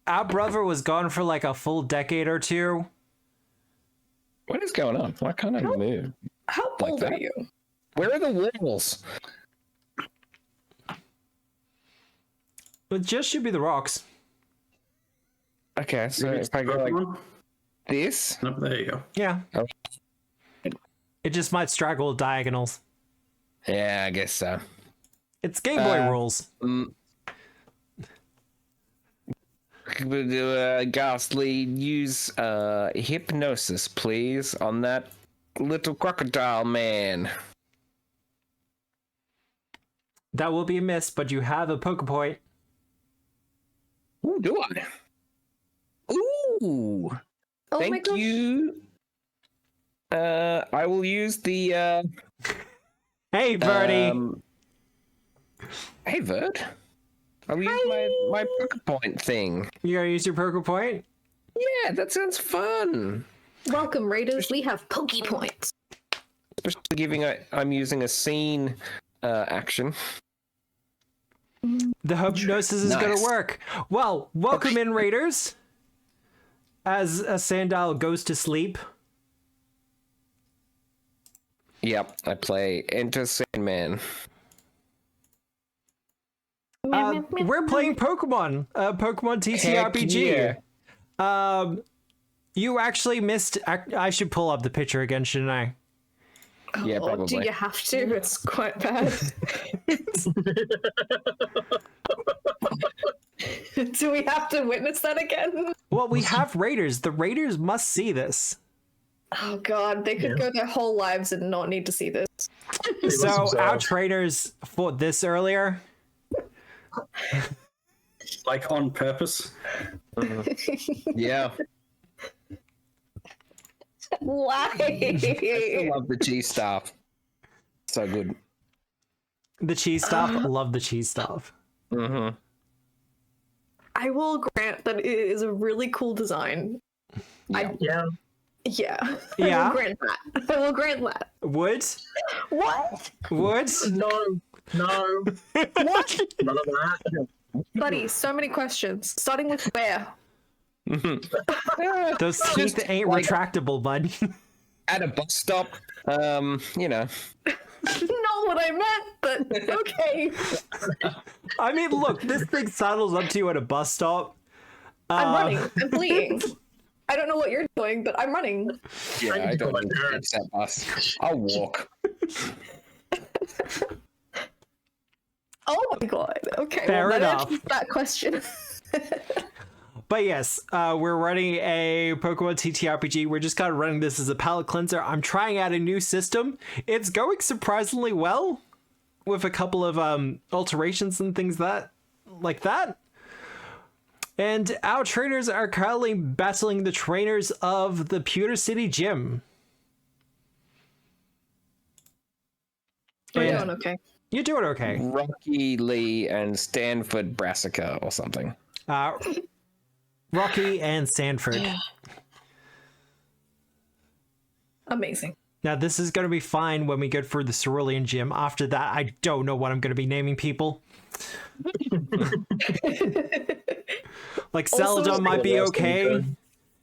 our brother was gone for like a full decade or 2. What is going on? Why can't I move? How Like old that? are you? Where are the walls? It just should be the rocks. Okay, so if I go like Pokemon? this, Nope, there you go. Yeah. Oh. It just might straggle diagonals. yeah, I guess so. It's Game Boy rules. Ghastly, use hypnosis, please, on that little crocodile man. That will be a miss, but you have a Pokepoint. Ooh, do I? Ooh, Oh my thank gosh. you. I will use the Hey, Birdie. Hey, Verd. I will use my pocket point thing. You gonna use your Pokepoint? Yeah, that sounds fun. Welcome, Raiders. We have Poke Points. Especially giving I'm using a scene action. The hypnosis is gonna Nice. work. Well, welcome in, Raiders. As a Sandile goes to sleep. Yep, I play Enter Sandman. We're playing Pokemon. Pokemon TTRPG. Heck You actually missed. I should pull up the picture again, shouldn't I? Yeah, Oh, do probably. you have to? It's quite bad. Do we have to witness that again? Well, we have Raiders. The Raiders must see this. Oh god, they could go their whole lives and not need to see this. So observe. our trainers fought this earlier. Like on purpose. Yeah, Why? I love the G staff. So good. The cheese stuff. Love the cheese stuff. Mm-hmm. I will grant that it is a really cool design. Yeah. Yeah. Yeah. Yeah? I will grant that. I will grant that. Wood. What? Wood. No. What? None of that. Buddy, so many questions. Starting with where? Those teeth ain't like- retractable, bud. At a bus stop, you know. Not what I meant, but okay. I mean, look, this thing saddles up to you at a bus stop. I'm running. I'm fleeing. I don't know what you're doing, but I'm running. Yeah, I don't God, need to catch that bus. I'll walk. Oh my god. Okay. Fair well, that enough. answers that question. But yes, we're running a Pokemon TTRPG. We're just kind of running this as a palate cleanser. I'm trying out a new system. It's going surprisingly well with a couple of alterations and things like that. And our trainers are currently battling the trainers of the Pewter City Gym. We're And doing okay. you're doing okay. Rocky Lee and Stanford Brassica or something. Rocky and Sanford. Amazing. Now, this is going to be fine when we go for the Cerulean Gym. After that, I don't know what I'm going to be naming people. Like, Also, Celadon might be okay, good.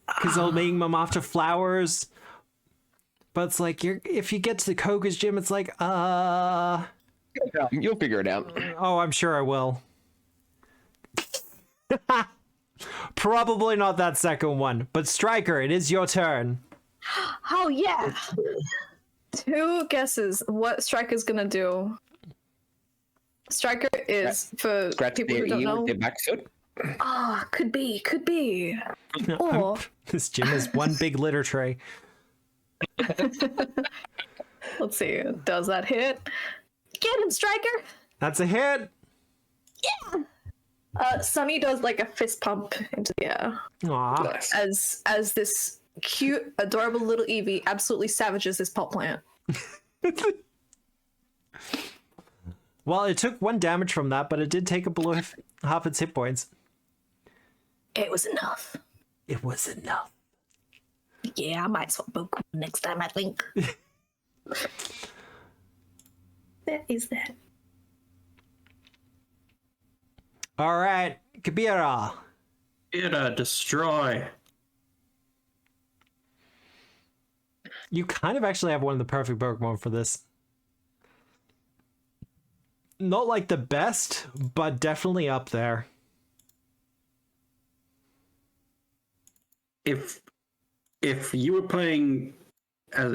because I'll name them after flowers. But it's like, if you get to the Koga's Gym, it's like, You'll figure it out. oh, I'm sure I will. Probably not that second one. But Striker, it is your turn. Oh yeah. 2 guesses what Striker's gonna do. Striker is for Scratch people their who don't ear know. with their back foot. Ah, could be. Or This gym is one big litter tray. let's see, does that hit? Get him, Striker! That's a hit. Sunny does like a fist pump into the air Aw. Nice. as this cute, adorable little Eevee absolutely savages this pot plant. Well, it took 1 damage from that, but it did take up below half its hit points. It was enough. It was enough. Yeah, I might swap Pokemon next time, I think. That is that. All right, Kabira. Destroy. You kind of actually have one of the perfect Pokemon for this. Not like the best, but definitely up there. If you were playing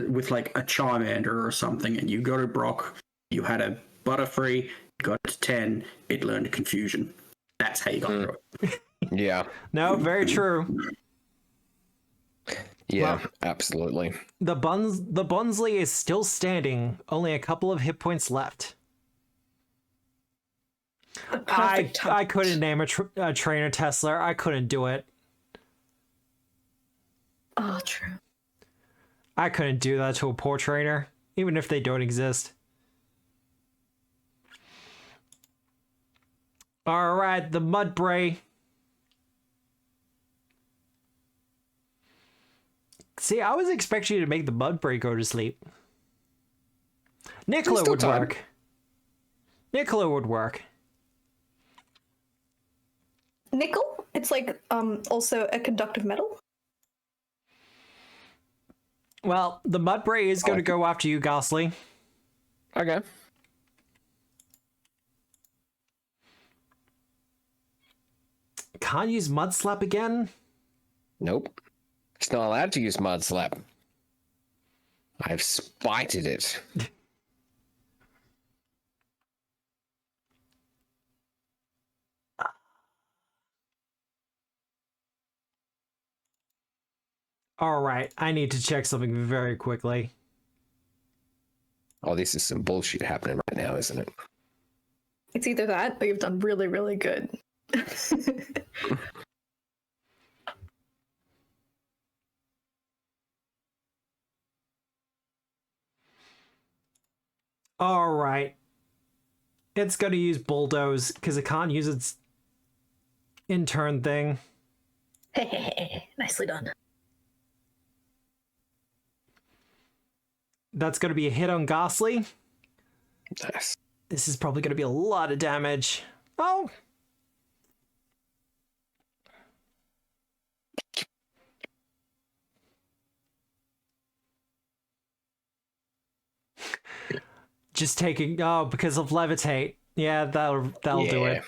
with like a Charmander or something, and you got a Brock, you had a Butterfree, you got it to 10, it learned Confusion. That's how you got through it. Yeah. No, very true. Yeah, Well, absolutely. The Bunsley is still standing, only a couple of hit points left. The perfect touch. I couldn't name a trainer Tesla. I couldn't do it. Oh, true. I couldn't do that to a poor trainer, even if they don't exist. All right, the Mudbray. See, I was expecting you to make the Mudbray go to sleep. Nicola still would time. work. Nicola would work. Nickel? It's like also a conductive metal. Well, the Mudbray is going to go after you, Ghastly. Okay. Can't use Mud Slap again? Nope. It's not allowed to use Mud Slap. I've spited it. All right, I need to check something very quickly. Oh, this is some bullshit happening right now, isn't it? It's either that or you've done really, really good. All right. It's going to use Bulldoze because it can't use its in-turn thing. Nicely done. That's going to be a hit on Ghastly. Nice. This is probably going to be a lot of damage. Oh. Just taking because of levitate. Yeah, that'll do it.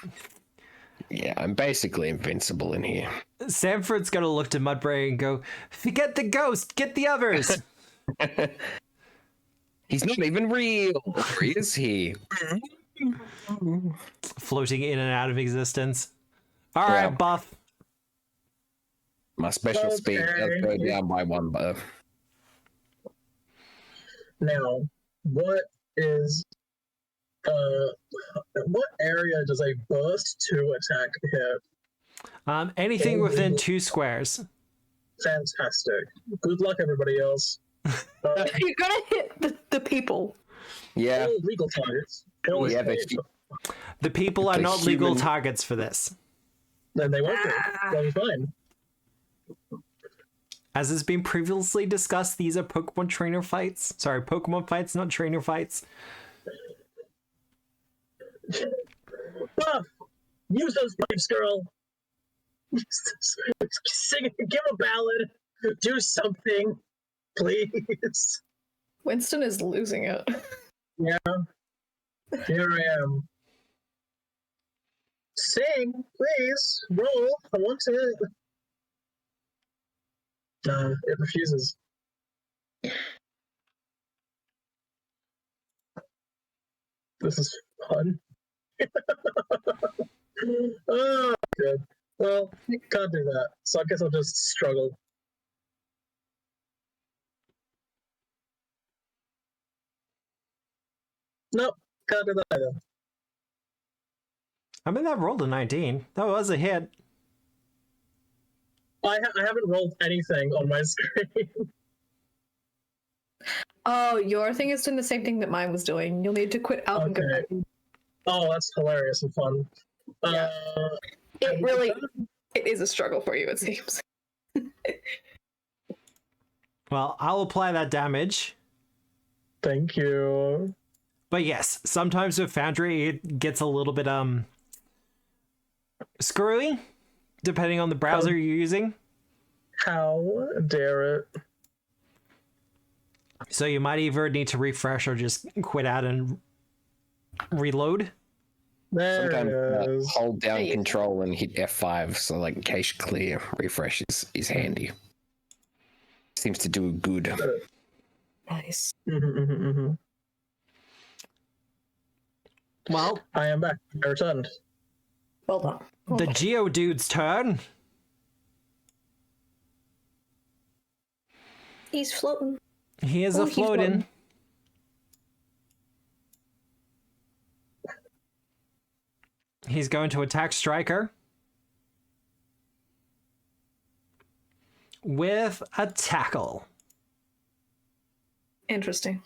Yeah, I'm basically invincible in here. Sanford's gonna look to Mudbray and go, "Forget the ghost, get the others." He's not even real. Or is he? Floating in and out of existence. All right, Buff. My special speed does go down by 1 buff. Now, what area does a burst 2 attack hit? Anything within 2 squares. Fantastic. Good luck, everybody else. You're gonna hit the people. Yeah. All legal targets. Yeah, The people are not legal targets for this. Then they won't be. They'll be fine. As has been previously discussed, these are Pokemon trainer fights. Sorry, Pokemon fights, not trainer fights. Buff! Use those pipes, girl! Sing, give a ballad! Do something! Please! Winston is losing it. Yeah. Here I am. Sing, please! Roll! I want to. It refuses. This is fun. Oh, good. Well, you can't do that, so I guess I'll just struggle. Nope, can't do that either. I mean, that rolled a 19. That was a hit. I haven't rolled anything on my screen. Oh, your thing is doing the same thing that mine was doing. You'll need to quit out and go back. Oh, that's hilarious and fun. Yeah. It is a struggle for you, it seems. Well, I'll apply that damage. Thank you. But yes, sometimes with Foundry, it gets a little bit, screwy, depending on the browser you're using. How dare it? So you might either need to refresh or just quit out and reload. There Sometimes it is. hold down control and hit F5, so like cache clear refresh is handy. Seems to do good. Nice. Well, I am back. I returned. Well done. the Geodude's turn. He's floating. He is Oh, a he's floating. floating. He's going to attack Striker with a tackle. Interesting.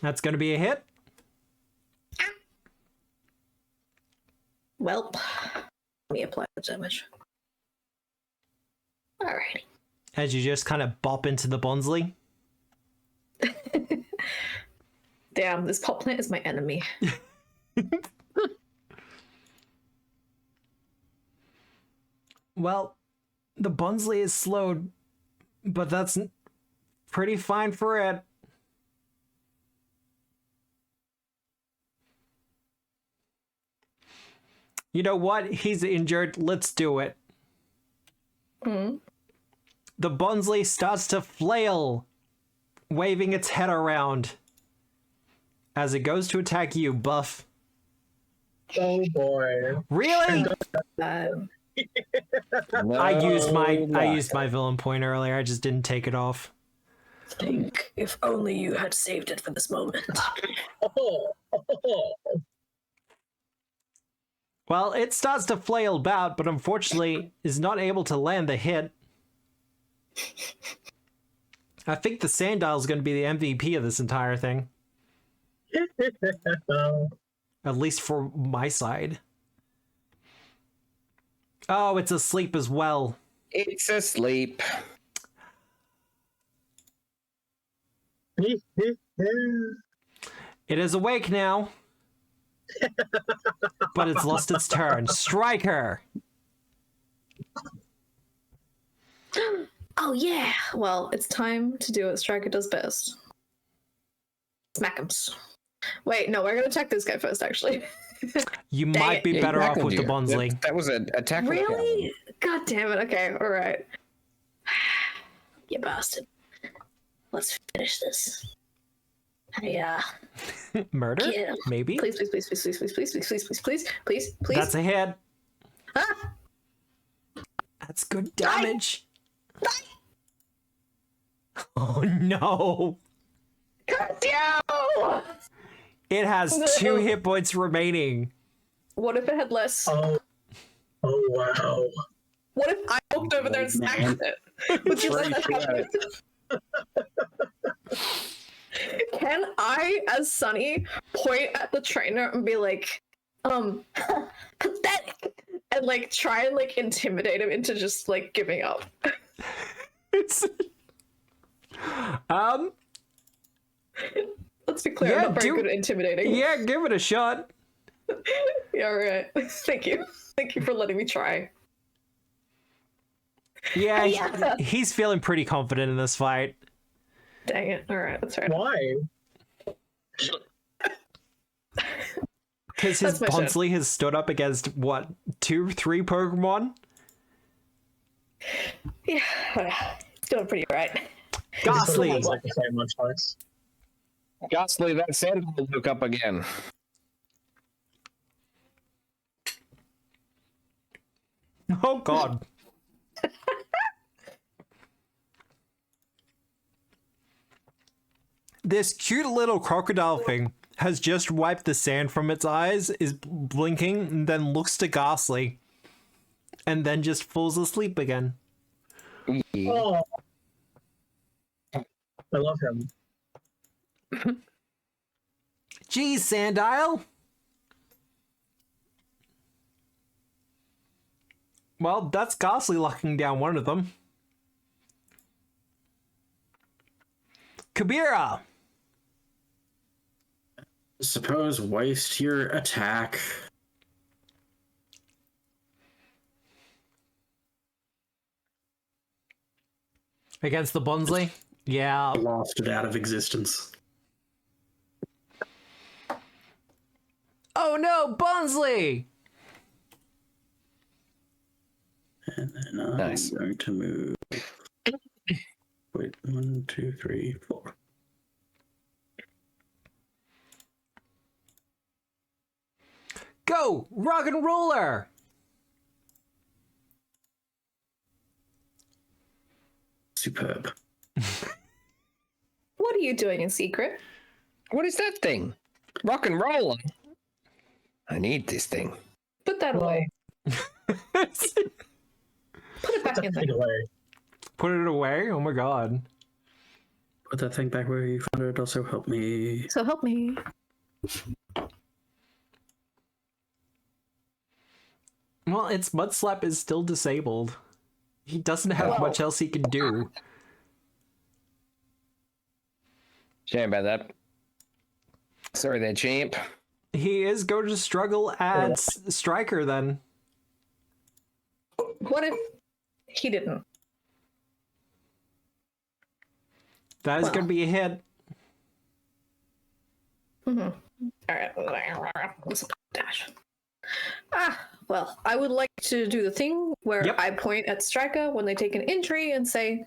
That's going to be a hit. Well, let me apply the damage. Alrighty. As you just kind of bop into the Bonsley. Damn, this pot plant is my enemy. Well, the Bonsley is slowed, but that's pretty fine for it. You know what? He's injured. Let's do it. Mm. The Bonsley starts to flail, waving its head around as it goes to attack you, Buff. Oh boy. Really? No, I used my villain point earlier. I just didn't take it off. Think if only you had saved it for this moment. Oh. Well, it starts to flail about, but unfortunately is not able to land the hit. I think the Sandile is going to be the MVP of this entire thing. At least for my side. Oh, it's asleep as well. It's asleep. It is awake now. But it's lost its turn. Striker! Oh yeah! Well, it's time to do what Striker does best. Smack 'em. Wait, no, we're gonna check this guy first, actually. You Dang might it. be Yeah, better you off with the tackled you. Bunsley. That was an attack. with a Really? God damn it. Okay, alright. You bastard. Let's finish this. Hey, Murder? Yeah. Maybe? please, please, please, please, please, please, please, please, please, please, please, please. That's a hit. Ah! That's good damage. Oh no. God damn! It has 2 hit points remaining. What if it had less? Oh wow. What if I walked over there and smacked it? Would you let that happen? Can I, as Sunny, point at the trainer and be like, pathetic, and like try and like intimidate him into just like giving up? It's... Let's be clear, Yeah, I'm not very do- good at intimidating. Yeah, give it a shot. Yeah, right. Thank you. Thank you for letting me try. Yeah, Yeah. he's feeling pretty confident in this fight. Dang it. Alright, that's right. Why? Because his That's my shit. Bunsley has stood up against, what, 2, 3 Pokemon? Yeah, it's doing pretty right. Ghastly! It's like the same lunchbox. Ghastly, that said, will look up again. Oh god. This cute little crocodile thing has just wiped the sand from its eyes, is blinking, and then looks to Ghastly. And then just falls asleep again. Oh, I love him. Geez, Sandile! Well, that's Ghastly locking down one of them. Kabira! Suppose waste your attack. Against the Bunsley? Yeah. Blast it out of existence. Oh no, Bunsley! And then I'm Nice. going to move. Wait, 1, 2, 3, 4. Go! Rock and roller! Superb. What are you doing in secret? What is that thing? Rock and roll. I need this thing. Put that away. Put it back in there. Take away. Put it away? Oh my god. Put that thing back where you found it. Also help me. So help me. Well, its Mud Slap is still disabled. He doesn't have much else he can do. Shame about that. Sorry there, champ. He is going to struggle at Striker then. What if he didn't? That is Well. going to be a hit. Alright. Dash. Well, I would like to do the thing where Yep. I point at Striker when they take an injury and say,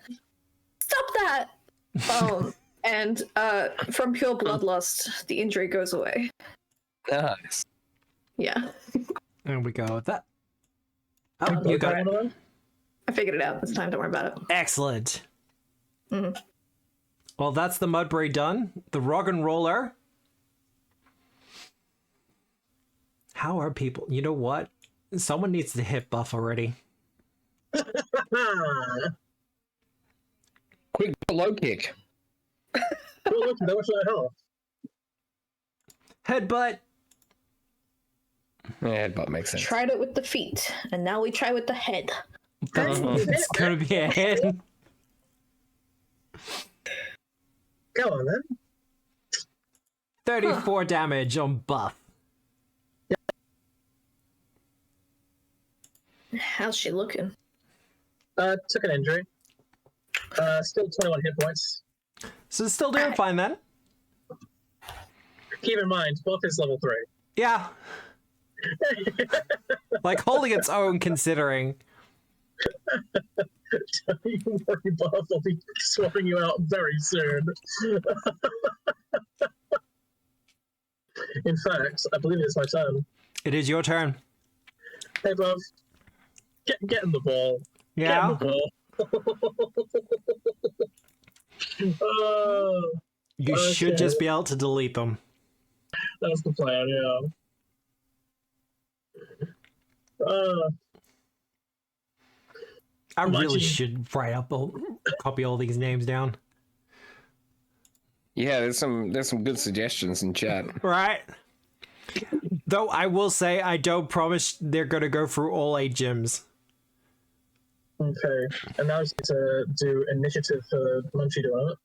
"Stop that!" And from pure bloodlust, the injury goes away. Nice. Yeah, There we go with that. Oh, Both you got One it. of them? I figured it out this time. Don't worry about it. Excellent. Mhm. Well, that's the Mudbray done. The Rock and Roller. How are people? You know what? Someone needs to hit buff already. Ah, Quick low kick. oh, look, that was that health. Headbutt. Yeah, headbutt makes sense. Tried it with the feet, and now we try with the head. It's gonna be a hit. Go on then. 34 damage on buff. How's she looking? Took an injury. Still 21 hit points. So still doing fine then. Keep in mind, buff is level 3. Yeah. Like holding its own considering. Don't you worry, buff. I'll be swapping you out very soon. In fact, I believe it's my turn. It is your turn. Hey, buff. Get in the ball. Yeah. Get in the ball. You should just be able to delete them. That's the plan, yeah. I really Munchie. should copy all these names down. Yeah, there's some good suggestions in chat. Right? Though I will say, I don't promise they're going to go through all 8 gyms. Okay, and now I just need to do initiative for Munchie doing it.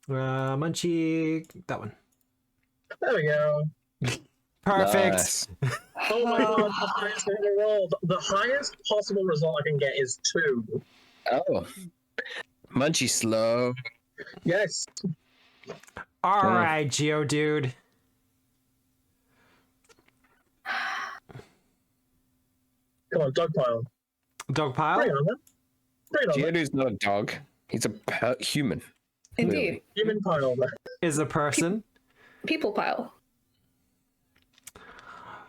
Munchie, that one. There we go. Perfect. Nice. Oh my god, the highest in the world. The highest possible result I can get is 2. Oh. Munchie slow. Yes. All right, Geodude. Come on, dogpile. Bring Dogpile? it on, man. Bring it on, man. Geodude's not a dog. He's a human. Indeed. Human pile, man. Is a person. People pile.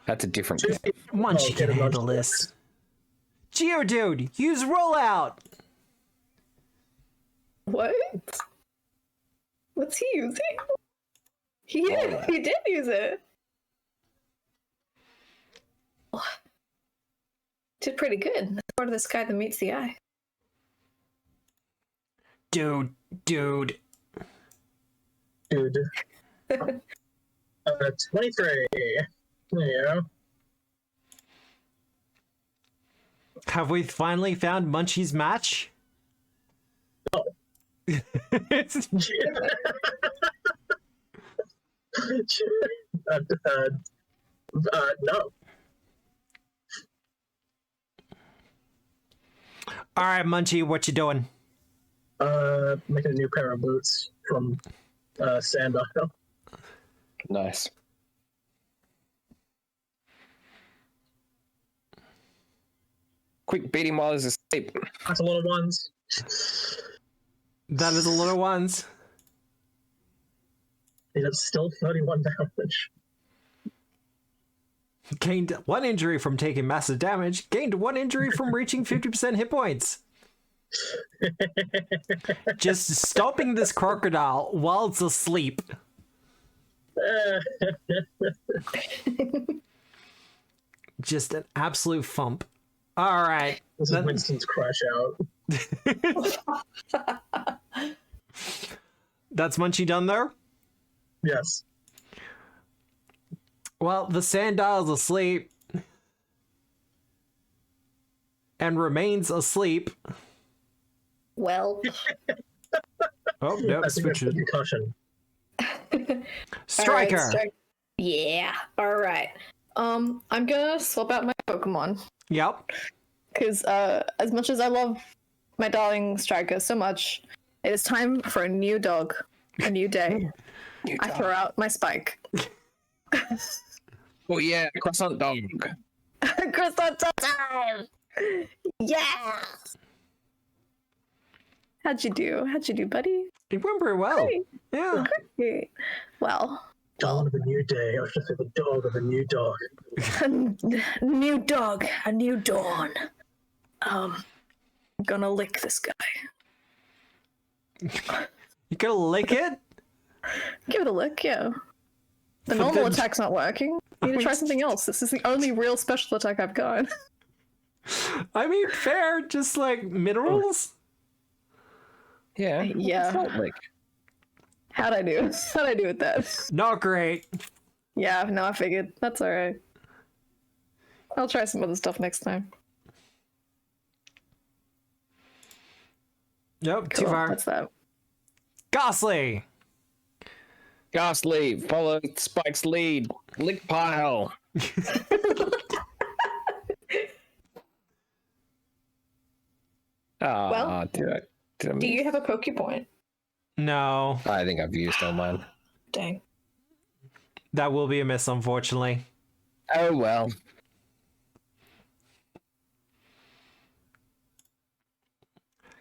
That's a different Two game. people- Munchie oh, can get a handle Munchie. this. Geodude, use rollout. What? What's he using? He did use it. Did pretty good. That's part of the sky that meets the eye. Dude. Dude. 23. There you go. Have we finally found Munchie's match? No. No. All right, Munchie, what you doing? Making a new pair of boots from Sandile. Nice. Quick, beat him while he's asleep. That's a lot of ones. That is a lot of ones. It's still 31 damage. Gained 1 injury from taking massive damage. Gained 1 injury from reaching 50% hit points. Just stopping this crocodile while it's asleep. Just an absolute thump. All right. This is Winston's crash out. That's Munchie done there? Yes. Well, the Sandile's asleep. And remains asleep. Well, Oh, no, I think that's the switch. concussion. Striker! All right, yeah. All right. I'm gonna swap out my Pokemon Yep. because as much as I love my darling Striker so much, it is time for a new dog, a new day. I throw out my Spike. Oh yeah, croissant dog. Croissant time! Yeah. How'd you do, buddy? It went pretty well. Great. Yeah. Great. Well, Dawn of a new day. I was just say the dog of a new dog. a new dog, a new dawn. I'm gonna lick this guy. You gonna lick it? Give it a lick, yeah. The But normal then- attack's not working. You need to try something else. This is the only real special attack I've got. I mean, fair. Just like minerals. Yeah. Yeah. Salt lick. How'd I do? How'd I do with that? Not great. Yeah, no, I figured. That's alright. I'll try some other stuff next time. Nope, too Cool. far. What's that? Ghastly. Ghastly, follow Spike's lead. Lick pile. Ah, Well, did I Do you have a Pokepoint? No. I think I've used all mine. Dang. That will be a miss, unfortunately. Oh well.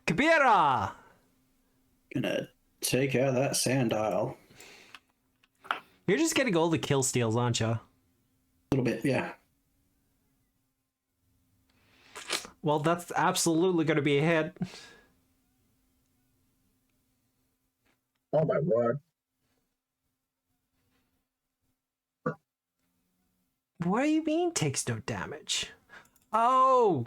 Kabira! Gonna take out that sand dial. You're just getting all the kill steals, aren't you? A little bit, yeah. Well, that's absolutely going to be a hit. Oh my word. What do you mean takes no damage? Oh!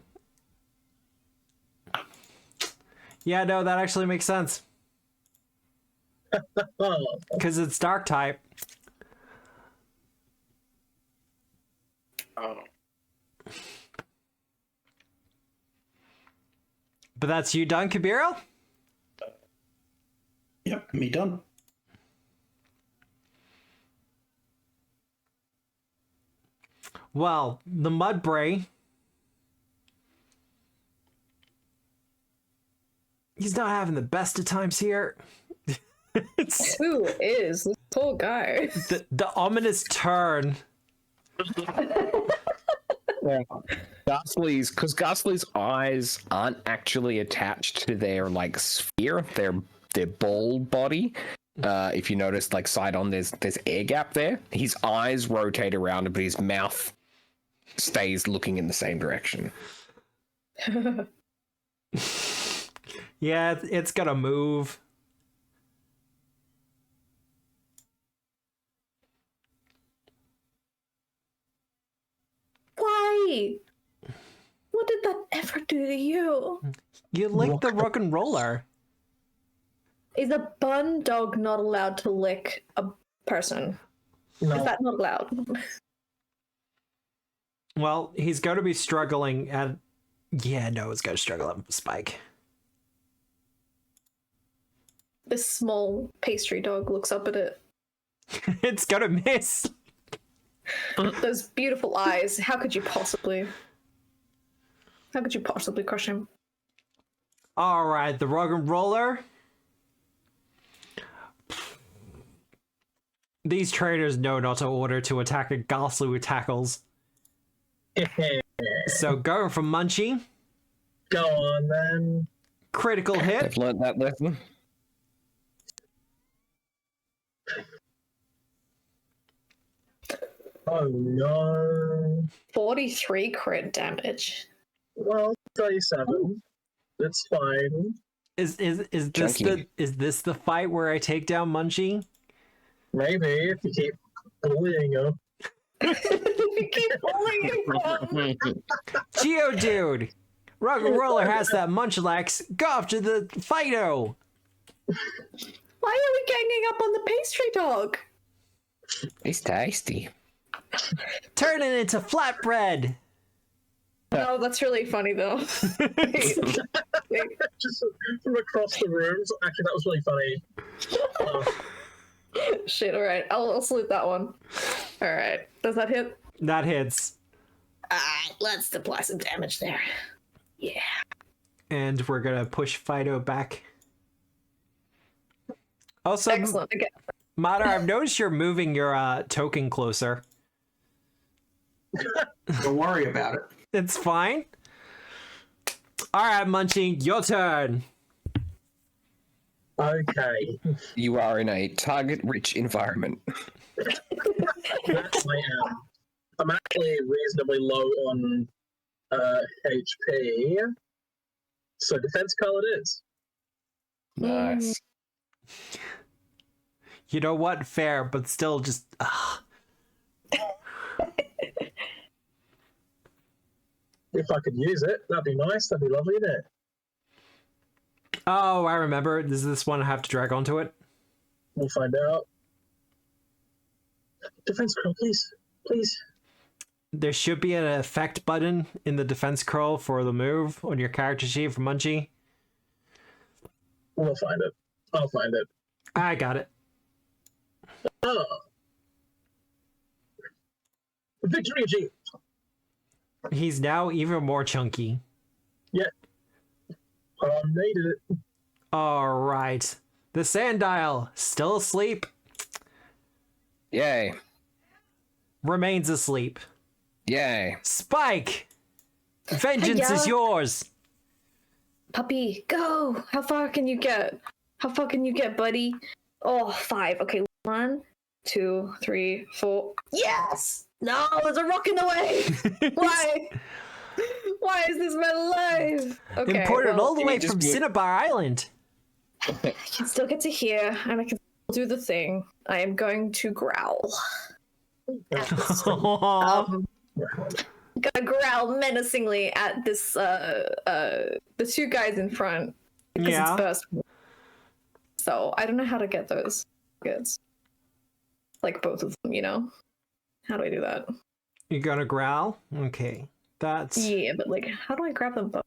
Yeah, no, that actually makes sense. Oh, Because it's dark type. Oh. But that's you done, Kabiro? Yep, me done. Well, the Mudbray. He's not having the best of times here. It's Who is this poor guy? the ominous turn. Yeah. Ghastly's, because Ghastly's eyes aren't actually attached to their like sphere, their ball body. If you notice, like side on, there's air gap there. His eyes rotate around, but his mouth stays looking in the same direction. Yeah, it's gonna move. Why? What did that ever do to you? You lick the rock and roller. Is a bun dog not allowed to lick a person? Is no. that not allowed? Well, he's going to be struggling at... Yeah, no, it's going to struggle at Spike. This small pastry dog looks up at it. It's going to miss. Those beautiful eyes. How could you possibly? How could you possibly crush him? All right, the rock and roller. These trainers know not to order to attack a ghastly with tackles. So going from Munchie. Go on then. Critical hit. I've learned that lesson. Oh no. 43 crit damage. Well, 37. It's fine. Is this Chunky. this the fight where I take down Munchie? Maybe if you keep bullying him. You keep pulling him. Geodude! Rock and roller has that Munchlax. Go after the Fido! Why are we ganging up on the pastry dog? It's tasty. Turn it into flatbread! Oh, that's really funny though. Just from across the rooms. Actually, that was really funny. Shit, alright. I'll salute that one. Alright. Does that hit? That hits. Let's apply some damage there. Yeah. And we're gonna push Fido back. Also, Excellent. Again. Mater, I've noticed you're moving your token closer. Don't worry about it. It's fine. Alright, Munchie, your turn. Okay. You are in a target-rich environment. That I am. I'm actually reasonably low on HP. So defense call it is. Nice. You know what? Fair, but still just... If I could use it, that'd be nice. That'd be lovely, wouldn't it? Oh, I remember. Does this one have to drag onto it? We'll find out. Defense call, please. Please. There should be an effect button in the defense curl for the move on your character sheet for Munchie. We'll find it. I'll find it. I got it. Oh. Victory achieved. He's now even more chunky. Yeah. Needed it. All right. The Sandile, still asleep. Yay. remains asleep. Yay. Spike, vengeance Hiya. is yours. Puppy, go! How far can you get? How far can you get, buddy? Oh, 5. Okay, 1, 2, 3, 4. Yes! No, there's a rock in the way! Why? Why is this man alive? Okay, Imported well, all the way just from move- Cinnabar Island. I can still get to here, and I can do the thing. I am going to growl. Aw. Gonna growl menacingly at this the 2 guys in front because Yeah. it's burst. So I don't know how to get those goods. Like both of them, you know? How do I do that? You're gonna growl? Okay. That's Yeah, but like how do I grab them both?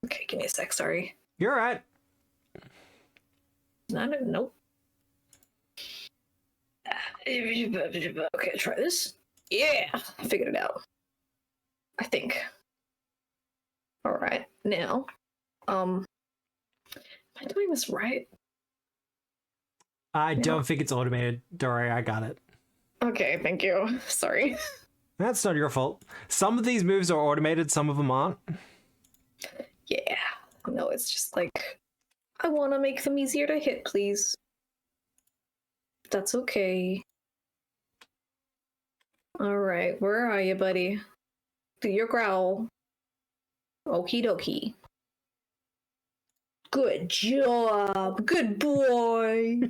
Okay, give me a sec, sorry. you're right. Nope. Okay, try this. Yeah, I figured it out. I think. All right, now, am I doing this right? I don't think it's automated. Don't worry, I got it. Okay, thank you. Sorry. That's not your fault. Some of these moves are automated, some of them aren't. Yeah. No, it's just like I want to make them easier to hit, please. That's okay. All right, where are you, buddy? Do your growl. Okie dokie. Good job. Good boy.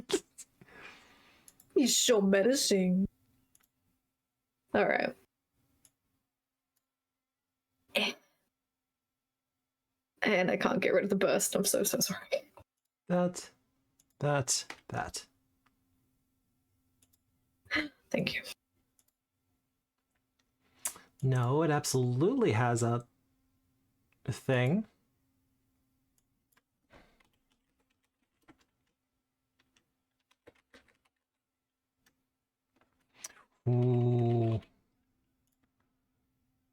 He's so menacing. All right. And I can't get rid of the burst. I'm so sorry. That. Thank you. No, it absolutely has a thing. Ooh.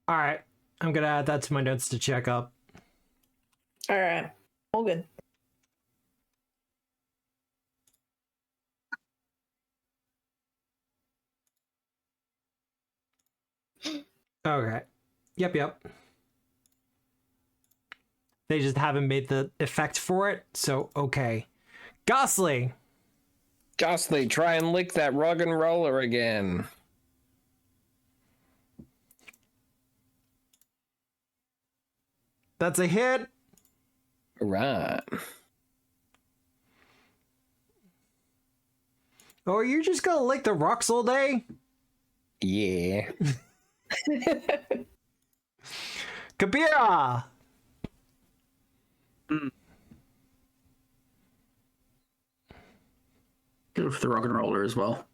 All right, I'm gonna add that to my notes to check up. All right. All good. Okay. Yep. They just haven't made the effect for it, so okay. Gosling! Ghastly, try and lick that rug and roller again. That's a hit! Right. Oh, you're just gonna lick the rocks all day? Yeah. Kabira! Go for the rock and roller as well.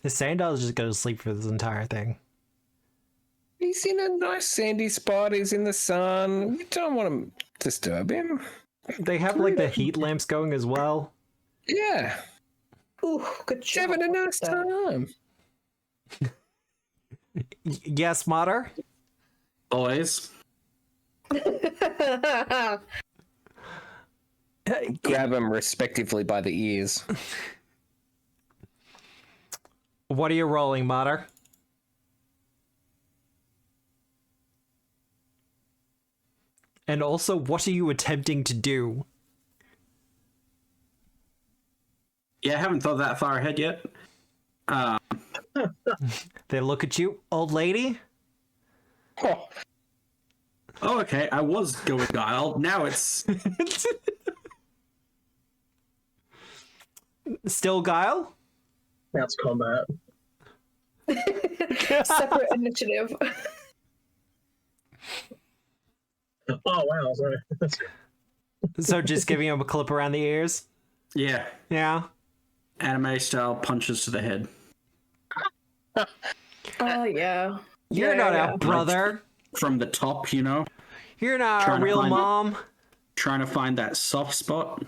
The Sandal's just gonna sleep for this entire thing. He's in a nice sandy spot. He's in the sun. We don't want to disturb him. They have like the heat lamps going as well. Yeah. Ooh, good He's job. having a nice time. Yes, Mater? Always. Grab him respectively by the ears. What are you rolling, Mater? And also, what are you attempting to do? Yeah, I haven't thought that far ahead yet. They look at you, old lady? Oh, Oh, okay. I was going guile. Now it's Still Guile? That's combat. Separate initiative. Oh wow, sorry. So just giving him a clip around the ears? yeah, Yeah. anime style punches to the head. Oh yeah. You're Yeah, not yeah. our brother. From the top, you know, You're not Trying our to real find it. mom. trying to find that soft spot.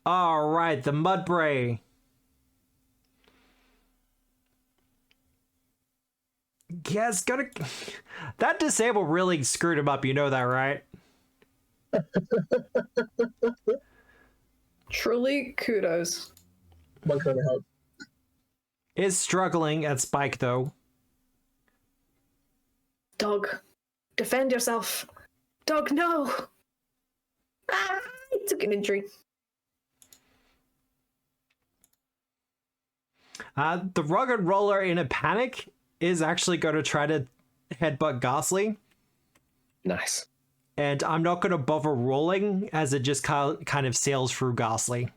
All right, the Mudbray Yeah, it's gonna... That disable really screwed him up, you know that, right? Truly, kudos. One kind of help. Is struggling at Spike, though. Dog, defend yourself. Dog, no. Ah, I took an injury. The rugged roller, in a panic, is actually going to try to headbutt Ghastly. Nice. And I'm not going to bother rolling, as it just kind of sails through Ghastly.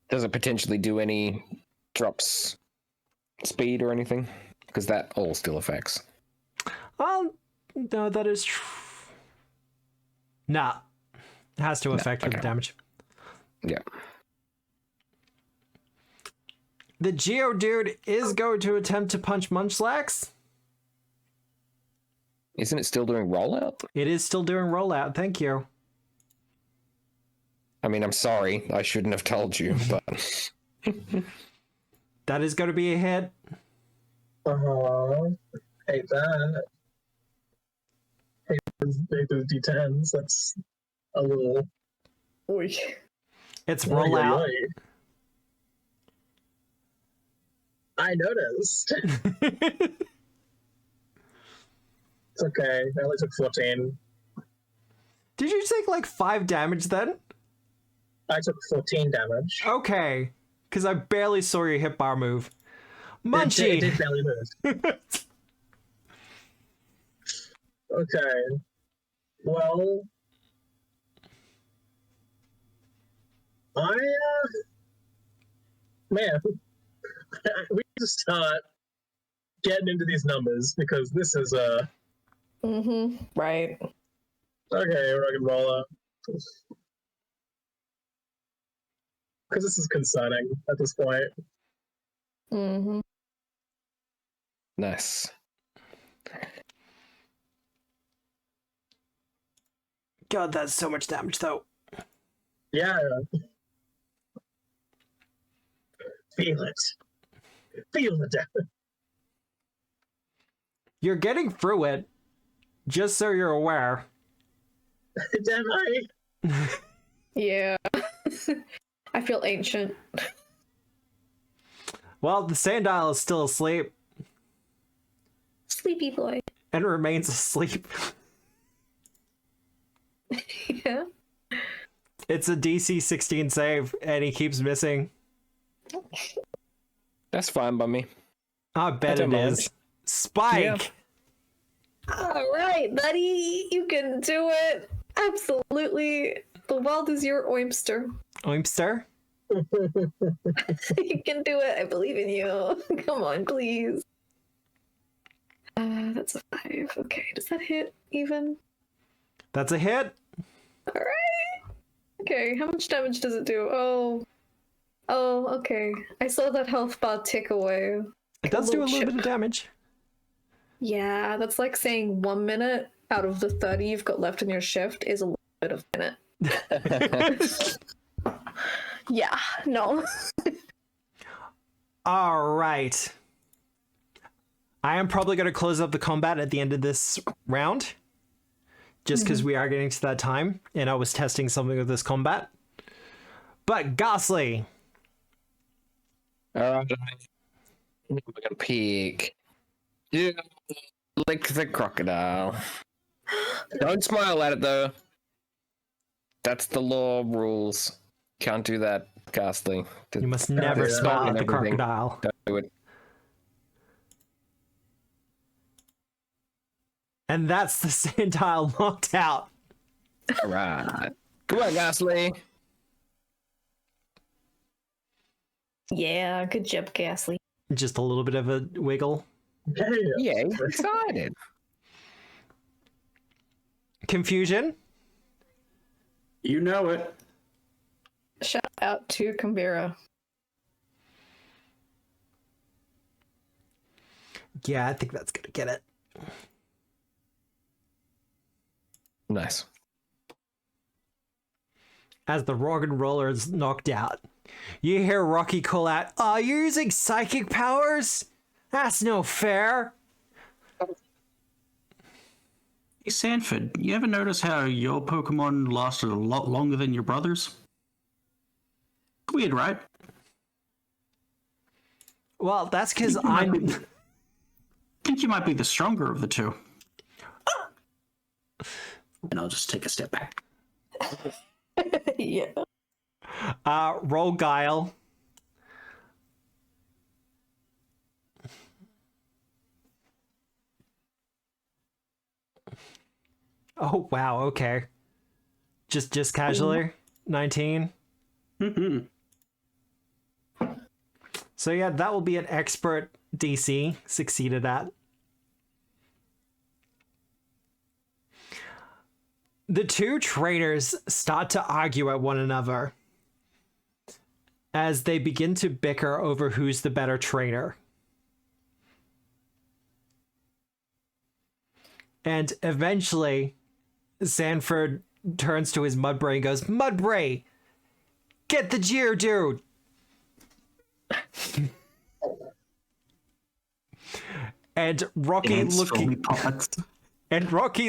Does it potentially do any drops speed or anything? Because that all still affects. No, that is true. Nah. It has to affect with the damage. Yeah. The Geodude is going to attempt to punch Munchlax. Isn't it still doing rollout? It is still doing rollout, thank you. I mean, I'm sorry. I shouldn't have told you, but... That is going to be a hit. Hate that. Hate those D10s. That's a little... Oy. It's rollout. Oy, oy, oy. I noticed. It's okay. I only took 14. Did you take like 5 damage then? I took 14 damage. Okay. Because I barely saw your hit bar move. It Munchie! did barely move. Okay. Well, man, we need to start getting into these numbers because this is Right. okay, rock and roller. Because this is concerning at this point. Nice. God, that's so much damage though. Yeah. Feel it. Feel the damage. You're getting through it, just so you're aware. Damn I. Yeah. I feel ancient. Well, the Sandile is still asleep Sleepy boy. and remains asleep. Yeah. It's a DC 16 save, and he keeps missing. That's fine by me. I bet don't it mind. is. Spike! All right, buddy. You can do it. Absolutely. The world is your oyster. Oimster? You can do it. I believe in you. Come on, please. That's a 5. Okay, does that hit even? That's a hit. All right. Okay, how much damage does it do? Oh, okay. I saw that health bar tick away. It does do a little chip. bit of damage. Yeah, that's like saying 1 minute out of the 30 you've got left in your shift is a little bit of minute. Yeah, no. All right. I am probably going to close up the combat at the end of this round. Just because we are getting to that time, and I was testing something with this combat. But Ghastly! Alright. We're gonna pick. Yeah. Lick the crocodile. Don't smile at it though. That's the law rules. Can't do that, Ghastly. You must never yeah. smile at the Everything. crocodile. Don't do it. And that's the Sandile knocked out. Alright. Come on, Ghastly. Yeah, good job, Ghastly. Just a little bit of a wiggle. Yeah, he's excited. Confusion. You know it. Shout out to Canberra. Yeah, I think that's gonna get it. Nice. As the rock and roller is knocked out, you hear Rocky call out, "Are you using psychic powers?" That's no fair. Hey, Sanford, you ever notice how your Pokemon lasted a lot longer than your brother's? Weird, right? Well, that's because You might be I'm. the- think you might be the stronger of the two. And I'll just take a step back. Yeah. Roll guile. Oh wow, okay. Just casually. 19. Mm-hmm. So yeah, that will be an expert DC succeeded at. The two trainers start to argue at one another as they begin to bicker over who's the better trainer. And eventually, Sanford turns to his Mudbray and goes, Mudbray, get the Geodude! And Rocky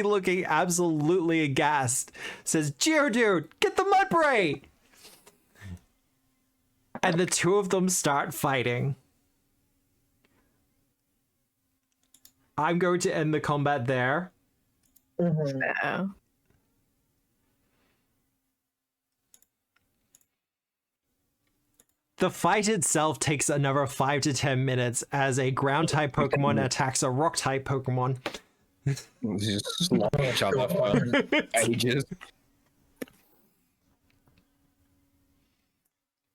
looking absolutely aghast says, Geodude, get the Mudbray! And the two of them start fighting. I'm going to end the combat there. Yeah. The fight itself takes another 5 to 10 minutes as a ground-type Pokemon attacks a rock-type Pokemon. Just slap each other for ages.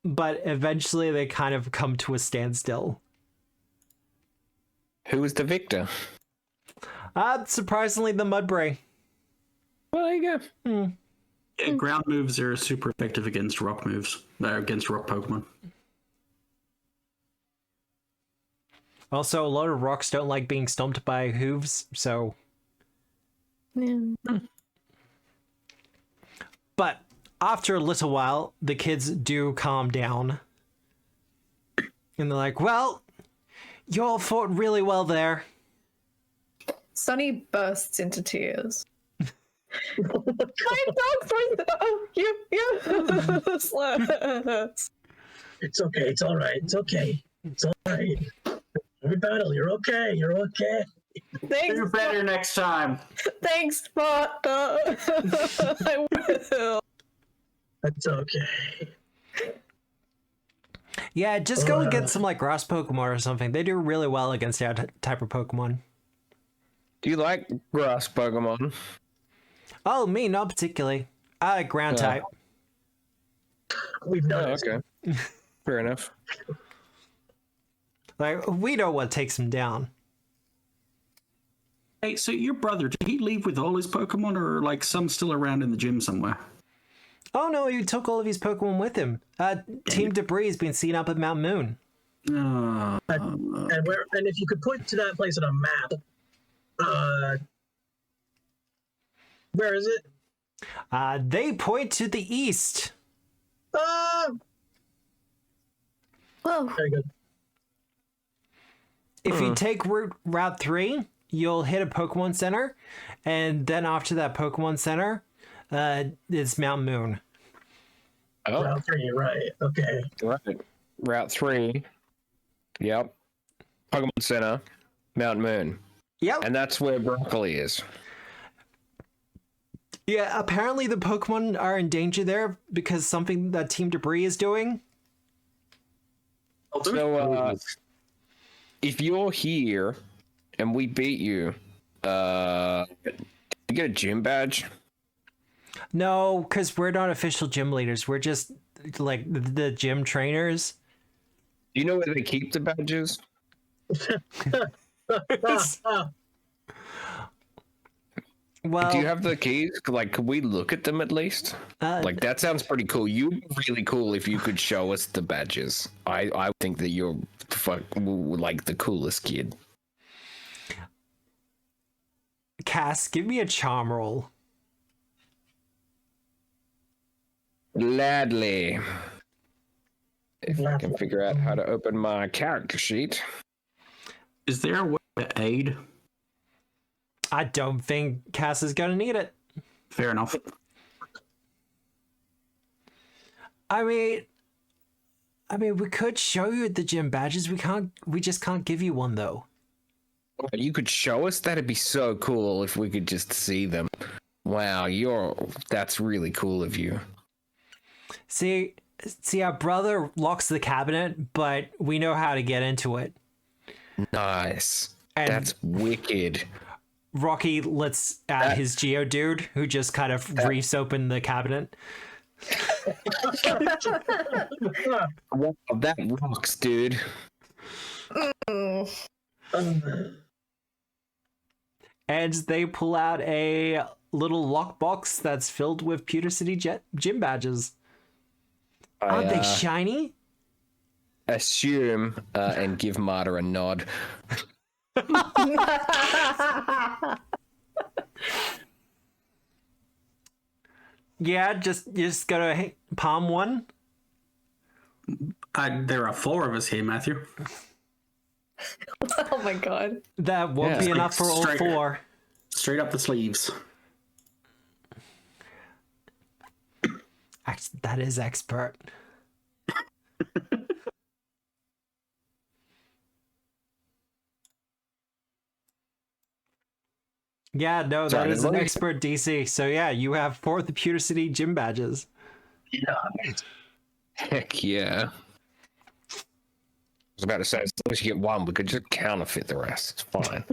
But eventually they kind of come to a standstill. Who was the victor? Surprisingly, the Mudbray. Well, there you go. Yeah, ground moves are super effective against rock moves. They're against rock Pokemon. Also, a lot of rocks don't like being stomped by hooves, so... Yeah. But after a little while, the kids do calm down. And they're like, well, you all fought really well there. Sunny bursts into tears. My dog was slaps. It's okay. It's all right. It's okay. It's all right. Every battle, you're okay. You're okay. Thanks, Do better next time. thanks, Sparta. I will. That's okay. Yeah, just go and get some, like, grass Pokemon or something. They do really well against that type of Pokemon. Do you like grass Pokemon? Oh, me, not particularly. I like ground type. We've Oh, noticed. okay. Fair enough. Like, we know what takes him down. Hey, so your brother, did he leave with all his Pokemon, or like some still around in the gym somewhere? Oh no, he took all of his Pokemon with him. Team Debris has been seen up at Mount Moon. Uh, And if you could point to that place on a map, where is it? They point to the east. Whoa. Very good. If you take Route 3, you'll hit a Pokemon Center, and then after that Pokemon Center, it's Mount Moon. Oh, Route 3, right. Okay. right. Route 3. Yep. Pokemon Center, Mount Moon. Yep. And that's where Broccoli is. Yeah, apparently the Pokemon are in danger there because something that Team Debris is doing. So, if you're here and we beat you, you get a gym badge? No, because we're not official gym leaders. We're just, like, the gym trainers. Do you know where they keep the badges? Well, Do you have the keys? Like, could we look at them at least? Like, that sounds pretty cool. You'd be really cool if you could show us the badges. I think that you're like the coolest kid. Cass, give me a charm roll. Gladly. If I can figure out how to open my character sheet. Is there a way to aid? I don't think Cass is gonna need it. Fair enough. I mean, we could show you the gym badges. We just can't give you one though. You could show us? That'd be so cool if we could just see them. Wow, that's really cool of you. See, our brother locks the cabinet, but we know how to get into it. Nice. And that's wicked. Rocky lets out his Geodude, who just kind of reefs open the cabinet. Wow, that rocks, dude. And they pull out a little lockbox that's filled with Pewter City gym badges. Aren't they shiny? Assume and give Marta a nod. Yeah, you just gotta palm one. There are 4 of us here, Matthew. Oh my god. That won't be enough for all 4. Straight up the sleeves. That is expert. Yeah, no, that is an expert DC. So yeah, you have 4 of the Pewter City gym badges. Yeah. Heck yeah. I was about to say, as long as you get 1, we could just counterfeit the rest. It's fine.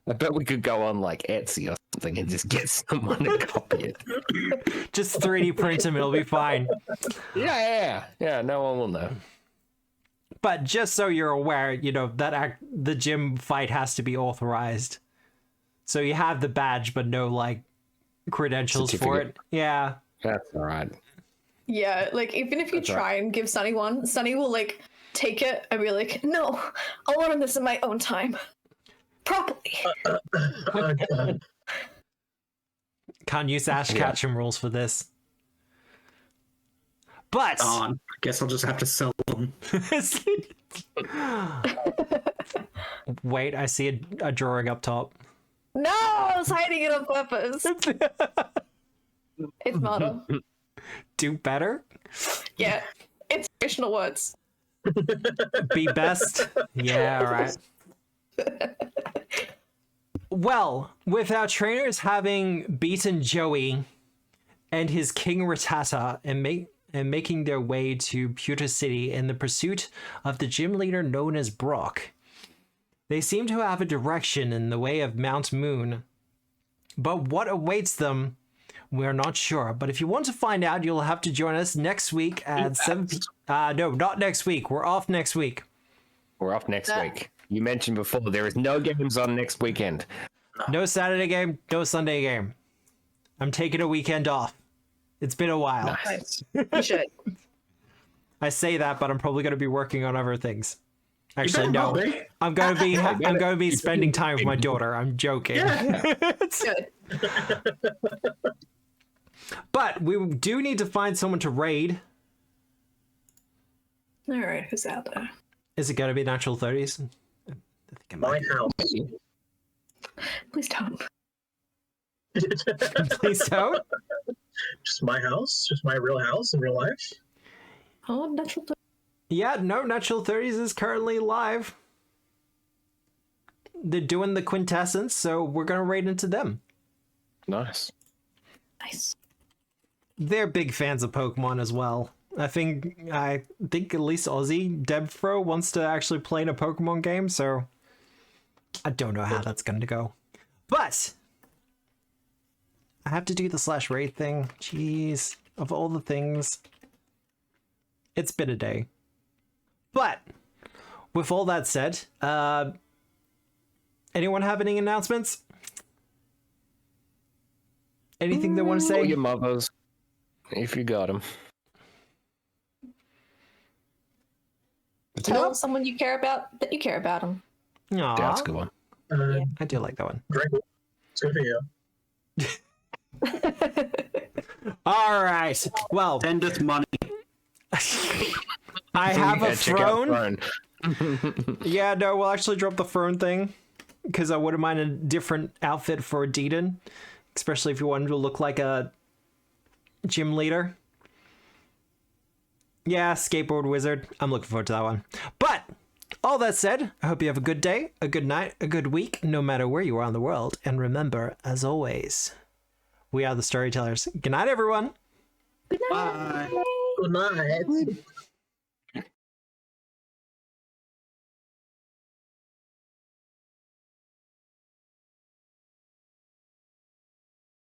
I bet we could go on like Etsy or something and just get someone to copy it. Just 3D print them, it'll be fine. Yeah, no one will know. But just so you're aware, that the gym fight has to be authorized. So you have the badge, but no like credentials for it. Yeah. That's all right. Yeah, like even if you try and give Sunny one, Sunny will like take it and be like, "No, I'll learn this in my own time, properly." Can't use Ash Ketchum rules for this. But I guess I'll just have to sell them. Wait, I see a drawing up top. No, I was hiding it on purpose. It's motto. Do better? Yeah, inspirational words. Be best? Yeah, all right. Well, with our trainers having beaten Joey and his King Rattata and making their way to Pewter City in the pursuit of the gym leader known as Brock, they seem to have a direction in the way of Mount Moon. But what awaits them, we're not sure. But if you want to find out, you'll have to join us next week at 7 p.m. No, not next week. We're off next week. We're off next week. You mentioned before there is no games on next weekend. No Saturday game, no Sunday game. I'm taking a weekend off. It's been a while. Nice. You should. I say that, but I'm probably going to be working on other things. Actually, no. Be. I'm going to be spending time with my daughter. I'm joking. Yeah. Good. But we do need to find someone to raid. All right, who's out there? Is it going to be natural 30s? I think it My might. house. Please don't. Please don't. Just my house. Just my real house in real life. Oh, natural. Yeah, no, natural 30s is currently live. They're doing the quintessence, so we're going to raid into them. Nice. Nice. They're big fans of Pokemon as well. I think at least Aussie Debfro wants to actually play in a Pokemon game, so I don't know how that's going to go. But I have to do the /raid thing. Jeez, of all the things. It's been a day. But with all that said, anyone have any announcements? Anything they want to Call say? your mothers, if you got them. Tell someone you care about that you care about them. Aw, That's a good one. I do like that one. Great. It's good for you. All right. Well, Send us money. I have a Check out throne. Yeah, no, we'll actually drop the throne thing because I wouldn't mind a different outfit for Deedon, especially if you wanted to look like a gym leader. Yeah, skateboard wizard. I'm looking forward to that one. But all that said, I hope you have a good day, a good night, a good week, no matter where you are in the world. And remember, as always, we are the storytellers. Good night, everyone. Good night. Bye. Good night.